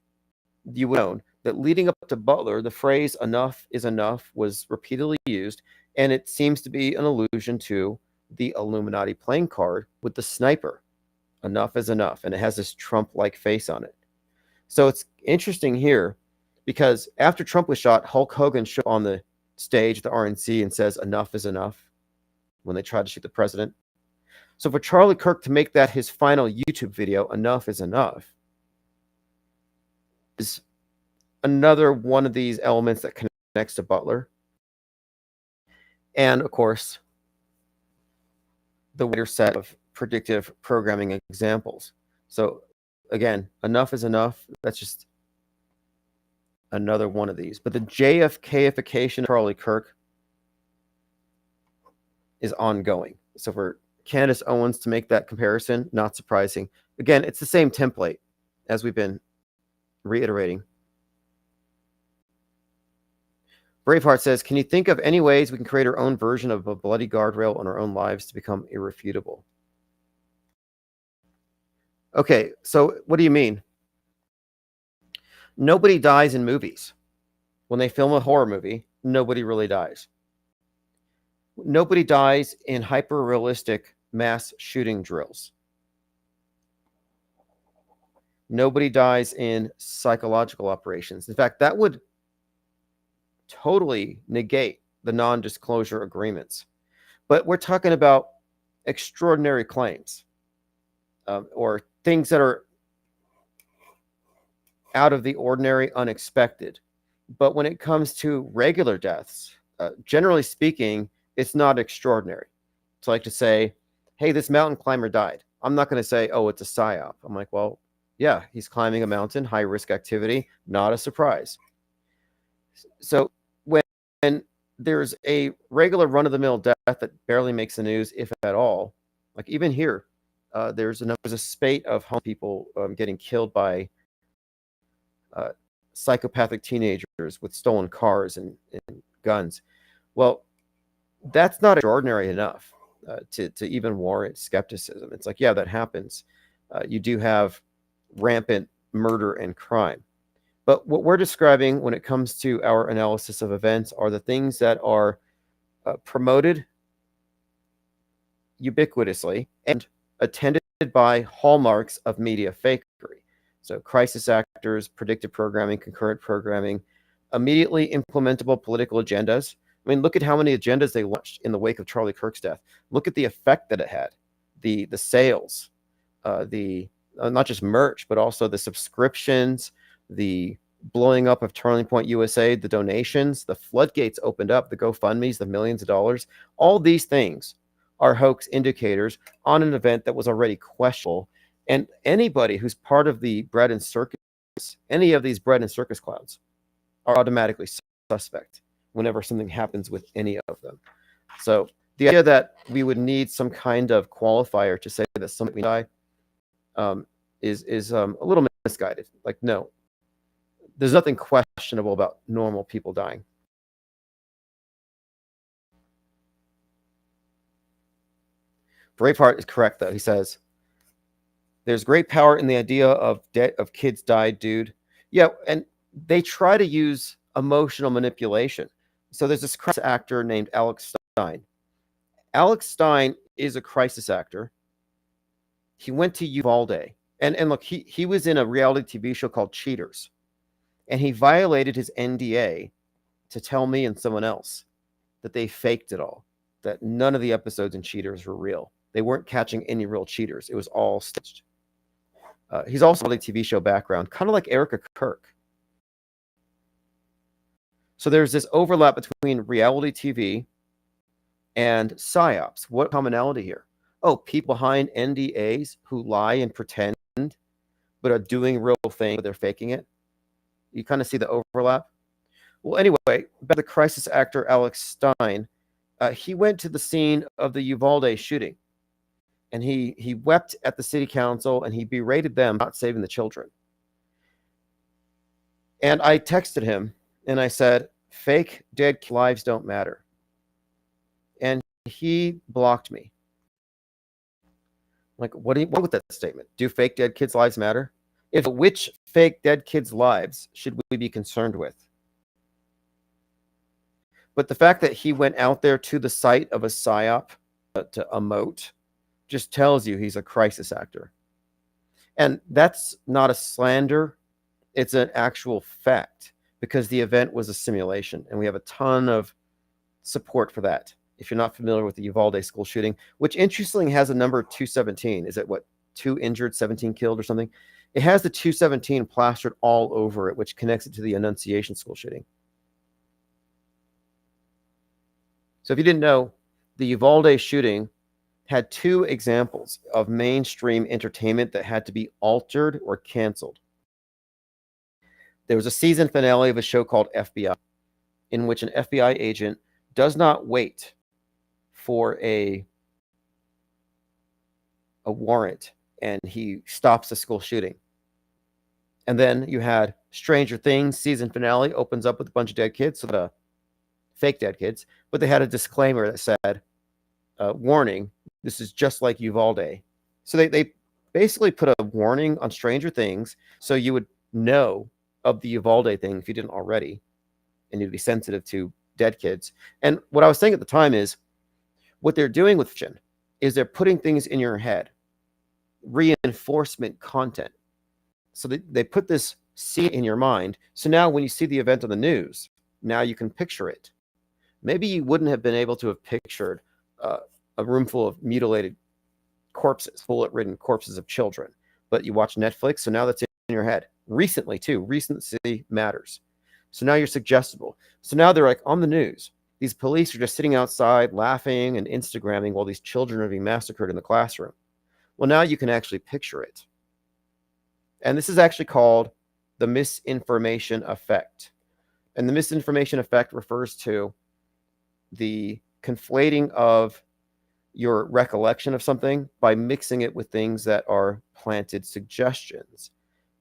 you would know that leading up to Butler, the phrase enough is enough was repeatedly used, and it seems to be an allusion to the Illuminati playing card with the sniper. Enough is enough, and it has this Trump-like face on it. So it's interesting here because after Trump was shot, Hulk Hogan showed up on the stage at the RNC and says enough is enough when they tried to shoot the president. So for Charlie Kirk to make that his final YouTube video, enough is enough, is another one of these elements that connects to Butler. And of course, the wider set of predictive programming examples. So again, enough is enough. That's just another one of these. But the JFKification of Charlie Kirk is ongoing. So for Candace Owens to make that comparison, not surprising. Again, it's the same template as we've been reiterating. Braveheart says, can you think of any ways we can create our own version of a bloody guardrail on our own lives to become irrefutable? Okay, so what do you mean? Nobody dies in movies. When they film a horror movie, nobody really dies. Nobody dies in hyper-realistic mass shooting drills. Nobody dies in psychological operations. In fact, that would totally negate the non-disclosure agreements. But we're talking about extraordinary claims or things that are out of the ordinary, unexpected. But when it comes to regular deaths, generally speaking, it's not extraordinary. It's like to say, hey, this mountain climber died. I'm not going to say, oh, it's a psyop. I'm like, well, yeah, he's climbing a mountain, high risk activity, not a surprise. So when there's a regular run of the mill death that barely makes the news, if at all, like even here, there's a spate of people getting killed by psychopathic teenagers with stolen cars and guns. Well, that's not extraordinary enough to even warrant skepticism. It's like, yeah, that happens. You do have rampant murder and crime. But what we're describing when it comes to our analysis of events are the things that are promoted ubiquitously and attended by hallmarks of media fakery. So crisis actors, predictive programming, concurrent programming, immediately implementable political agendas. I mean, look at how many agendas they launched in the wake of Charlie Kirk's death. Look at the effect that it had, the sales, the not just merch, but also the subscriptions, the blowing up of Turning Point USA, the donations, the floodgates opened up, the GoFundMes, the millions of dollars. All these things are hoax indicators on an event that was already questionable. And anybody who's part of the bread and circus, any of these bread and circus clowns, are automatically suspect whenever something happens with any of them. So the idea that we would need some kind of qualifier to say that somebody die is a little misguided. Like, no, there's nothing questionable about normal people dying. Braveheart is correct, though. He says, there's great power in the idea of kids died, dude. Yeah, and they try to use emotional manipulation. So there's this crisis actor named Alex Stein. Alex Stein is a crisis actor. He went to Uvalde. And look, he was in a reality TV show called Cheaters. And he violated his NDA to tell me and someone else that they faked it all, that none of the episodes in Cheaters were real. They weren't catching any real cheaters. It was all staged. He's also a TV show background, kind of like Erica Kirk. So there's this overlap between reality TV and psyops. What commonality here? Oh, people behind NDAs who lie and pretend, but are doing real things, but they're faking it. You kind of see the overlap. Well, anyway, the crisis actor Alex Stein, he went to the scene of the Uvalde shooting. And he wept at the city council and he berated them not saving the children. And I texted him and I said, fake dead lives don't matter. And he blocked me. Like, what with that statement? Do fake dead kids' lives matter? If which fake dead kids' lives should we be concerned with? But the fact that he went out there to the site of a psyop to emote just tells you he's a crisis actor. And that's not a slander. It's an actual fact because the event was a simulation. And we have a ton of support for that. If you're not familiar with the Uvalde school shooting, which interestingly has a number 217. Is it what, 2 injured, 17 killed or something? It has the 217 plastered all over it, which connects it to the Annunciation school shooting. So if you didn't know, the Uvalde shooting had 2 examples of mainstream entertainment that had to be altered or canceled. There was a season finale of a show called FBI, in which an FBI agent does not wait for a warrant, and he stops the school shooting. And then you had Stranger Things season finale opens up with a bunch of dead kids, so the fake dead kids, but they had a disclaimer that said, warning, this is just like Uvalde. So they basically put a warning on Stranger Things so you would know of the Uvalde thing if you didn't already, and you'd be sensitive to dead kids. And what I was saying at the time is, what they're doing with fiction is they're putting things in your head, reinforcement content. So they put this scene in your mind. So now when you see the event on the news, now you can picture it. Maybe you wouldn't have been able to have pictured a room full of mutilated corpses, bullet-ridden corpses of children. But you watch Netflix, so now that's in your head. Recently, too. Recency matters. So now you're suggestible. So now they're like, on the news, These police are just sitting outside laughing and Instagramming while these children are being massacred in the classroom. Well, now you can actually picture it. And this is actually called the misinformation effect. And the misinformation effect refers to the conflating of your recollection of something by mixing it with things that are planted suggestions.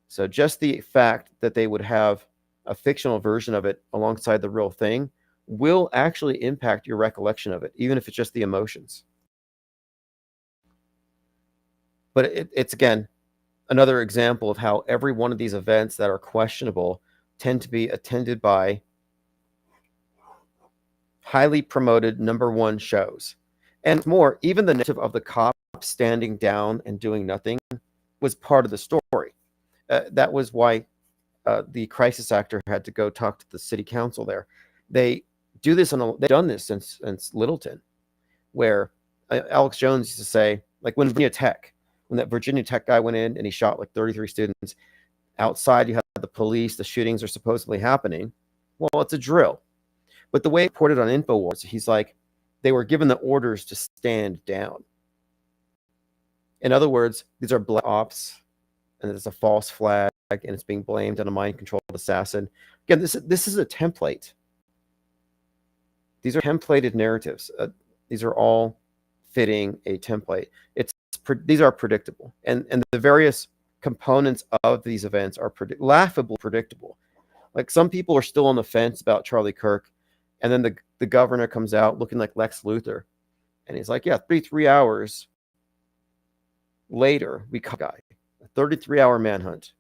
So just the fact that they would have a fictional version of it alongside the real thing will actually impact your recollection of it, even if it's just the emotions. But it's again, another example of how every one of these events that are questionable tend to be attended by highly promoted #1 shows. And more, even the narrative of the cop standing down and doing nothing was part of the story. That was why the crisis actor had to go talk to the city council there. They do this they've done this since Littleton, where Alex Jones used to say, like when that Virginia Tech guy went in and he shot like 33 students, outside you have the police, the shootings are supposedly happening. Well, it's a drill. But the way he reported on InfoWars, he's like, they were given the orders to stand down. In other words, these are black ops, and it's a false flag, and it's being blamed on a mind-controlled assassin. Again, this is a template. These are templated narratives. These are all fitting a template. These are predictable, and the various components of these events are laughably predictable. Like some people are still on the fence about Charlie Kirk, and then the governor comes out looking like Lex Luthor, and he's like, yeah, 33 hours later, we caught a guy. A 33-hour manhunt.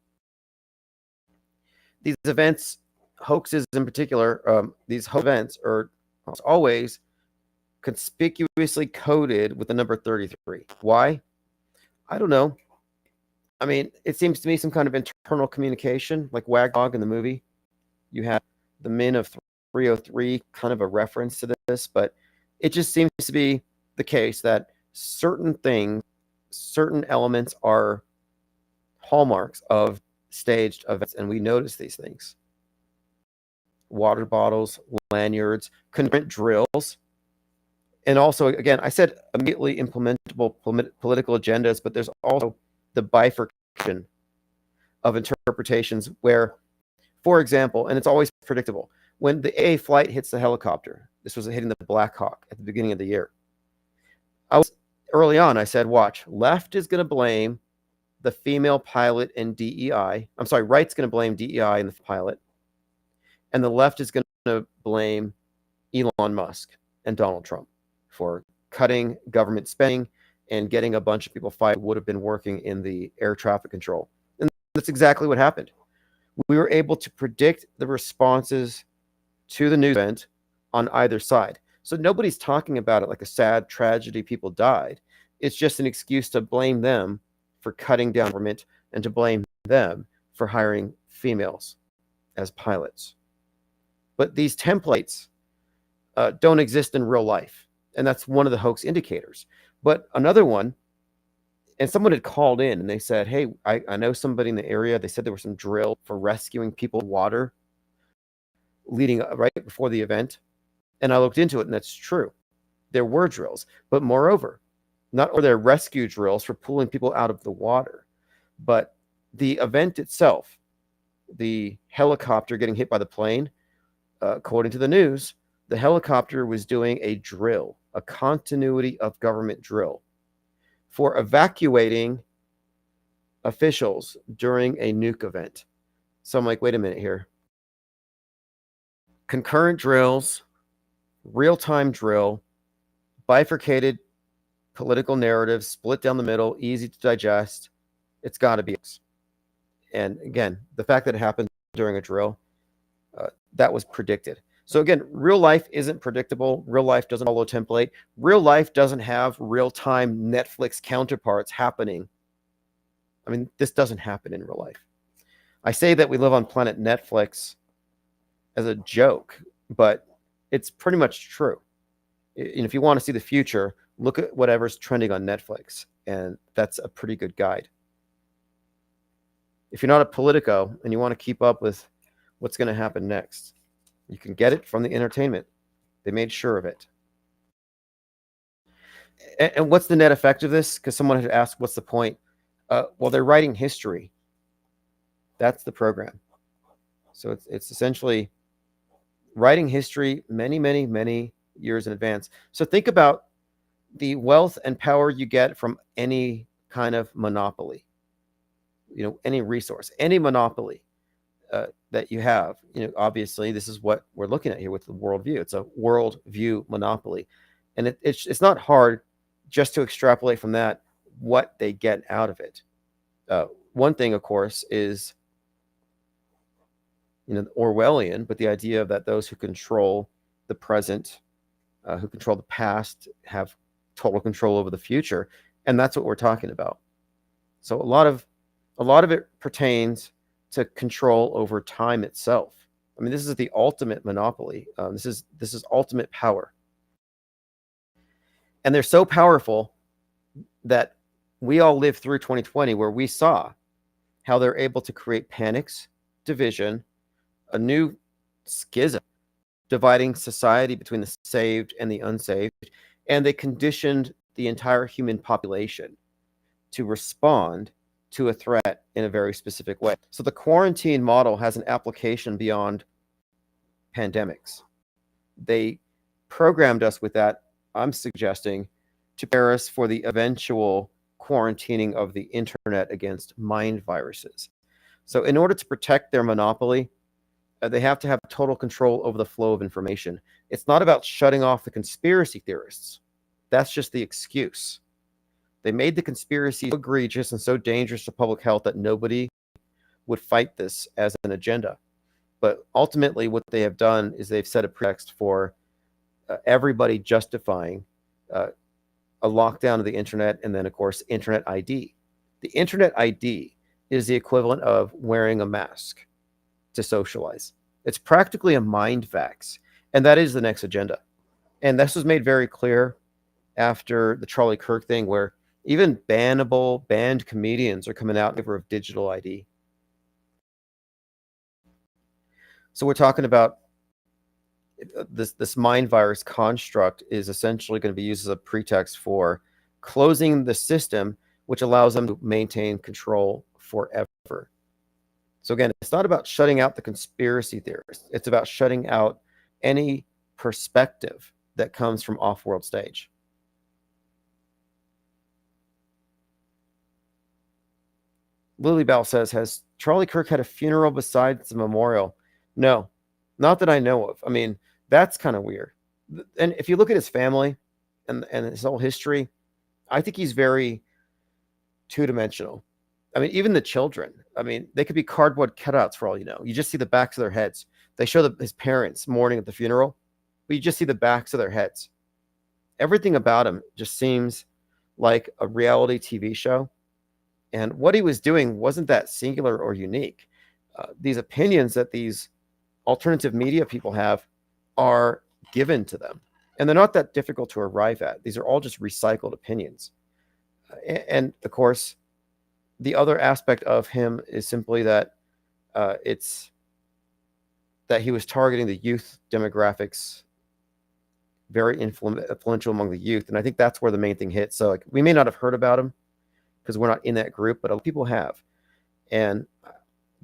These events, hoaxes in particular, these events are always conspicuously coded with the number 33. Why? I don't know. I mean, it seems to me some kind of internal communication, like Wag Dog in the movie. You have the Min of 303, kind of a reference to this, but it just seems to be the case that certain things, certain elements are hallmarks of staged events, and we notice these things. Water bottles, lanyards, concurrent drills. And also, again, I said immediately implementable political agendas, but there's also the bifurcation of interpretations where, for example, and it's always predictable, when the A flight hits the helicopter, this was hitting the Black Hawk at the beginning of the year. Early on, I said, watch, left is going to blame the female pilot and DEI. I'm sorry, right's going to blame DEI and the pilot. And the left is going to blame Elon Musk and Donald Trump for cutting government spending and getting a bunch of people fired who would have been working in the air traffic control. And that's exactly what happened. We were able to predict the responses to the news event on either side. So nobody's talking about it like a sad tragedy, people died. It's just an excuse to blame them for cutting down government and to blame them for hiring females as pilots. But these templates don't exist in real life. And that's one of the hoax indicators. But another one, and someone had called in and they said, hey, I know somebody in the area. They said there was some drill for rescuing people in water leading right before the event. And I looked into it, and that's true. There were drills. But moreover, not were there rescue drills for pulling people out of the water, but the event itself, the helicopter getting hit by the plane, according to the news, the helicopter was doing a drill, a continuity of government drill for evacuating officials during a nuke event. So I'm like, wait a minute here. Concurrent drills, real-time drill, bifurcated political narratives, split down the middle, easy to digest. It's got to be. And again, the fact that it happened during a drill, that was predicted. So again, real life isn't predictable. Real life doesn't follow a template. Real life doesn't have real-time Netflix counterparts happening. I mean, this doesn't happen in real life. I say that we live on planet Netflix as a joke, but it's pretty much true. And if you want to see the future, look at whatever's trending on Netflix, and that's a pretty good guide. If you're not a Politico and you want to keep up with what's going to happen next, you can get it from the entertainment. They made sure of it. And what's the net effect of this? Because someone had asked, what's the point? Well, they're writing history. That's the program. So it's essentially writing history many, many, many years in advance. So think about the wealth and power you get from any kind of monopoly, any resource, any monopoly that you have. Obviously, this is what we're looking at here with the worldview. It's a worldview monopoly. And it's not hard just to extrapolate from that what they get out of it. One thing, of course, is Orwellian, but the idea that those who control the present, who control the past, have total control over the future, and that's what we're talking about. So a lot of it pertains to control over time itself. I mean, this is the ultimate monopoly. This is ultimate power, and they're so powerful that we all lived through 2020, where we saw how they're able to create panics, division, a new schism, dividing society between the saved and the unsaved, and they conditioned the entire human population to respond to a threat in a very specific way. So the quarantine model has an application beyond pandemics. They programmed us with that, I'm suggesting, to prepare us for the eventual quarantining of the internet against mind viruses. So in order to protect their monopoly, they have to have total control over the flow of information. It's not about shutting off the conspiracy theorists. That's just the excuse. They made the conspiracy so egregious and so dangerous to public health that nobody would fight this as an agenda. But ultimately, what they have done is they've set a pretext for everybody justifying a lockdown of the internet, and then, of course, Internet ID. The Internet ID is the equivalent of wearing a mask to socialize. It's practically a mind vax, and that is the next agenda. And this was made very clear after the Charlie Kirk thing, where even banned comedians are coming out in favor of digital ID. So we're talking about this mind virus construct is essentially going to be used as a pretext for closing the system, which allows them to maintain control forever. So again, it's not about shutting out the conspiracy theorists. It's about shutting out any perspective that comes from off-world stage. Lily Bell says, has Charlie Kirk had a funeral besides the memorial? No, not that I know of. I mean, that's kind of weird. And if you look at his family and his whole history, I think he's very two-dimensional. I mean, even the children, I mean, they could be cardboard cutouts for all you know. You just see the backs of their heads. They show his parents mourning at the funeral, but you just see the backs of their heads. Everything about him just seems like a reality TV show. And what he was doing wasn't that singular or unique. These opinions that these alternative media people have are given to them. And they're not that difficult to arrive at. These are all just recycled opinions. And of course, the other aspect of him is simply that it's that he was targeting the youth demographics, very influential among the youth. And I think that's where the main thing hits. So we may not have heard about him because we're not in that group, but a lot of people have. And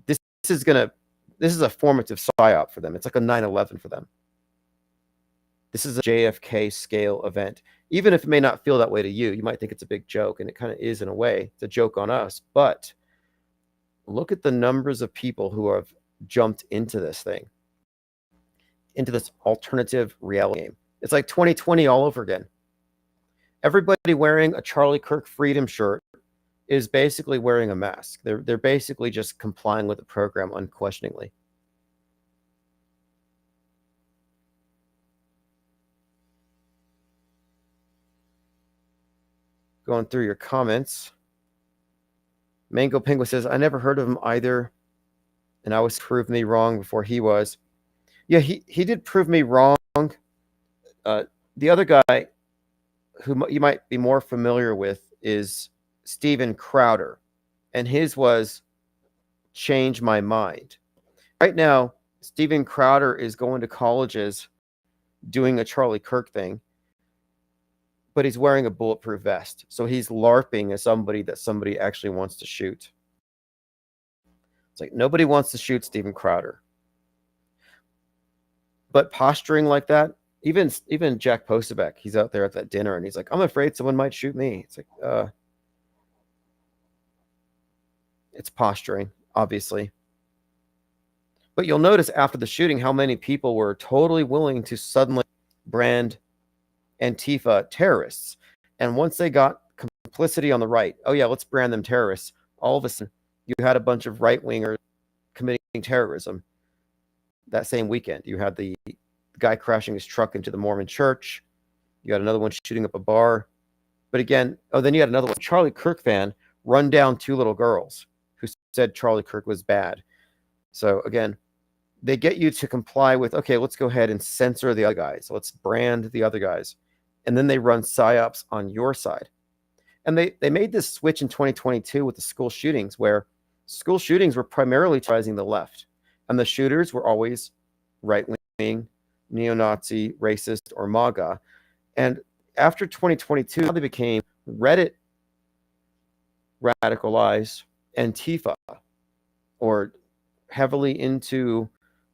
this is a formative psyop for them. It's like a 9/11 for them. This is a JFK scale event. Even if it may not feel that way to you, you might think it's a big joke, and it kind of is in a way. It's a joke on us. But look at the numbers of people who have jumped into this thing, into this alternative reality game. It's like 2020 all over again. Everybody wearing a Charlie Kirk Freedom shirt is basically wearing a mask. They're basically just complying with the program unquestioningly. Going through your comments. Mango Penguin says, I never heard of him either, and I was proved me wrong before he was. Yeah, he did prove me wrong. The other guy who you might be more familiar with is Steven Crowder, and his was Change My Mind. Right now, Steven Crowder is going to colleges doing a Charlie Kirk thing, but he's wearing a bulletproof vest. So he's LARPing as somebody that somebody actually wants to shoot. It's like nobody wants to shoot Steven Crowder. But posturing like that, even Jack Posobiec, he's out there at that dinner and he's like, I'm afraid someone might shoot me. It's like, it's posturing, obviously. But you'll notice after the shooting how many people were totally willing to suddenly brand Antifa terrorists. And once they got complicity on the right, oh yeah, let's brand them terrorists, all of a sudden you had a bunch of right-wingers committing terrorism that same weekend. You had the guy crashing his truck into the Mormon church. You had another one shooting up a bar. But again, then you had another one, Charlie Kirk fan, run down 2 little girls who said Charlie Kirk was bad. So again, they get you to comply with, okay, let's go ahead and censor the other guys. Let's brand the other guys. And then they run psyops on your side. And they made this switch in 2022 with the school shootings, where school shootings were primarily terrorizing the left. And the shooters were always right-wing, neo-Nazi, racist, or MAGA. And after 2022, they became Reddit radicalized Antifa, or heavily into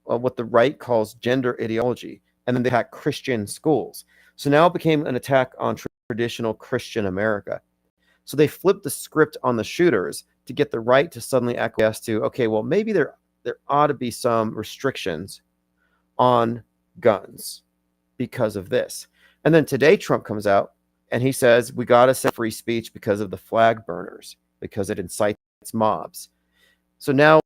what the right calls gender ideology. And then they attacked Christian schools. So now it became an attack on traditional Christian America. So they flipped the script on the shooters to get the right to suddenly acquiesce to, okay, well, maybe there ought to be some restrictions on guns because of this. And then today Trump comes out and he says, we got to set free speech because of the flag burners, because it incites mobs. So now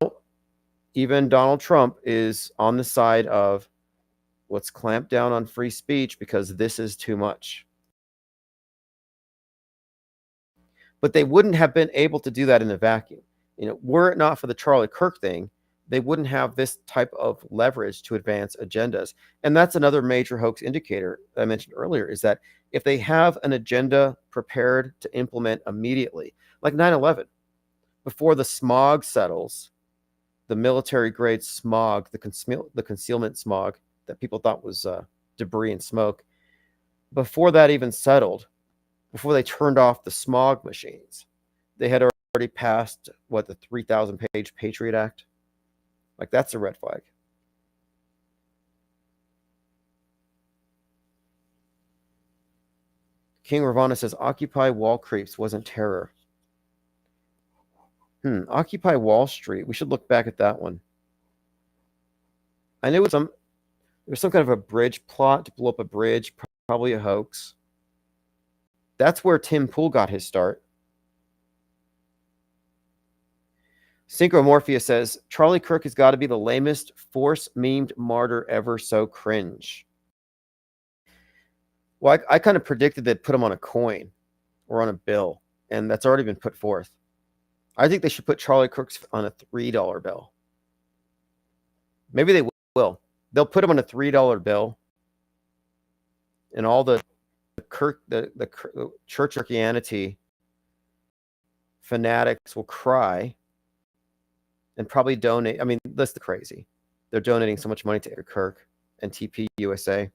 even Donald Trump is on the side of, let's clamp down on free speech because this is too much. But they wouldn't have been able to do that in a vacuum. Were it not for the Charlie Kirk thing, they wouldn't have this type of leverage to advance agendas. And that's another major hoax indicator that I mentioned earlier, is that if they have an agenda prepared to implement immediately, like 9/11, before the smog settles, the military-grade smog, the concealment smog that people thought was debris and smoke, before that even settled, before they turned off the smog machines, they had already passed, the 3,000-page Patriot Act? Like, that's a red flag. King Ravana says, Occupy Wall Creeps wasn't terror. Occupy Wall Street. We should look back at that one. I knew there was some kind of a bridge plot to blow up a bridge, probably a hoax. That's where Tim Pool got his start. Synchromorphia says, Charlie Kirk has got to be the lamest force-memed martyr ever, so cringe. Well, I kind of predicted they'd put him on a coin or on a bill, and that's already been put forth. I think they should put Charlie Kirk on a $3 bill. Maybe they will. They'll put him on a $3 bill, and all the church Christianity fanatics will cry and probably donate. I mean, that's the crazy. They're donating so much money to Kirk and TP USA.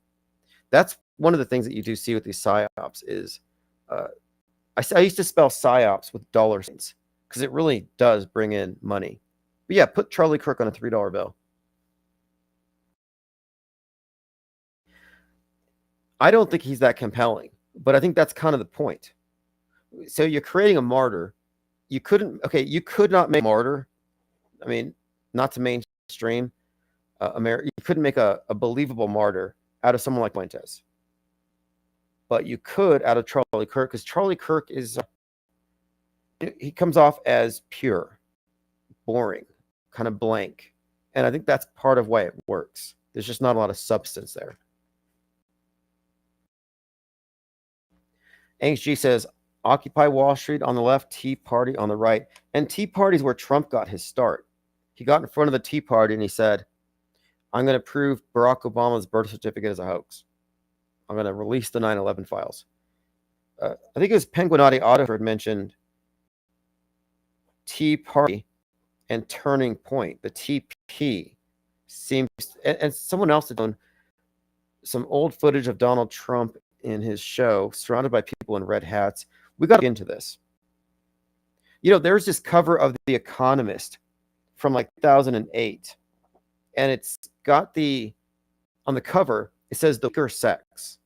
That's one of the things that you do see with these psyops is, I used to spell psyops with dollar signs because it really does bring in money. But yeah, put Charlie Kirk on a $3 bill. I don't think he's that compelling, but I think that's kind of the point. So you're creating a martyr. You could not make a martyr. I mean, not to mainstream America. You couldn't make a believable martyr out of someone like Fuentes. But you could out of Charlie Kirk, because Charlie Kirk is, he comes off as pure, boring, kind of blank. And I think that's part of why it works. There's just not a lot of substance there. HG says, Occupy Wall Street on the left, Tea Party on the right. And Tea Party is where Trump got his start. He got in front of the Tea Party and he said, I'm going to prove Barack Obama's birth certificate is a hoax. I'm going to release the 9/11 files. I think it was Penguinati Auto had mentioned Tea Party and Turning Point. The TP seems, and someone else had done some old footage of Donald Trump in his show, surrounded by people in red hats. We got into this. There's this cover of The Economist from like 2008, and it's got on the cover, it says the weaker sex.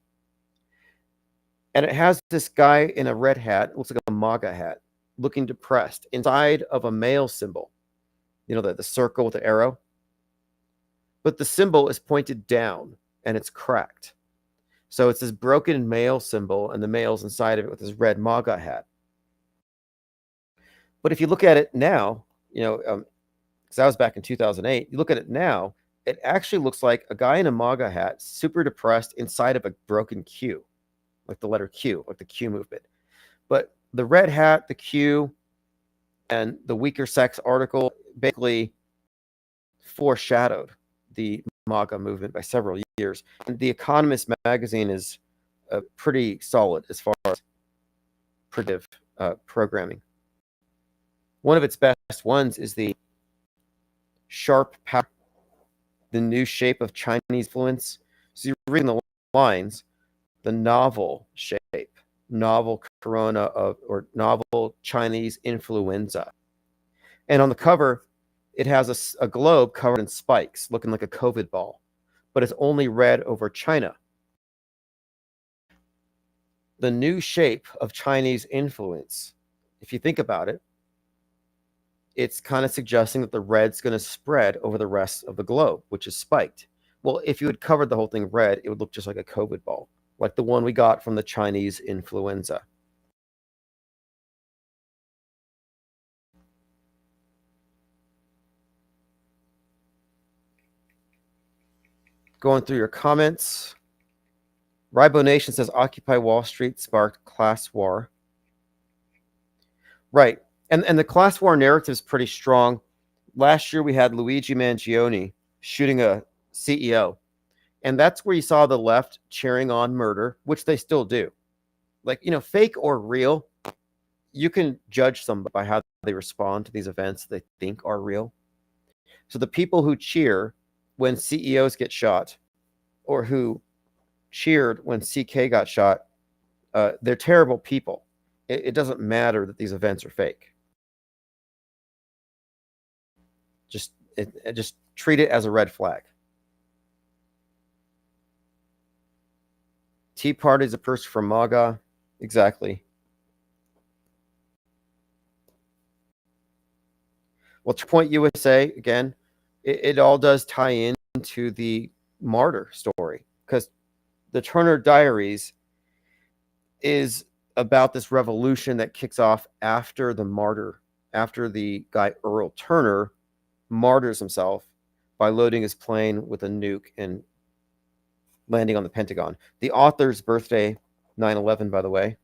And it has this guy in a red hat, looks like a MAGA hat, looking depressed inside of a male symbol. The circle with the arrow. But the symbol is pointed down and it's cracked. So it's this broken male symbol, and the male's inside of it with his red MAGA hat. But if you look at it now, because that was back in 2008, you look at it now, it actually looks like a guy in a MAGA hat, super depressed, inside of a broken Q, like the letter Q, like the Q movement. But the red hat, the Q, and the weaker sex article basically foreshadowed the MAGA movement by several years. And The Economist magazine is pretty solid as far as predictive programming. One of its best ones is the sharp power, the new shape of Chinese influence. So you're reading the lines, the novel shape, novel corona or novel Chinese influenza. And on the cover, it has a globe covered in spikes, looking like a COVID ball, but it's only red over China. The new shape of Chinese influence, if you think about it, it's kind of suggesting that the red's going to spread over the rest of the globe, which is spiked. Well, if you had covered the whole thing red, it would look just like a COVID ball, like the one we got from the Chinese influenza. Going through your comments. Ribo Nation says Occupy Wall Street sparked class war. Right. And the class war narrative is pretty strong. Last year we had Luigi Mangione shooting a CEO. And that's where you saw the left cheering on murder, which they still do. Like, fake or real, you can judge somebody by how they respond to these events they think are real. So the people who cheer when CEOs get shot, or who cheered when CK got shot, they're terrible people. It doesn't matter that these events are fake. Just treat it as a red flag. Tea Party is a person from MAGA. Exactly. Well, to Point USA, again, it all does tie into the martyr story, because the Turner Diaries is about this revolution that kicks off after the guy Earl Turner martyrs himself by loading his plane with a nuke and landing on the Pentagon. The author's birthday, 9/11, by the way.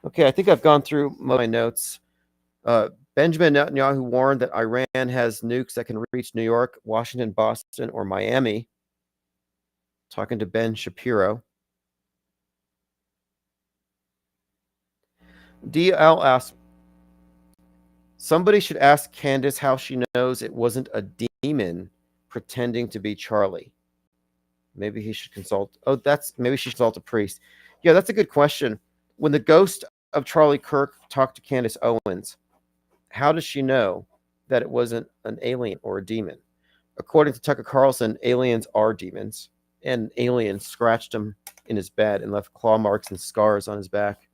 Okay, I think I've gone through my notes. Benjamin Netanyahu warned that Iran has nukes that can reach New York, Washington, Boston, or Miami. Talking to Ben Shapiro. DL asks, somebody should ask Candace how she knows it wasn't a demon pretending to be Charlie. Maybe he should consult. Maybe she should consult a priest. Yeah, that's a good question. When the ghost of Charlie Kirk talked to Candace Owens, how does she know that it wasn't an alien or a demon? According to Tucker Carlson, aliens are demons. And alien scratched him in his bed and left claw marks and scars on his back,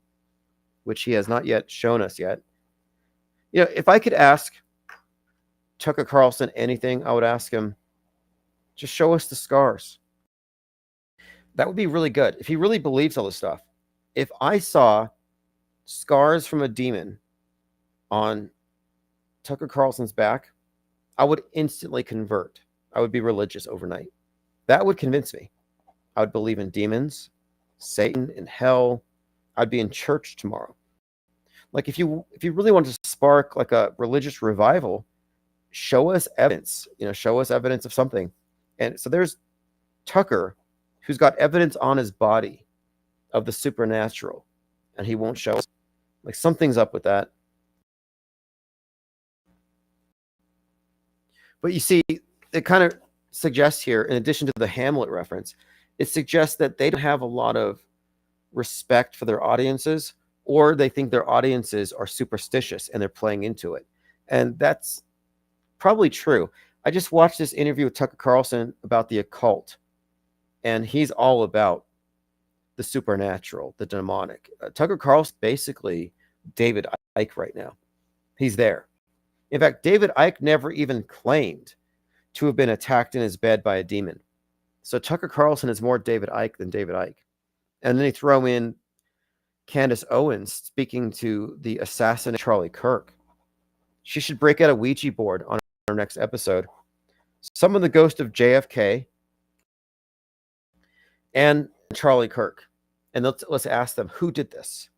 which he has not yet shown us yet. If I could ask Tucker Carlson anything, I would ask him, just show us the scars. That would be really good. If he really believes all this stuff. If I saw scars from a demon on Tucker Carlson's back, I would instantly convert. I would be religious overnight. That would convince me. I would believe in demons, Satan, in hell. I'd be in church tomorrow. Like if you really want to spark like a religious revival, show us evidence. Show us evidence of something. And so there's Tucker, who's got evidence on his body of the supernatural, and he won't show us. Like something's up with that. But you see, it kind of suggests here, in addition to the Hamlet reference, it suggests that they don't have a lot of respect for their audiences, or they think their audiences are superstitious and they're playing into it. And that's probably true. I just watched this interview with Tucker Carlson about the occult, and he's all about the supernatural, the demonic. Tucker Carlson basically David Icke right now. He's there. In fact, David Icke never even claimed to have been attacked in his bed by a demon. So Tucker Carlson is more David Icke than David Icke. And then they throw in Candace Owens speaking to the assassin Charlie Kirk. She should break out a Ouija board on our next episode. Summon the ghost of JFK and Charlie Kirk. And let's ask them, who did this?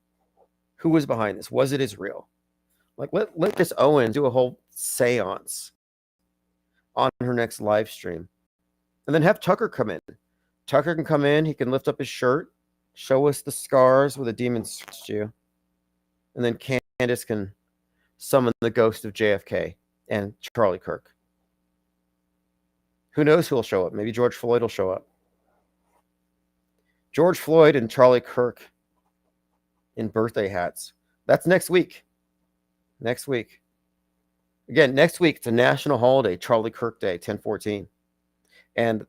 Who was behind this? Was it Israel? Like, let this Owen do a whole seance on her next live stream. And then have Tucker come in. Tucker can come in. He can lift up his shirt, show us the scars where the demon scratched you. And then Candace can summon the ghost of JFK and Charlie Kirk. Who knows who will show up? Maybe George Floyd will show up. George Floyd and Charlie Kirk in birthday hats. That's next week. Next week. Again, next week, it's a national holiday, Charlie Kirk Day, 10/14. And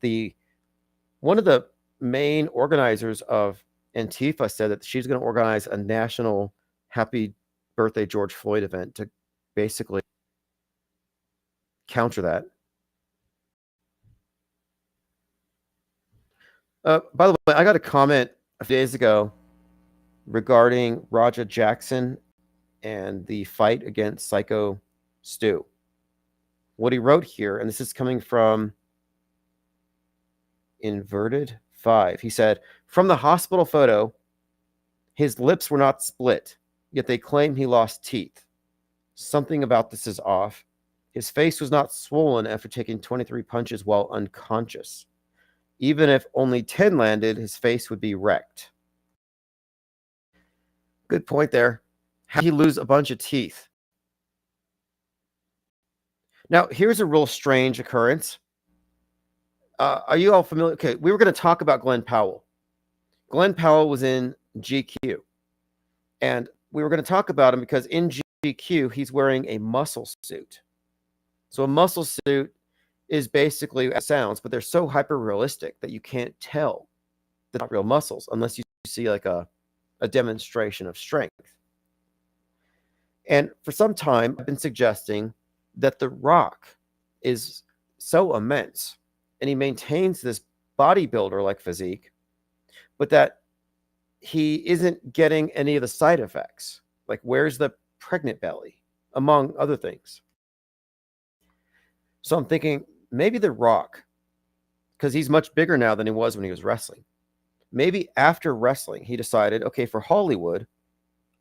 one of the main organizers of Antifa said that she's going to organize a national happy birthday George Floyd event to basically counter that. By the way, I got a comment a few days ago regarding Raja Jackson and the fight against Psycho Stu. What he wrote here, and this is coming from Inverted 5. He said, from the hospital photo, his lips were not split, yet they claim he lost teeth. Something about this is off. His face was not swollen after taking 23 punches while unconscious. Even if only 10 landed, his face would be wrecked. Good point there. How did he lose a bunch of teeth? Now, here's a real strange occurrence. Are you all familiar? Okay, we were going to talk about Glenn Powell. Glenn Powell was in GQ. And we were going to talk about him because in GQ, he's wearing a muscle suit. So a muscle suit is basically, it sounds, but they're so hyper realistic that you can't tell they're not real muscles unless you see like a demonstration of strength. And for some time, I've been suggesting that The Rock is so immense and he maintains this bodybuilder-like physique, but that he isn't getting any of the side effects. Like, where's the pregnant belly, among other things. So I'm thinking, maybe The Rock, because he's much bigger now than he was when he was wrestling. Maybe after wrestling, he decided, okay, for Hollywood,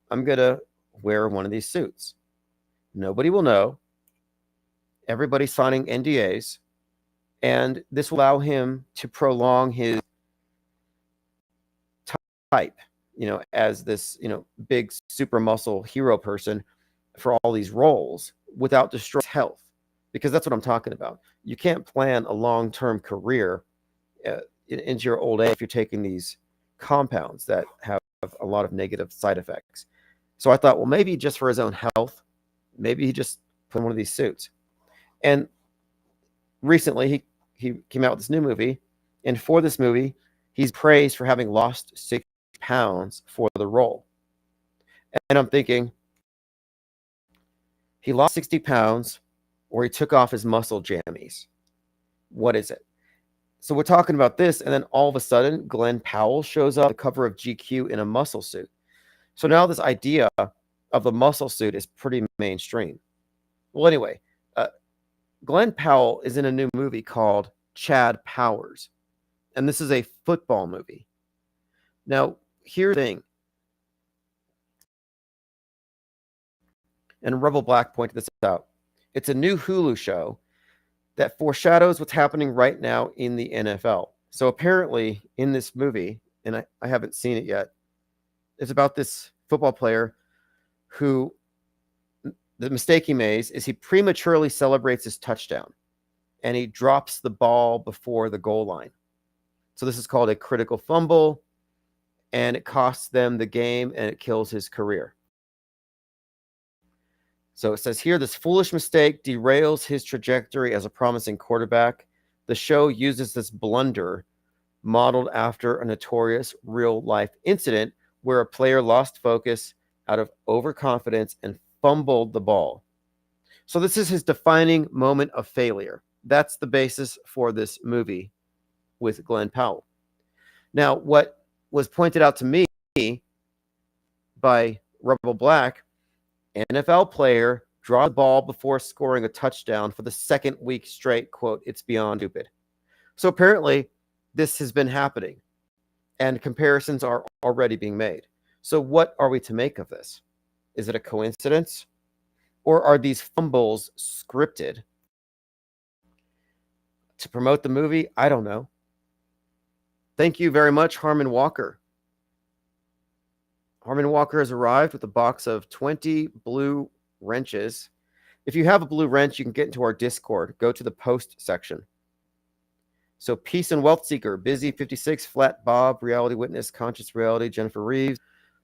I'm going to wear one of these suits. Nobody will know. Everybody's signing NDAs. And this will allow him to prolong his type, as this, big super muscle hero person for all these roles without destroying his health. Because that's what I'm talking about. You can't plan a long-term career into your old age if you're taking these compounds that have a lot of negative side effects. So I thought, well, maybe just for his own health, maybe he just put on one of these suits. And recently he came out with this new movie. And for this movie, he's praised for having lost 6 pounds for the role. And I'm thinking, he lost 60 pounds or he took off his muscle jammies. What is it? So we're talking about this, and then all of a sudden, Glenn Powell shows up on the cover of GQ in a muscle suit. So now this idea of the muscle suit is pretty mainstream. Well, anyway, Glenn Powell is in a new movie called Chad Powers, and this is a football movie. Now, here's the thing, and Rebel Black pointed this out. It's a new Hulu show that foreshadows what's happening right now in the NFL. So apparently in this movie, and I haven't seen it yet, it's about this football player who, the mistake he makes is he prematurely celebrates his touchdown. and he drops the ball before the goal line. So this is called a critical fumble, and it costs them the game, and it kills his career. So it says here, this foolish mistake derails his trajectory as a promising quarterback. The show uses this blunder modeled after a notorious real-life incident where a player lost focus out of overconfidence and fumbled the ball. So this is his defining moment of failure. That's the basis for this movie with Glenn Powell. Now, what was pointed out to me by Rebel Black, NFL player draw the ball before scoring a touchdown for the second week straight, quote, it's beyond stupid. So apparently this has been happening and comparisons are already being made. So what are we to make of this? Is it a coincidence? Or are these fumbles scripted to promote the movie? I don't know. Thank you very much, Harmon Walker. Harmon Walker has arrived with a box of 20 blue wrenches. If you have a blue wrench, you can get into our Discord. Go to the post section. So Peace and Wealth Seeker, Busy 56, Flat Bob, Reality Witness, Conscious Reality, Jennifer Reeves,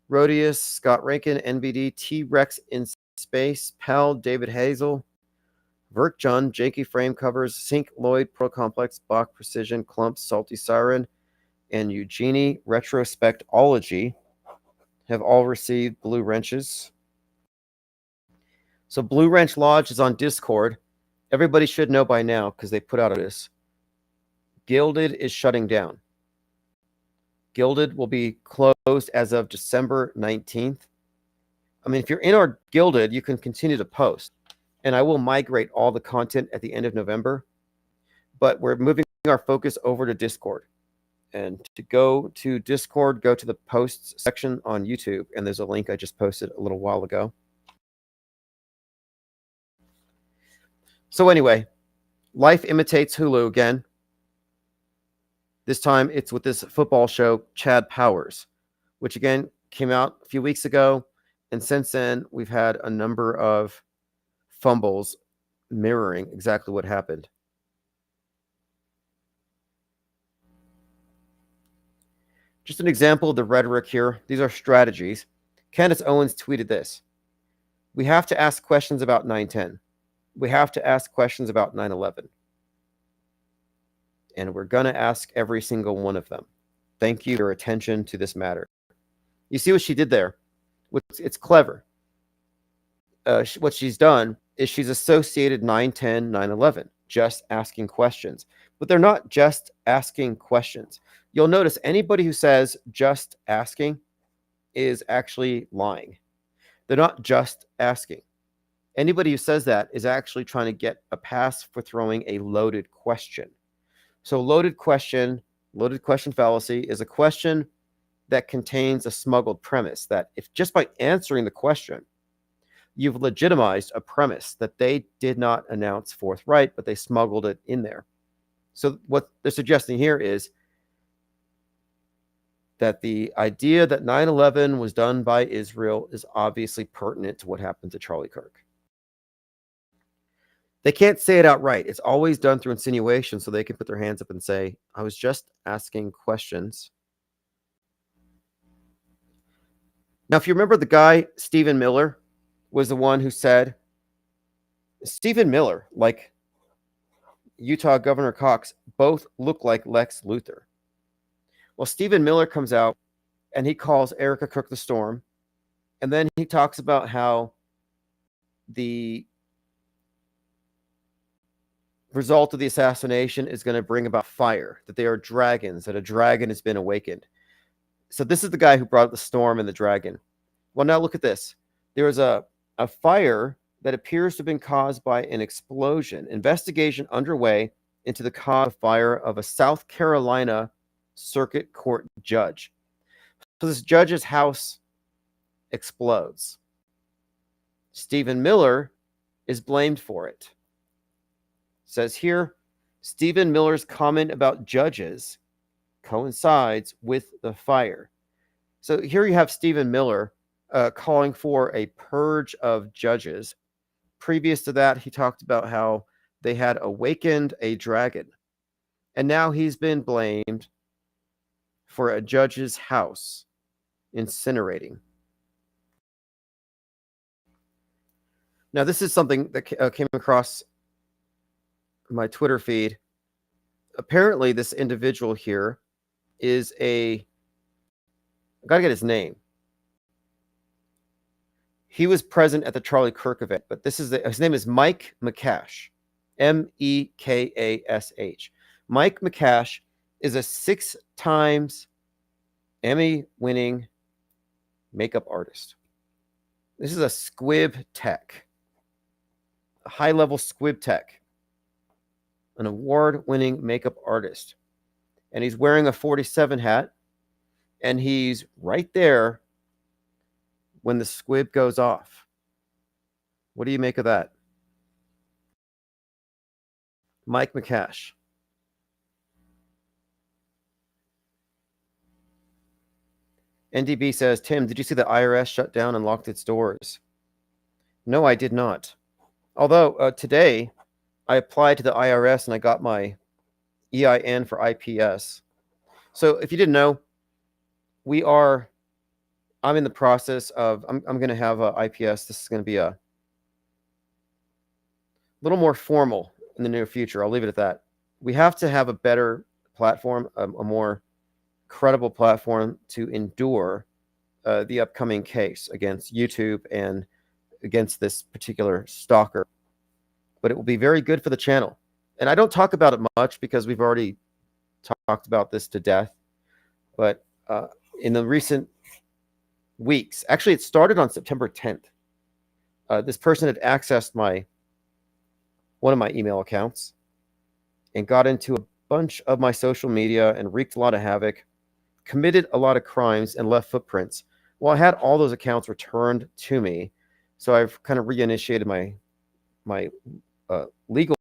Rhodius, Scott Rankin, NBD, T-Rex in Space, Pal, David Hazel, Vert John, Jakey Frame Covers, Sync Lloyd, Pro Complex, Bach Precision, Clump, Salty Siren, and Eugenie Retrospectology have all received blue wrenches. So Blue Wrench Lodge is on Discord. Everybody should know by now because they put out this. Gilded is shutting down. Gilded will be closed as of December 19th. I mean, if you're in our Gilded, you can continue to post. And I will migrate all the content at the end of November. But we're moving our focus over to Discord. And to go to Discord, go to the posts section on YouTube. And there's a link I just posted a little while ago. So anyway, life imitates Hulu again. This time it's with this football show, Chad Powers, which again came out a few weeks ago. And since then, we've had a number of fumbles mirroring exactly what happened. Just an example of the rhetoric here. These are strategies. Candace Owens tweeted this. We have to ask questions about 9/10. We have to ask questions about 9/11. And we're going to ask every single one of them. Thank you for your attention to this matter. You see what she did there? It's clever. What she's done is she's associated 9/10, 9/11, just asking questions. But they're not just asking questions. You'll notice anybody who says just asking is actually lying. They're not just asking. Anybody who says that is actually trying to get a pass for throwing a loaded question. So loaded question fallacy is a question that contains a smuggled premise that if just by answering the question, you've legitimized a premise that they did not announce forthright, but they smuggled it in there. So what they're suggesting here is that the idea that 9/11 was done by Israel is obviously pertinent to what happened to Charlie Kirk. They can't say it outright. It's always done through insinuation so they can put their hands up and say, I was just asking questions. Now, if you remember the guy, Stephen Miller, was the one who said, Stephen Miller, like Utah Governor Cox, both look like Lex Luthor. Well, Stephen Miller comes out and he calls Erica Cook the Storm. And then he talks about how the result of the assassination is going to bring about fire, that they are dragons, that a dragon has been awakened. So this is the guy who brought the storm and the dragon. Well, now look at this. There is a fire that appears to have been caused by an explosion. Investigation underway into the cause of fire of a South Carolina circuit court judge. So this judge's house explodes. Stephen Miller is blamed for it. Says here, Stephen Miller's comment about judges coincides with the fire. So here you have Stephen Miller calling for a purge of judges. Previous to that, he talked about how they had awakened a dragon, and now he's been blamed for a judge's house incinerating. Now, this is something that came across my Twitter feed. Apparently, this individual here is I gotta get his name. He was present at the Charlie Kirk event, but his name is Mike McCash, Mekash. Mike McCash is a 6 times Emmy-winning makeup artist. This is a squib tech, a high-level squib tech, an award-winning makeup artist. And he's wearing a 47 hat, and he's right there when the squib goes off. What do you make of that? Mike McCash. NDB says, Tim, did you see the IRS shut down and locked its doors? No, I did not. Although today I applied to the IRS and I got my EIN for IPS. So if you didn't know, I'm in the process of, I'm going to have a IPS. This is going to be a little more formal in the near future. I'll leave it at that. We have to have a better platform, a more credible platform to endure the upcoming case against YouTube and against this particular stalker. But it will be very good for the channel. And I don't talk about it much because we've already talked about this to death. But in the recent weeks, actually it started on September 10th. This person had accessed one of my email accounts and got into a bunch of my social media and wreaked a lot of havoc, committed a lot of crimes, and left footprints. Well, I had all those accounts returned to me, so I've kind of reinitiated my legal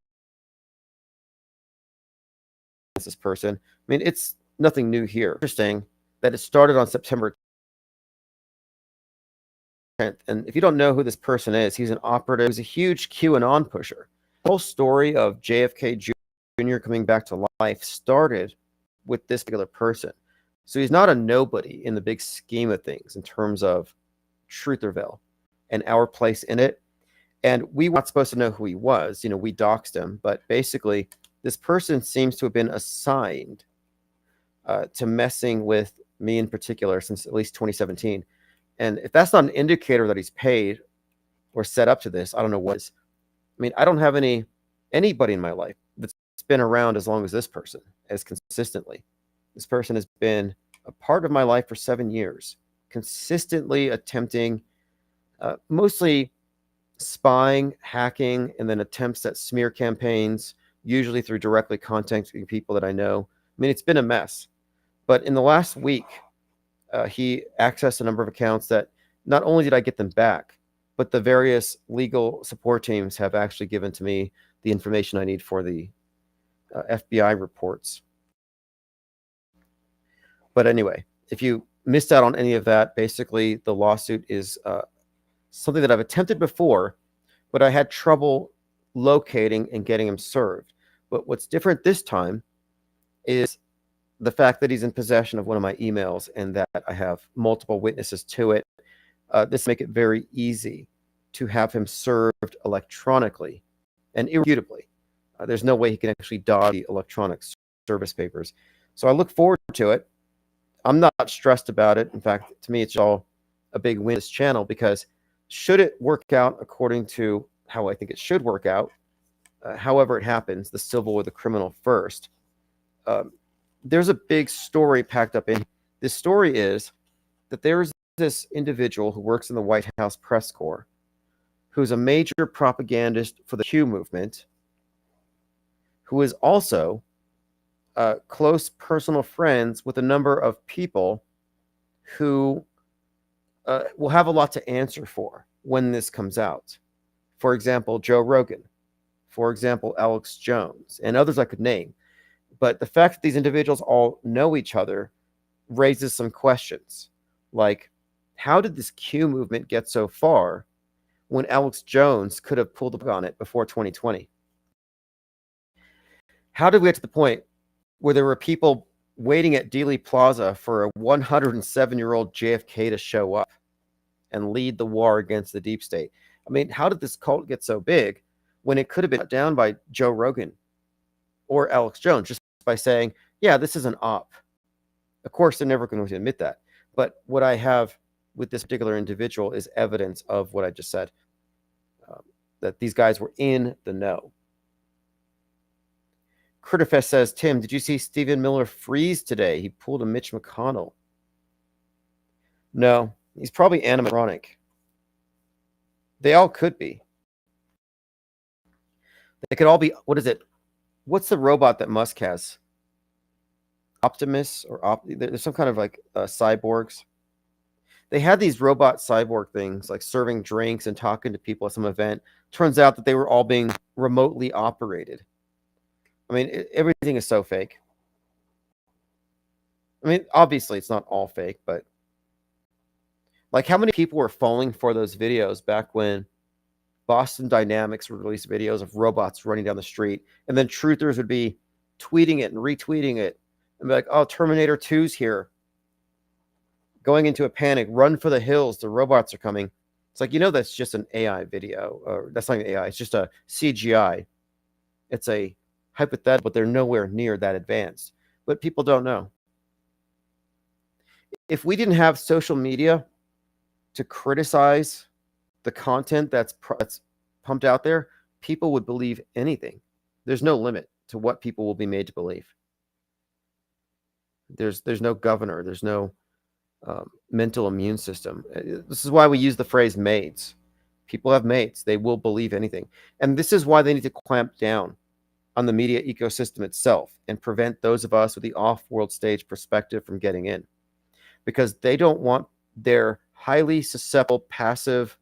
against this person. I mean, it's nothing new here. Interesting that it started on September 10th. And if you don't know who this person is, he's an operative. He's a huge QAnon pusher. The whole story of JFK Jr. coming back to life started with this particular person. So he's not a nobody in the big scheme of things in terms of Trutherville and our place in it. And we weren't supposed to know who he was. You know, we doxed him. But basically, this person seems to have been assigned to messing with me in particular since at least 2017. And if that's not an indicator that he's paid or set up to this, I don't know what is. I mean, I don't have anybody in my life that's been around as long as this person, as consistently. This person has been a part of my life for 7 years, consistently attempting, mostly spying, hacking, and then attempts at smear campaigns, usually through directly contacting people that I know. I mean, it's been a mess. But in the last week, he accessed a number of accounts that not only did I get them back, but the various legal support teams have actually given to me the information I need for the FBI reports. But anyway, if you missed out on any of that, basically the lawsuit is something that I've attempted before, but I had trouble locating and getting him served. But what's different this time is the fact that he's in possession of one of my emails and that I have multiple witnesses to it. This make it very easy to have him served electronically and irrefutably. There's no way he can actually dodge the electronic service papers. So I look forward to it. I'm not stressed about it. In fact, to me, it's all a big win this channel, because should it work out according to how I think it should work out, however it happens, the civil or the criminal first, there's a big story packed up in. This story is that there is this individual who works in the White House press corps, who's a major propagandist for the Q movement, who is also close personal friends with a number of people who will have a lot to answer for when this comes out. For example, Joe Rogan. For example, Alex Jones, and others I could name. But the fact that these individuals all know each other raises some questions. Like, how did this Q movement get so far when Alex Jones could have pulled up on it before 2020? How did we get to the point where there were people waiting at Dealey Plaza for a 107-year-old JFK to show up and lead the war against the deep state? I mean, how did this cult get so big when it could have been shut down by Joe Rogan or Alex Jones just by saying, yeah, this is an op? Of course, they're never going to admit that. But what I have with this particular individual is evidence of what I just said, that these guys were in the know. Critterfest says, Tim, did you see Stephen Miller freeze today? He pulled a Mitch McConnell. No, he's probably animatronic. They all could be. They could all be, what is it? What's the robot that Musk has? Optimus or there's some kind of like cyborgs. They had these robot cyborg things like serving drinks and talking to people at some event. Turns out that they were all being remotely operated. I mean, everything is so fake. I mean, obviously it's not all fake, but like how many people were falling for those videos back when Boston Dynamics would release videos of robots running down the street, and then truthers would be tweeting it and retweeting it and be like, oh, Terminator 2's here. Going into a panic, run for the hills, the robots are coming. It's like, that's just an AI video. Or that's not an AI, it's just a CGI. It's a hypothetical, but they're nowhere near that advanced. But people don't know. If we didn't have social media to criticize the content that's pumped out there, people would believe anything. There's no limit to what people will be made to believe. There's no governor. There's no mental immune system. This is why we use the phrase mates. People have mates. They will believe anything. And this is why they need to clamp down on the media ecosystem itself and prevent those of us with the off-world stage perspective from getting in. Because they don't want their highly susceptible, passive,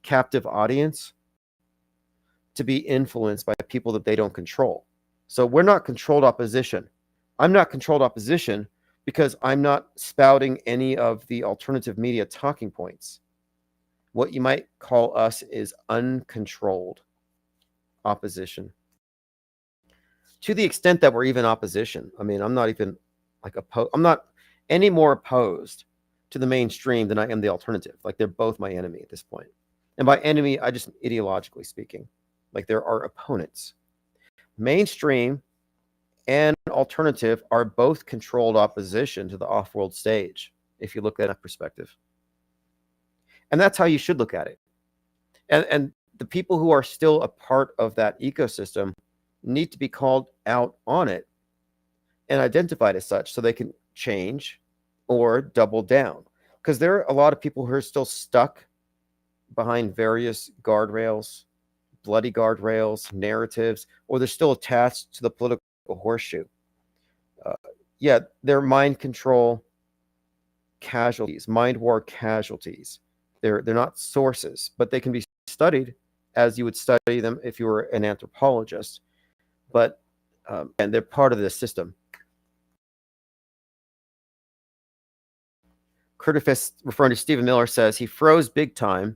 captive audience to be influenced by people that they don't control. So we're not controlled opposition. I'm not controlled opposition because I'm not spouting any of the alternative media talking points. What you might call us is uncontrolled opposition. To the extent that we're even opposition. I mean, I'm not even like I'm not any more opposed to the mainstream than I am the alternative. Like they're both my enemy at this point. And by enemy, I just ideologically speaking, like there are opponents. Mainstream and alternative are both controlled opposition to the off-world stage, if you look at that perspective. And that's how you should look at it. And the people who are still a part of that ecosystem need to be called out on it and identified as such so they can change or double down. Because there are a lot of people who are still stuck behind various guardrails, bloody guardrails, narratives, or they're still attached to the political horseshoe. They're mind control casualties, mind war casualties. They're not sources, but they can be studied as you would study them if you were an anthropologist. But and they're part of this system. Curtis, referring to Stephen Miller, says he froze big time.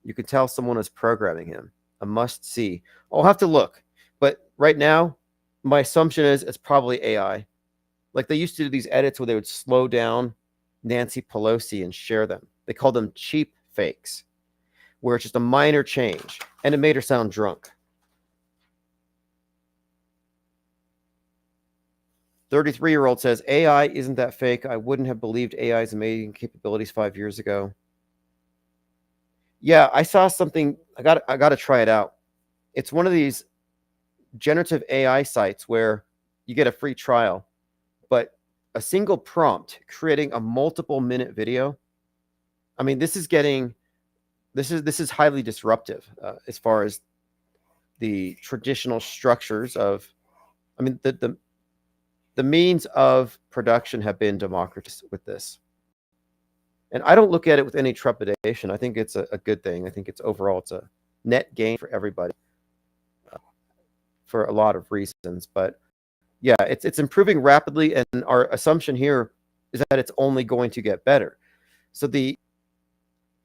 You could tell someone is programming him. A must see. I'll have to look. But right now, my assumption is it's probably AI. Like they used to do these edits where they would slow down Nancy Pelosi and share them. They called them cheap fakes, where it's just a minor change, and it made her sound drunk. 33-year-old says, AI isn't that fake. I wouldn't have believed AI's amazing capabilities 5 years ago. Yeah, I saw something. I got to try it out. It's one of these generative AI sites where you get a free trial, but a single prompt creating a multiple minute video. I mean, this is highly disruptive as far as the traditional structures of, I mean, the means of production have been democratized with this. And I don't look at it with any trepidation. I think it's a good thing. I think it's a net gain for everybody for a lot of reasons. But yeah, it's improving rapidly. And our assumption here is that it's only going to get better. So the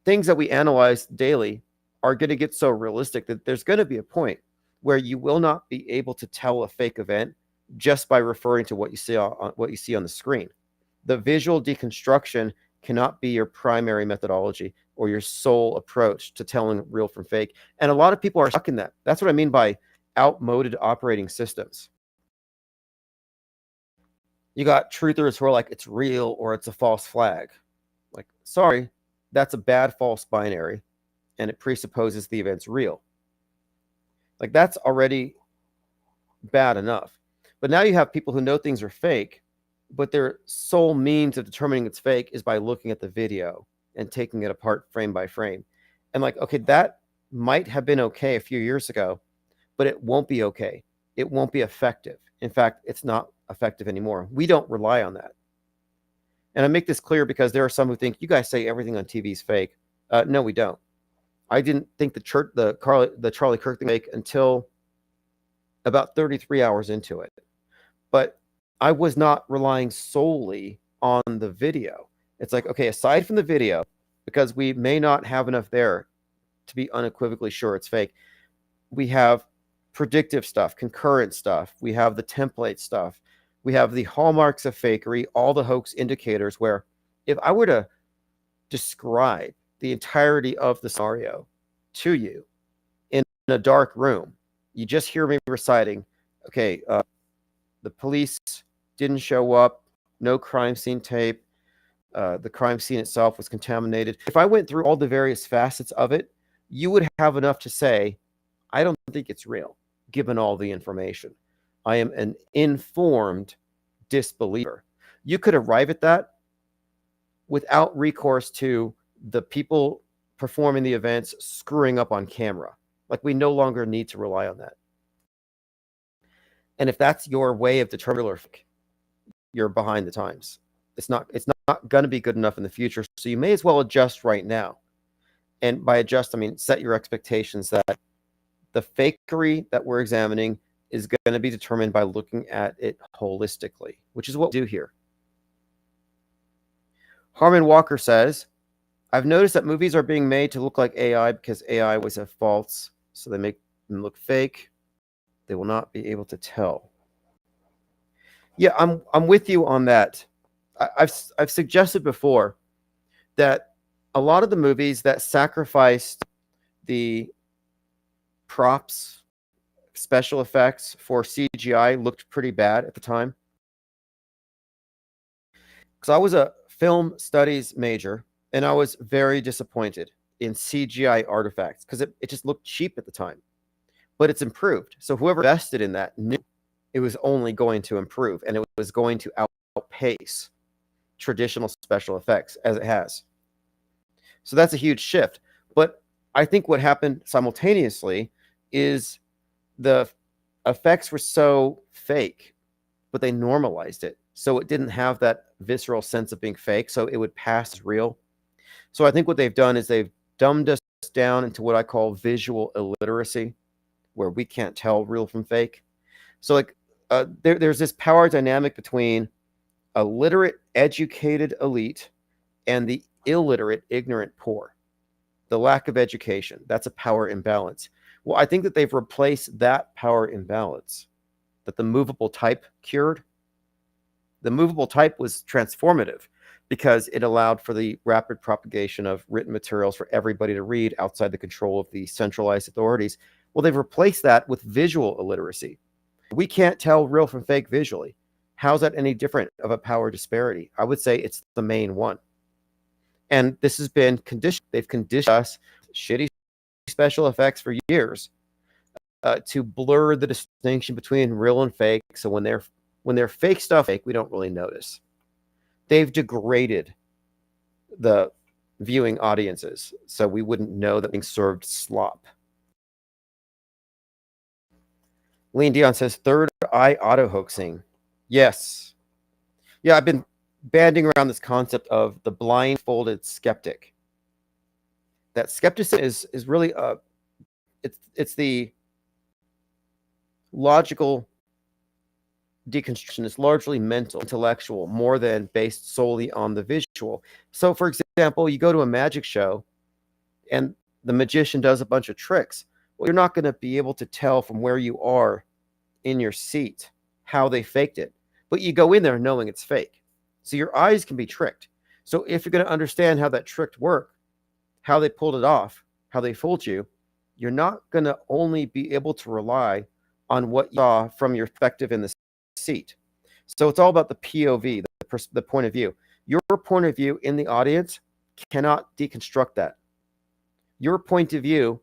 things that we analyze daily are going to get so realistic that there's going to be a point where you will not be able to tell a fake event just by referring to what you see on the screen. The visual deconstruction cannot be your primary methodology or your sole approach to telling real from fake. And a lot of people are stuck in that. That's what I mean by outmoded operating systems. You got truthers who are like, it's real or it's a false flag. Like, sorry, that's a bad false binary, and it presupposes the event's real. Like, that's already bad enough. But now you have people who know things are fake, but their sole means of determining it's fake is by looking at the video and taking it apart frame by frame. And like, okay, that might have been okay a few years ago, but it won't be okay. It won't be effective. In fact, it's not effective anymore. We don't rely on that. And I make this clear because there are some who think you guys say everything on TV is fake. No, we don't. I didn't think the Charlie Kirk thing fake until about 33 hours into it. But I was not relying solely on the video. It's like, okay, aside from the video, because we may not have enough there to be unequivocally sure it's fake, we have predictive stuff, concurrent stuff, we have the template stuff, we have the hallmarks of fakery, all the hoax indicators, where if I were to describe the entirety of the scenario to you in a dark room, you just hear me reciting, okay, the police didn't show up, no crime scene tape, the crime scene itself was contaminated. If I went through all the various facets of it, you would have enough to say, I don't think it's real, given all the information. I am an informed disbeliever. You could arrive at that without recourse to the people performing the events screwing up on camera. Like, we no longer need to rely on that. And if that's your way of determining, you're behind the times. It's not going to be good enough in the future. So you may as well adjust right now. And by adjust, I mean set your expectations that the fakery that we're examining is going to be determined by looking at it holistically, which is what we do here. Harmon Walker says, I've noticed that movies are being made to look like AI because AI was a false, so they make them look fake. They will not be able to tell. Yeah, I'm with you on that. I've suggested before that a lot of the movies that sacrificed the props, special effects for CGI looked pretty bad at the time. Because I was a film studies major, and I was very disappointed in CGI artifacts because it just looked cheap at the time. But it's improved. So whoever invested in that knew it was only going to improve, and it was going to outpace traditional special effects as it has. So that's a huge shift. But I think what happened simultaneously is the effects were so fake, but they normalized it. So it didn't have that visceral sense of being fake, so it would pass as real. So I think what they've done is they've dumbed us down into what I call visual illiteracy, where we can't tell real from fake. So like there's this power dynamic between a literate, educated elite and the illiterate, ignorant poor. The lack of education, that's a power imbalance. Well, I think that they've replaced that power imbalance that the movable type cured. The movable type was transformative because it allowed for the rapid propagation of written materials for everybody to read outside the control of the centralized authorities. Well, they've replaced that with visual illiteracy. We can't tell real from fake visually. How's that any different of a power disparity? I would say it's the main one. And this has been conditioned. They've conditioned us, shitty special effects for years, to blur the distinction between real and fake. So when they're fake stuff, we don't really notice. They've degraded the viewing audiences, so we wouldn't know that being served slop. Lean Dion says, third eye auto hoaxing. Yes. Yeah, I've been banding around this concept of the blindfolded skeptic. That skepticism is really it's the logical deconstruction. It's largely mental, intellectual, more than based solely on the visual. So, for example, you go to a magic show and the magician does a bunch of tricks, Well, you're not going to be able to tell from where you are in your seat how they faked it. But you go in there knowing it's fake. So your eyes can be tricked. So if you're going to understand how that trick worked, how they pulled it off, how they fooled you, you're not going to only be able to rely on what you saw from your perspective in the seat. So it's all about the POV, the point of view. Your point of view in the audience cannot deconstruct that. Your point of view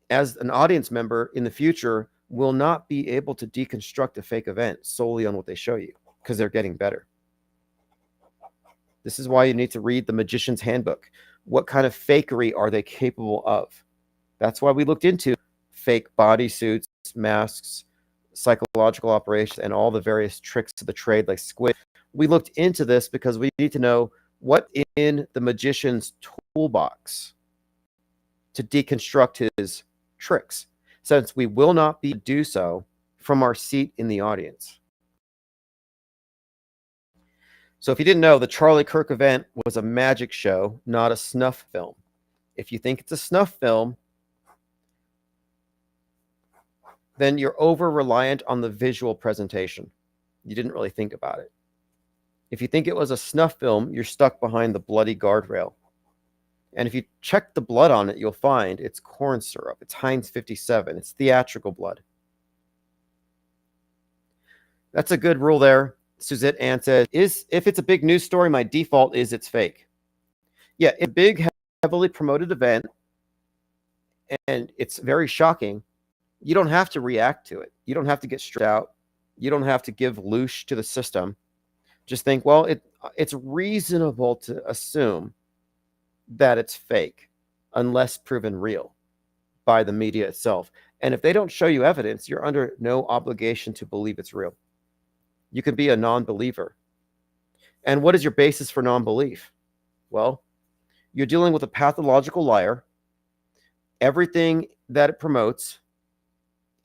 as an audience member in the future will not be able to deconstruct a fake event solely on what they show you, because they're getting better. This is why you need to read the Magician's Handbook. What kind of fakery are they capable of? That's why we looked into fake bodysuits, masks, psychological operations, and all the various tricks of the trade like squid. We looked into this because we need to know what in the magician's toolbox to deconstruct his tricks, since we will not be do so from our seat in the audience. So if you didn't know, the Charlie Kirk event was a magic show, not a snuff film. If you think it's a snuff film, then you're over-reliant on the visual presentation. You didn't really think about it. If you think it was a snuff film, you're stuck behind the bloody guardrail. And if you check the blood on it, you'll find it's corn syrup. It's Heinz 57. It's theatrical blood. That's a good rule there. Suzette Ann says, if it's a big news story, my default is it's fake. Yeah, it's a big, heavily promoted event, and it's very shocking. You don't have to react to it. You don't have to get stressed out. You don't have to give loosh to the system. Just think, well, it's reasonable to assume that it's fake unless proven real by the media itself. And if they don't show you evidence, you're under no obligation to believe it's real. You can be a non-believer. And what is your basis for non-belief? Well, you're dealing with a pathological liar. Everything that it promotes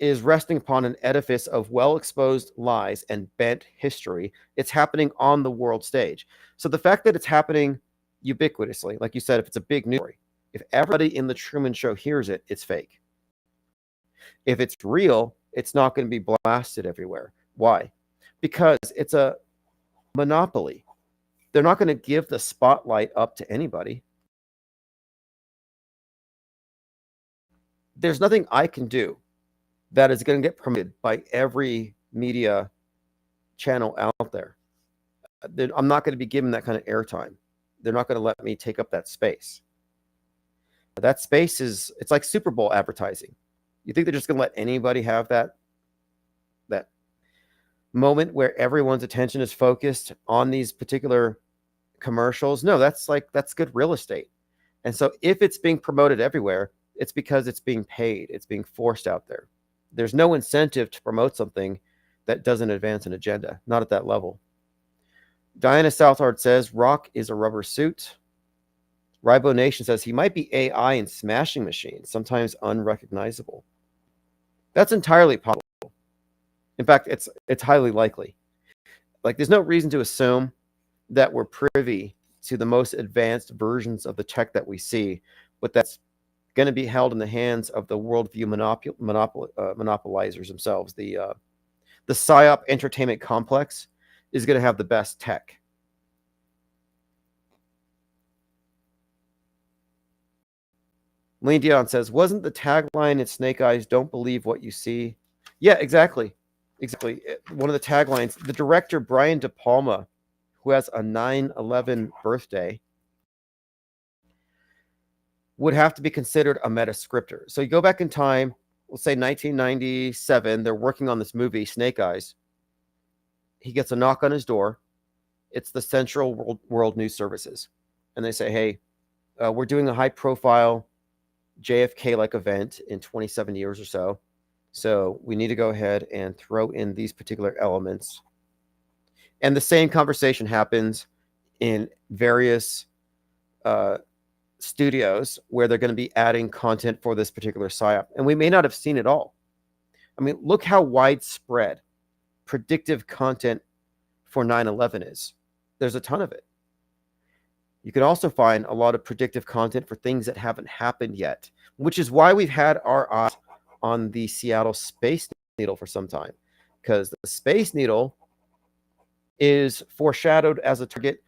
is resting upon an edifice of well-exposed lies and bent history. It's happening on the world stage. So the fact that it's happening ubiquitously, like you said, if it's a big news story, if everybody in the Truman Show hears it, it's fake. If it's real, it's not going to be blasted everywhere. Why? Because it's a monopoly. They're not going to give the spotlight up to anybody. There's nothing I can do that is going to get promoted by every media channel out there. I'm not going to be given that kind of airtime. They're not going to let me take up that space. That space it's like Super Bowl advertising. You think they're just going to let anybody have that moment where everyone's attention is focused on these particular commercials? No, that's good real estate. And so if it's being promoted everywhere, it's because it's being paid. It's being forced out there. There's no incentive to promote something that doesn't advance an agenda, not at that level. Diana Southard says, Rock is a rubber suit. Ribo Nation says, he might be AI and smashing machines, sometimes unrecognizable. That's entirely possible. In fact, it's highly likely. Like, there's no reason to assume that we're privy to the most advanced versions of the tech that we see, but that's going to be held in the hands of the worldview monopolizers themselves. The PSYOP entertainment complex is going to have the best tech. Lean Dion says, wasn't the tagline in Snake Eyes, don't believe what you see? Yeah, exactly. Exactly. One of the taglines, the director, Brian De Palma, who has a 9/11 birthday, would have to be considered a meta-scripter. So you go back in time, we'll say 1997, they're working on this movie, Snake Eyes. He gets a knock on his door. It's the Central World News Services. And they say, hey, we're doing a high-profile JFK-like event in 27 years or so. So we need to go ahead and throw in these particular elements. And the same conversation happens in various studios where they're going to be adding content for this particular PSYOP. And we may not have seen it all. I mean, look how widespread predictive content for 9/11 is. There's a ton of it. You can also find a lot of predictive content for things that haven't happened yet, which is why we've had our eyes on the Seattle Space Needle for some time, because the Space Needle is foreshadowed as a target,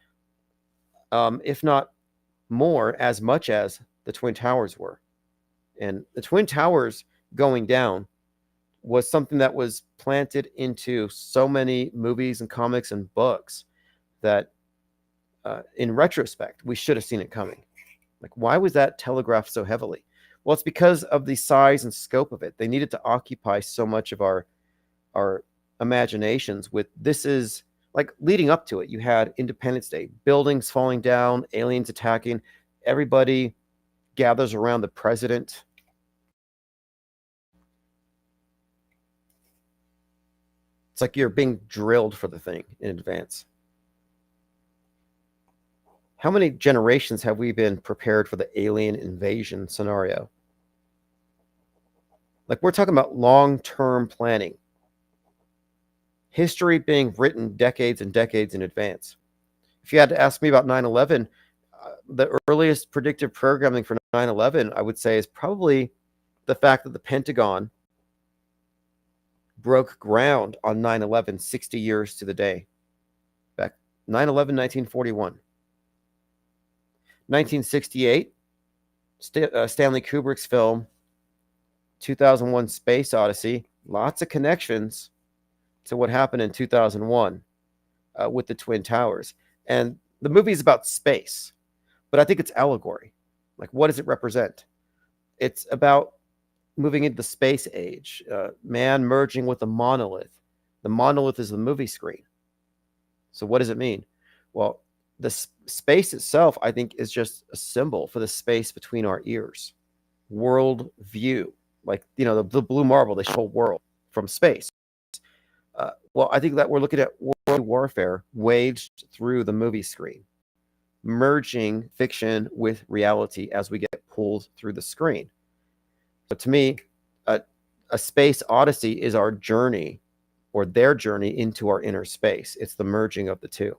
if not more, as much as the Twin Towers were. And the Twin Towers going down was something that was planted into so many movies and comics and books that, in retrospect, we should have seen it coming. Like, why was that telegraphed so heavily? Well, it's because of the size and scope of it. They needed to occupy so much of our imaginations with, this is like, leading up to it, you had Independence Day, buildings falling down, aliens attacking, everybody gathers around the president. It's like you're being drilled for the thing in advance. How many generations have we been prepared for the alien invasion scenario? Like, we're talking about long-term planning. History being written decades and decades in advance. If you had to ask me about 9/11, the earliest predictive programming for 9/11, I would say, is probably the fact that the Pentagon broke ground on 9/11 60 years to the day. Back 9/11, 1941. 1968, Stanley Kubrick's film 2001 Space Odyssey, lots of connections to what happened in 2001 with the Twin Towers. And the movie is about space, but I think it's allegory. Like, what does it represent? It's about moving into the space age, man merging with the monolith. The monolith is the movie screen. So what does it mean? Well, the space itself, I think, is just a symbol for the space between our ears. World view, like, the blue marble, they show world from space. Well, I think that we're looking at world warfare waged through the movie screen, merging fiction with reality as we get pulled through the screen. So to me, a space odyssey is our journey, or their journey, into our inner space. It's the merging of the two.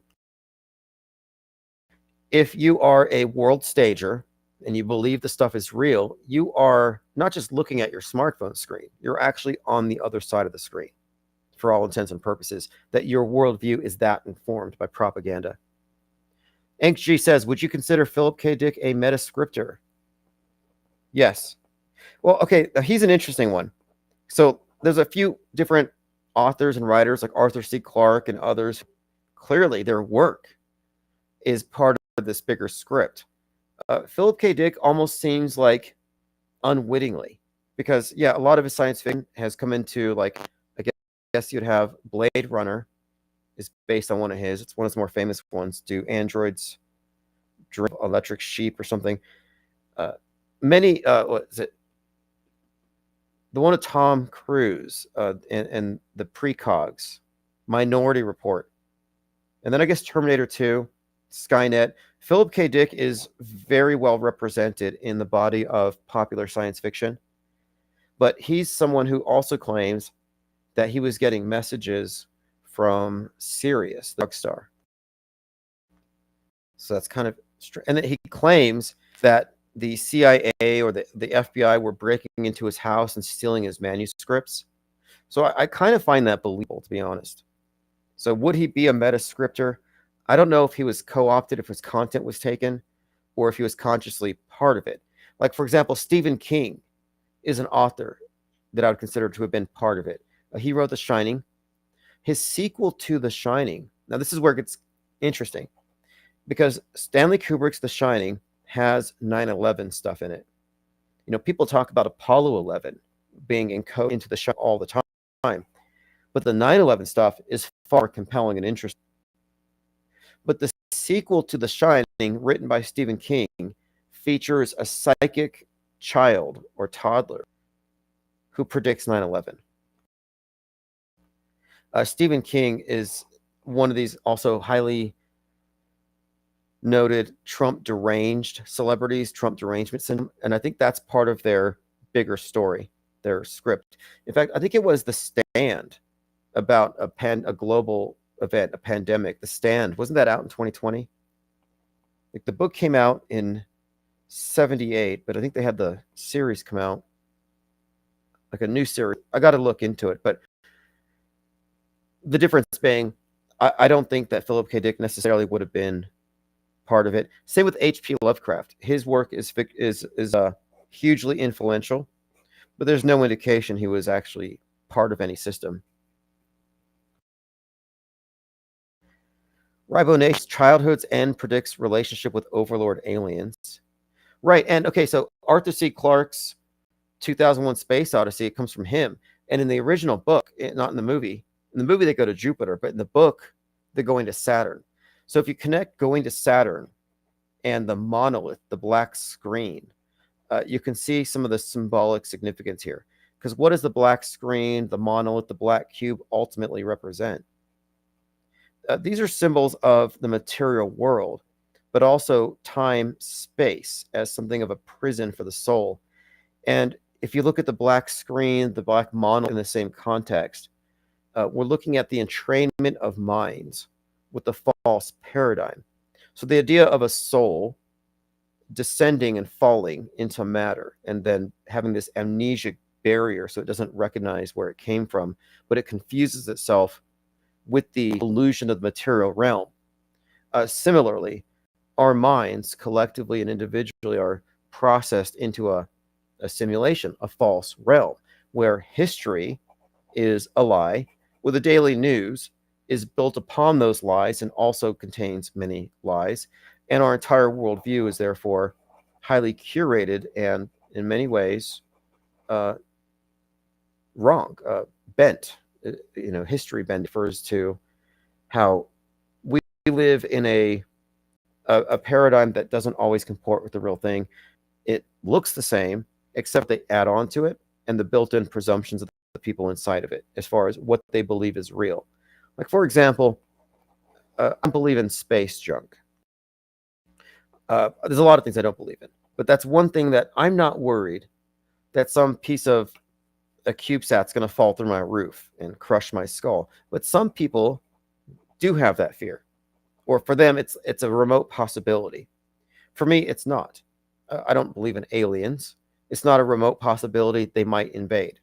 If you are a world stager and you believe the stuff is real, you are not just looking at your smartphone screen. You're actually on the other side of the screen, for all intents and purposes, that your worldview is that informed by propaganda. G says, would you consider Philip K. Dick a metascriptor? Yes. Well, okay, he's an interesting one. So there's a few different authors and writers like Arthur C. Clarke and others. Clearly, their work is part of this bigger script. Philip K. Dick almost seems like unwittingly, because, yeah, a lot of his science fiction has come into, like, I guess you'd have Blade Runner is based on one of his. It's one of his more famous ones. Do androids drink electric sheep or something? Many, what is it? The one of Tom Cruise and the precogs, Minority Report. And then I guess Terminator 2, Skynet. Philip K. Dick is very well represented in the body of popular science fiction. But he's someone who also claims that he was getting messages from Sirius, the drug star. So that's kind of strange. And then he claims that the CIA or the FBI were breaking into his house and stealing his manuscripts. So I kind of find that believable, to be honest. So would he be a metascriptor? I don't know if he was co-opted, if his content was taken, or if he was consciously part of it. Like, for example, Stephen King is an author that I would consider to have been part of it. He wrote The Shining. His sequel to The Shining, now this is where it gets interesting, because Stanley Kubrick's The Shining has 9/11 stuff in it. People talk about Apollo 11 being encoded into the show all the time, but the 9/11 stuff is far more compelling and interesting. But the sequel to The Shining, written by Stephen King, features a psychic child or toddler who predicts 9/11. Stephen King is one of these also highly noted Trump deranged celebrities, Trump derangement syndrome, and I think that's part of their bigger story, their script. In fact, I think it was The Stand, about a global event, a pandemic. The Stand, wasn't that out in 2020? Like, the book came out in 78, but I think they had the series come out like a new series. I got to look into it, but the difference being, I don't think that Philip K. Dick necessarily would have been part of it. Same with H.P. Lovecraft. His work is hugely influential, but there's no indication he was actually part of any system. Ribonace's childhood's end predicts relationship with overlord aliens. Right, and okay, so Arthur C. Clarke's 2001 Space Odyssey, it comes from him. And in the original book, not in the movie they go to Jupiter, but in the book, they're going to Saturn. So if you connect going to Saturn and the monolith, the black screen, you can see some of the symbolic significance here. Because what does the black screen, the monolith, the black cube ultimately represent? These are symbols of the material world, but also time, space as something of a prison for the soul. And if you look at the black screen, the black monolith in the same context, we're looking at the entrainment of minds with the false paradigm. So the idea of a soul descending and falling into matter and then having this amnesic barrier so it doesn't recognize where it came from, but it confuses itself with the illusion of the material realm. Similarly, our minds collectively and individually are processed into a simulation, a false realm, where history is a lie, where the daily news is built upon those lies and also contains many lies. And our entire worldview is therefore highly curated and in many ways wrong, bent. History bent refers to how we live in a paradigm that doesn't always comport with the real thing. It looks the same, except they add on to it and the built-in presumptions of the people inside of it as far as what they believe is real. Like, for example, I believe in space junk. There's a lot of things I don't believe in, but that's one thing that I'm not worried that some piece of a CubeSat's going to fall through my roof and crush my skull. But some people do have that fear, or for them, it's a remote possibility. For me, it's not. I don't believe in aliens. It's not a remote possibility they might invade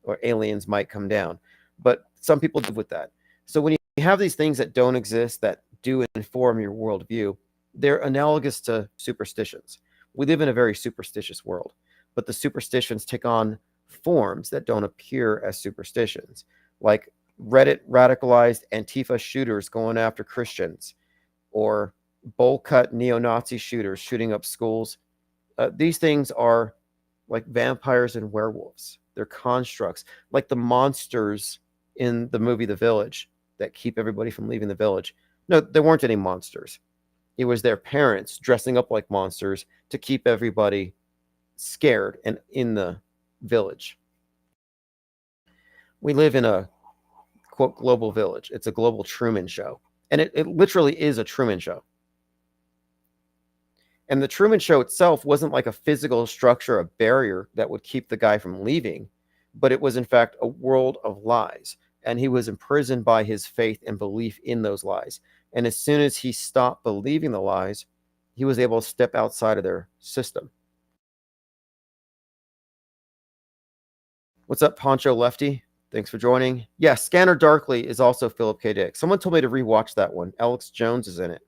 or aliens might come down. But some people live with that. So when you have these things that don't exist, that do inform your worldview, they're analogous to superstitions. We live in a very superstitious world, but the superstitions take on forms that don't appear as superstitions, like Reddit radicalized Antifa shooters going after Christians, or bowl cut neo-Nazi shooters shooting up schools. These things are like vampires and werewolves. They're constructs, like the monsters in the movie The Village that keep everybody from leaving the village. No, there weren't any monsters. It was their parents dressing up like monsters to keep everybody scared and in the village. We live in a, quote, global village. It's a global Truman Show. And it literally is a Truman Show. And the Truman Show itself wasn't like a physical structure, a barrier that would keep the guy from leaving, but it was in fact a world of lies. And he was imprisoned by his faith and belief in those lies. And as soon as he stopped believing the lies, he was able to step outside of their system. What's up, Poncho Lefty? Thanks for joining. Yeah, Scanner Darkly is also Philip K. Dick. Someone told me to rewatch that one. Alex Jones is in it.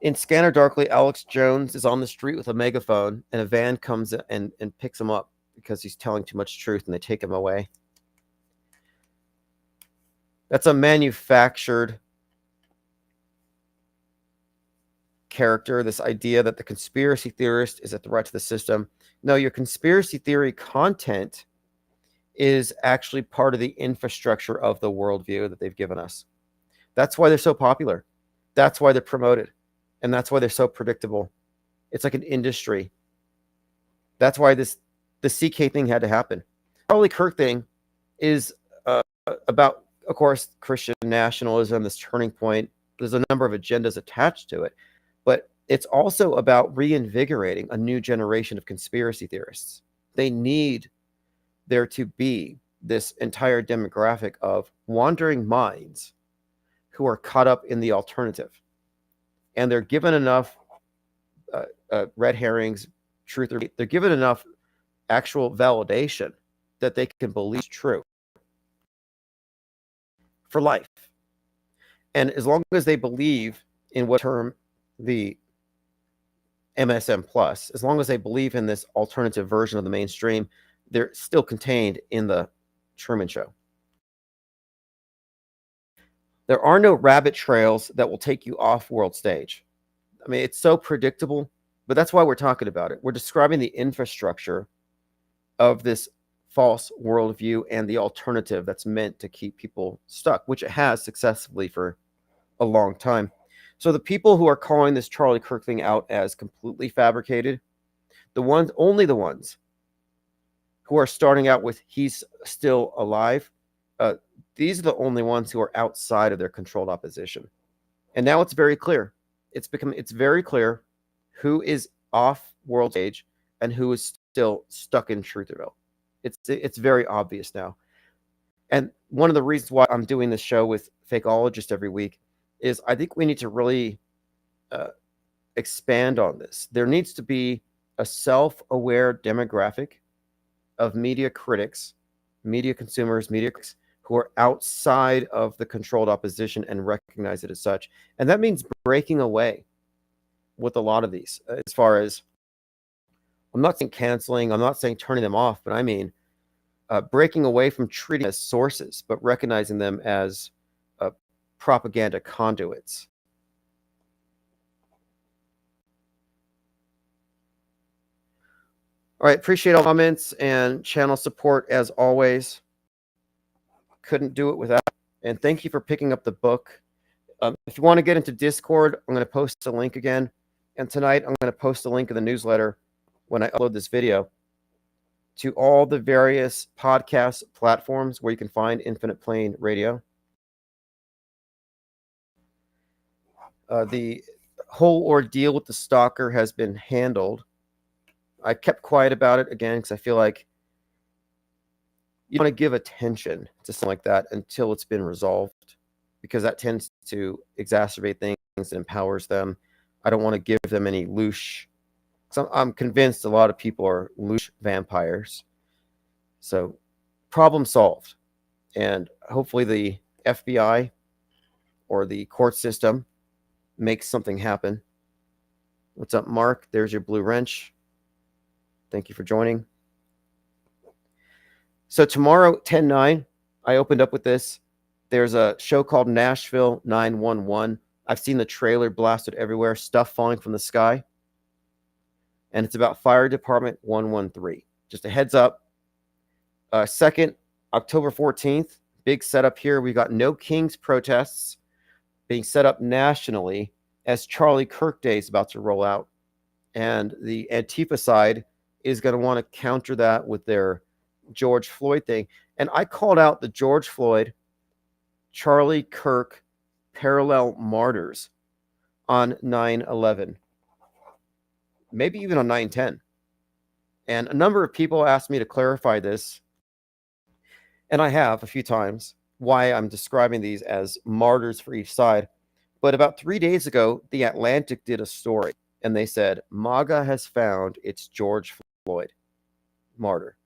In Scanner Darkly, Alex Jones is on the street with a megaphone, and a van comes and picks him up because he's telling too much truth, and they take him away. That's a manufactured character, this idea that the conspiracy theorist is a threat to the system. No, your conspiracy theory content is actually part of the infrastructure of the worldview that they've given us. That's why they're so popular. That's why they're promoted. And that's why they're so predictable. It's like an industry. That's why the CK thing had to happen. Charlie Kirk thing is about, of course, Christian nationalism, this turning point. There's a number of agendas attached to it. But it's also about reinvigorating a new generation of conspiracy theorists. They need there to be this entire demographic of wandering minds who are caught up in the alternative. And they're given enough red herrings, truth, they're given enough actual validation that they can believe is true for life. And as long as they believe in what term the MSM plus, as long as they believe in this alternative version of the mainstream, they're still contained in the Truman Show. There are no rabbit trails that will take you off world stage. I mean, it's so predictable, but that's why we're talking about it. We're describing the infrastructure of this false worldview and the alternative that's meant to keep people stuck, which it has successfully for a long time. So the people who are calling this Charlie Kirk thing out as completely fabricated, only the ones who are starting out with "he's still alive," these are the only ones who are outside of their controlled opposition. And now it's very clear. It's very clear who is off world stage and who is still stuck in Trutherville. It's very obvious now. And one of the reasons why I'm doing this show with Fakeologist every week is I think we need to really expand on this. There needs to be a self-aware demographic of media critics, media consumers, media critics who are outside of the controlled opposition and recognize it as such. And that means breaking away with a lot of these. As far as, I'm not saying canceling, I'm not saying turning them off, but I mean breaking away from treating them as sources, but recognizing them as propaganda conduits. All right, appreciate all comments and channel support as always. Couldn't do it without. And thank you for picking up the book. If you want to get into Discord, I'm going to post a link again. And tonight, I'm going to post a link in the newsletter when I upload this video to all the various podcast platforms where you can find Infinite Plane Radio. The whole ordeal with the stalker has been handled. I kept quiet about it again because I feel like you don't want to give attention to something like that until it's been resolved, because that tends to exacerbate things and empowers them. I don't want to give them any loose. So I'm convinced a lot of people are loose vampires. So problem solved. And hopefully the FBI or the court system makes something happen. What's up, Mark? There's your blue wrench. Thank you for joining. So tomorrow, 10/9, I opened up with this. There's a show called Nashville 911. I've seen the trailer blasted everywhere, stuff falling from the sky. And it's about Fire Department 113. Just a heads up. Second, October 14th, big setup here. We've got No Kings protests being set up nationally as Charlie Kirk Day is about to roll out. And the Antifa side is going to want to counter that with their George Floyd thing. And I called out the George Floyd, Charlie Kirk parallel martyrs on 9/11, maybe even on 9/10. And a number of people asked me to clarify this, and I have a few times, why I'm describing these as martyrs for each side. But about 3 days ago, The Atlantic did a story, and they said, MAGA has found its George Floyd martyr.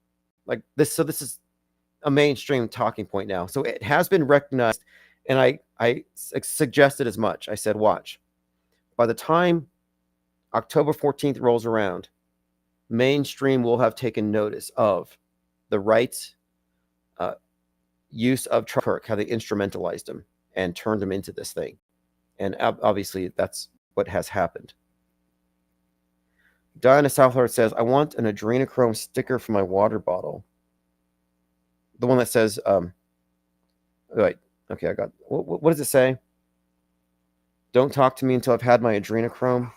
Like this, so this is a mainstream talking point now. So it has been recognized, and I suggested as much. I said, watch. By the time October 14th rolls around, mainstream will have taken notice of the right use of Charlie Kirk, how they instrumentalized him and turned him into this thing. And obviously, that's what has happened. Diana Southard says, I want an adrenochrome sticker for my water bottle. The one that says, wait, okay, I got, what does it say? Don't talk to me until I've had my adrenochrome.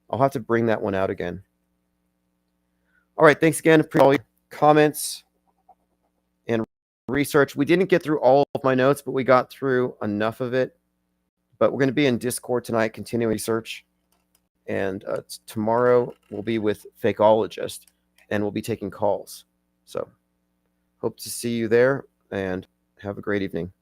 I'll have to bring that one out again. All right, thanks again for all your comments and research. We didn't get through all of my notes, but we got through enough of it. But we're going to be in Discord tonight, continuing research. And tomorrow we'll be with Fakeologist, and we'll be taking calls. So hope to see you there, and have a great evening.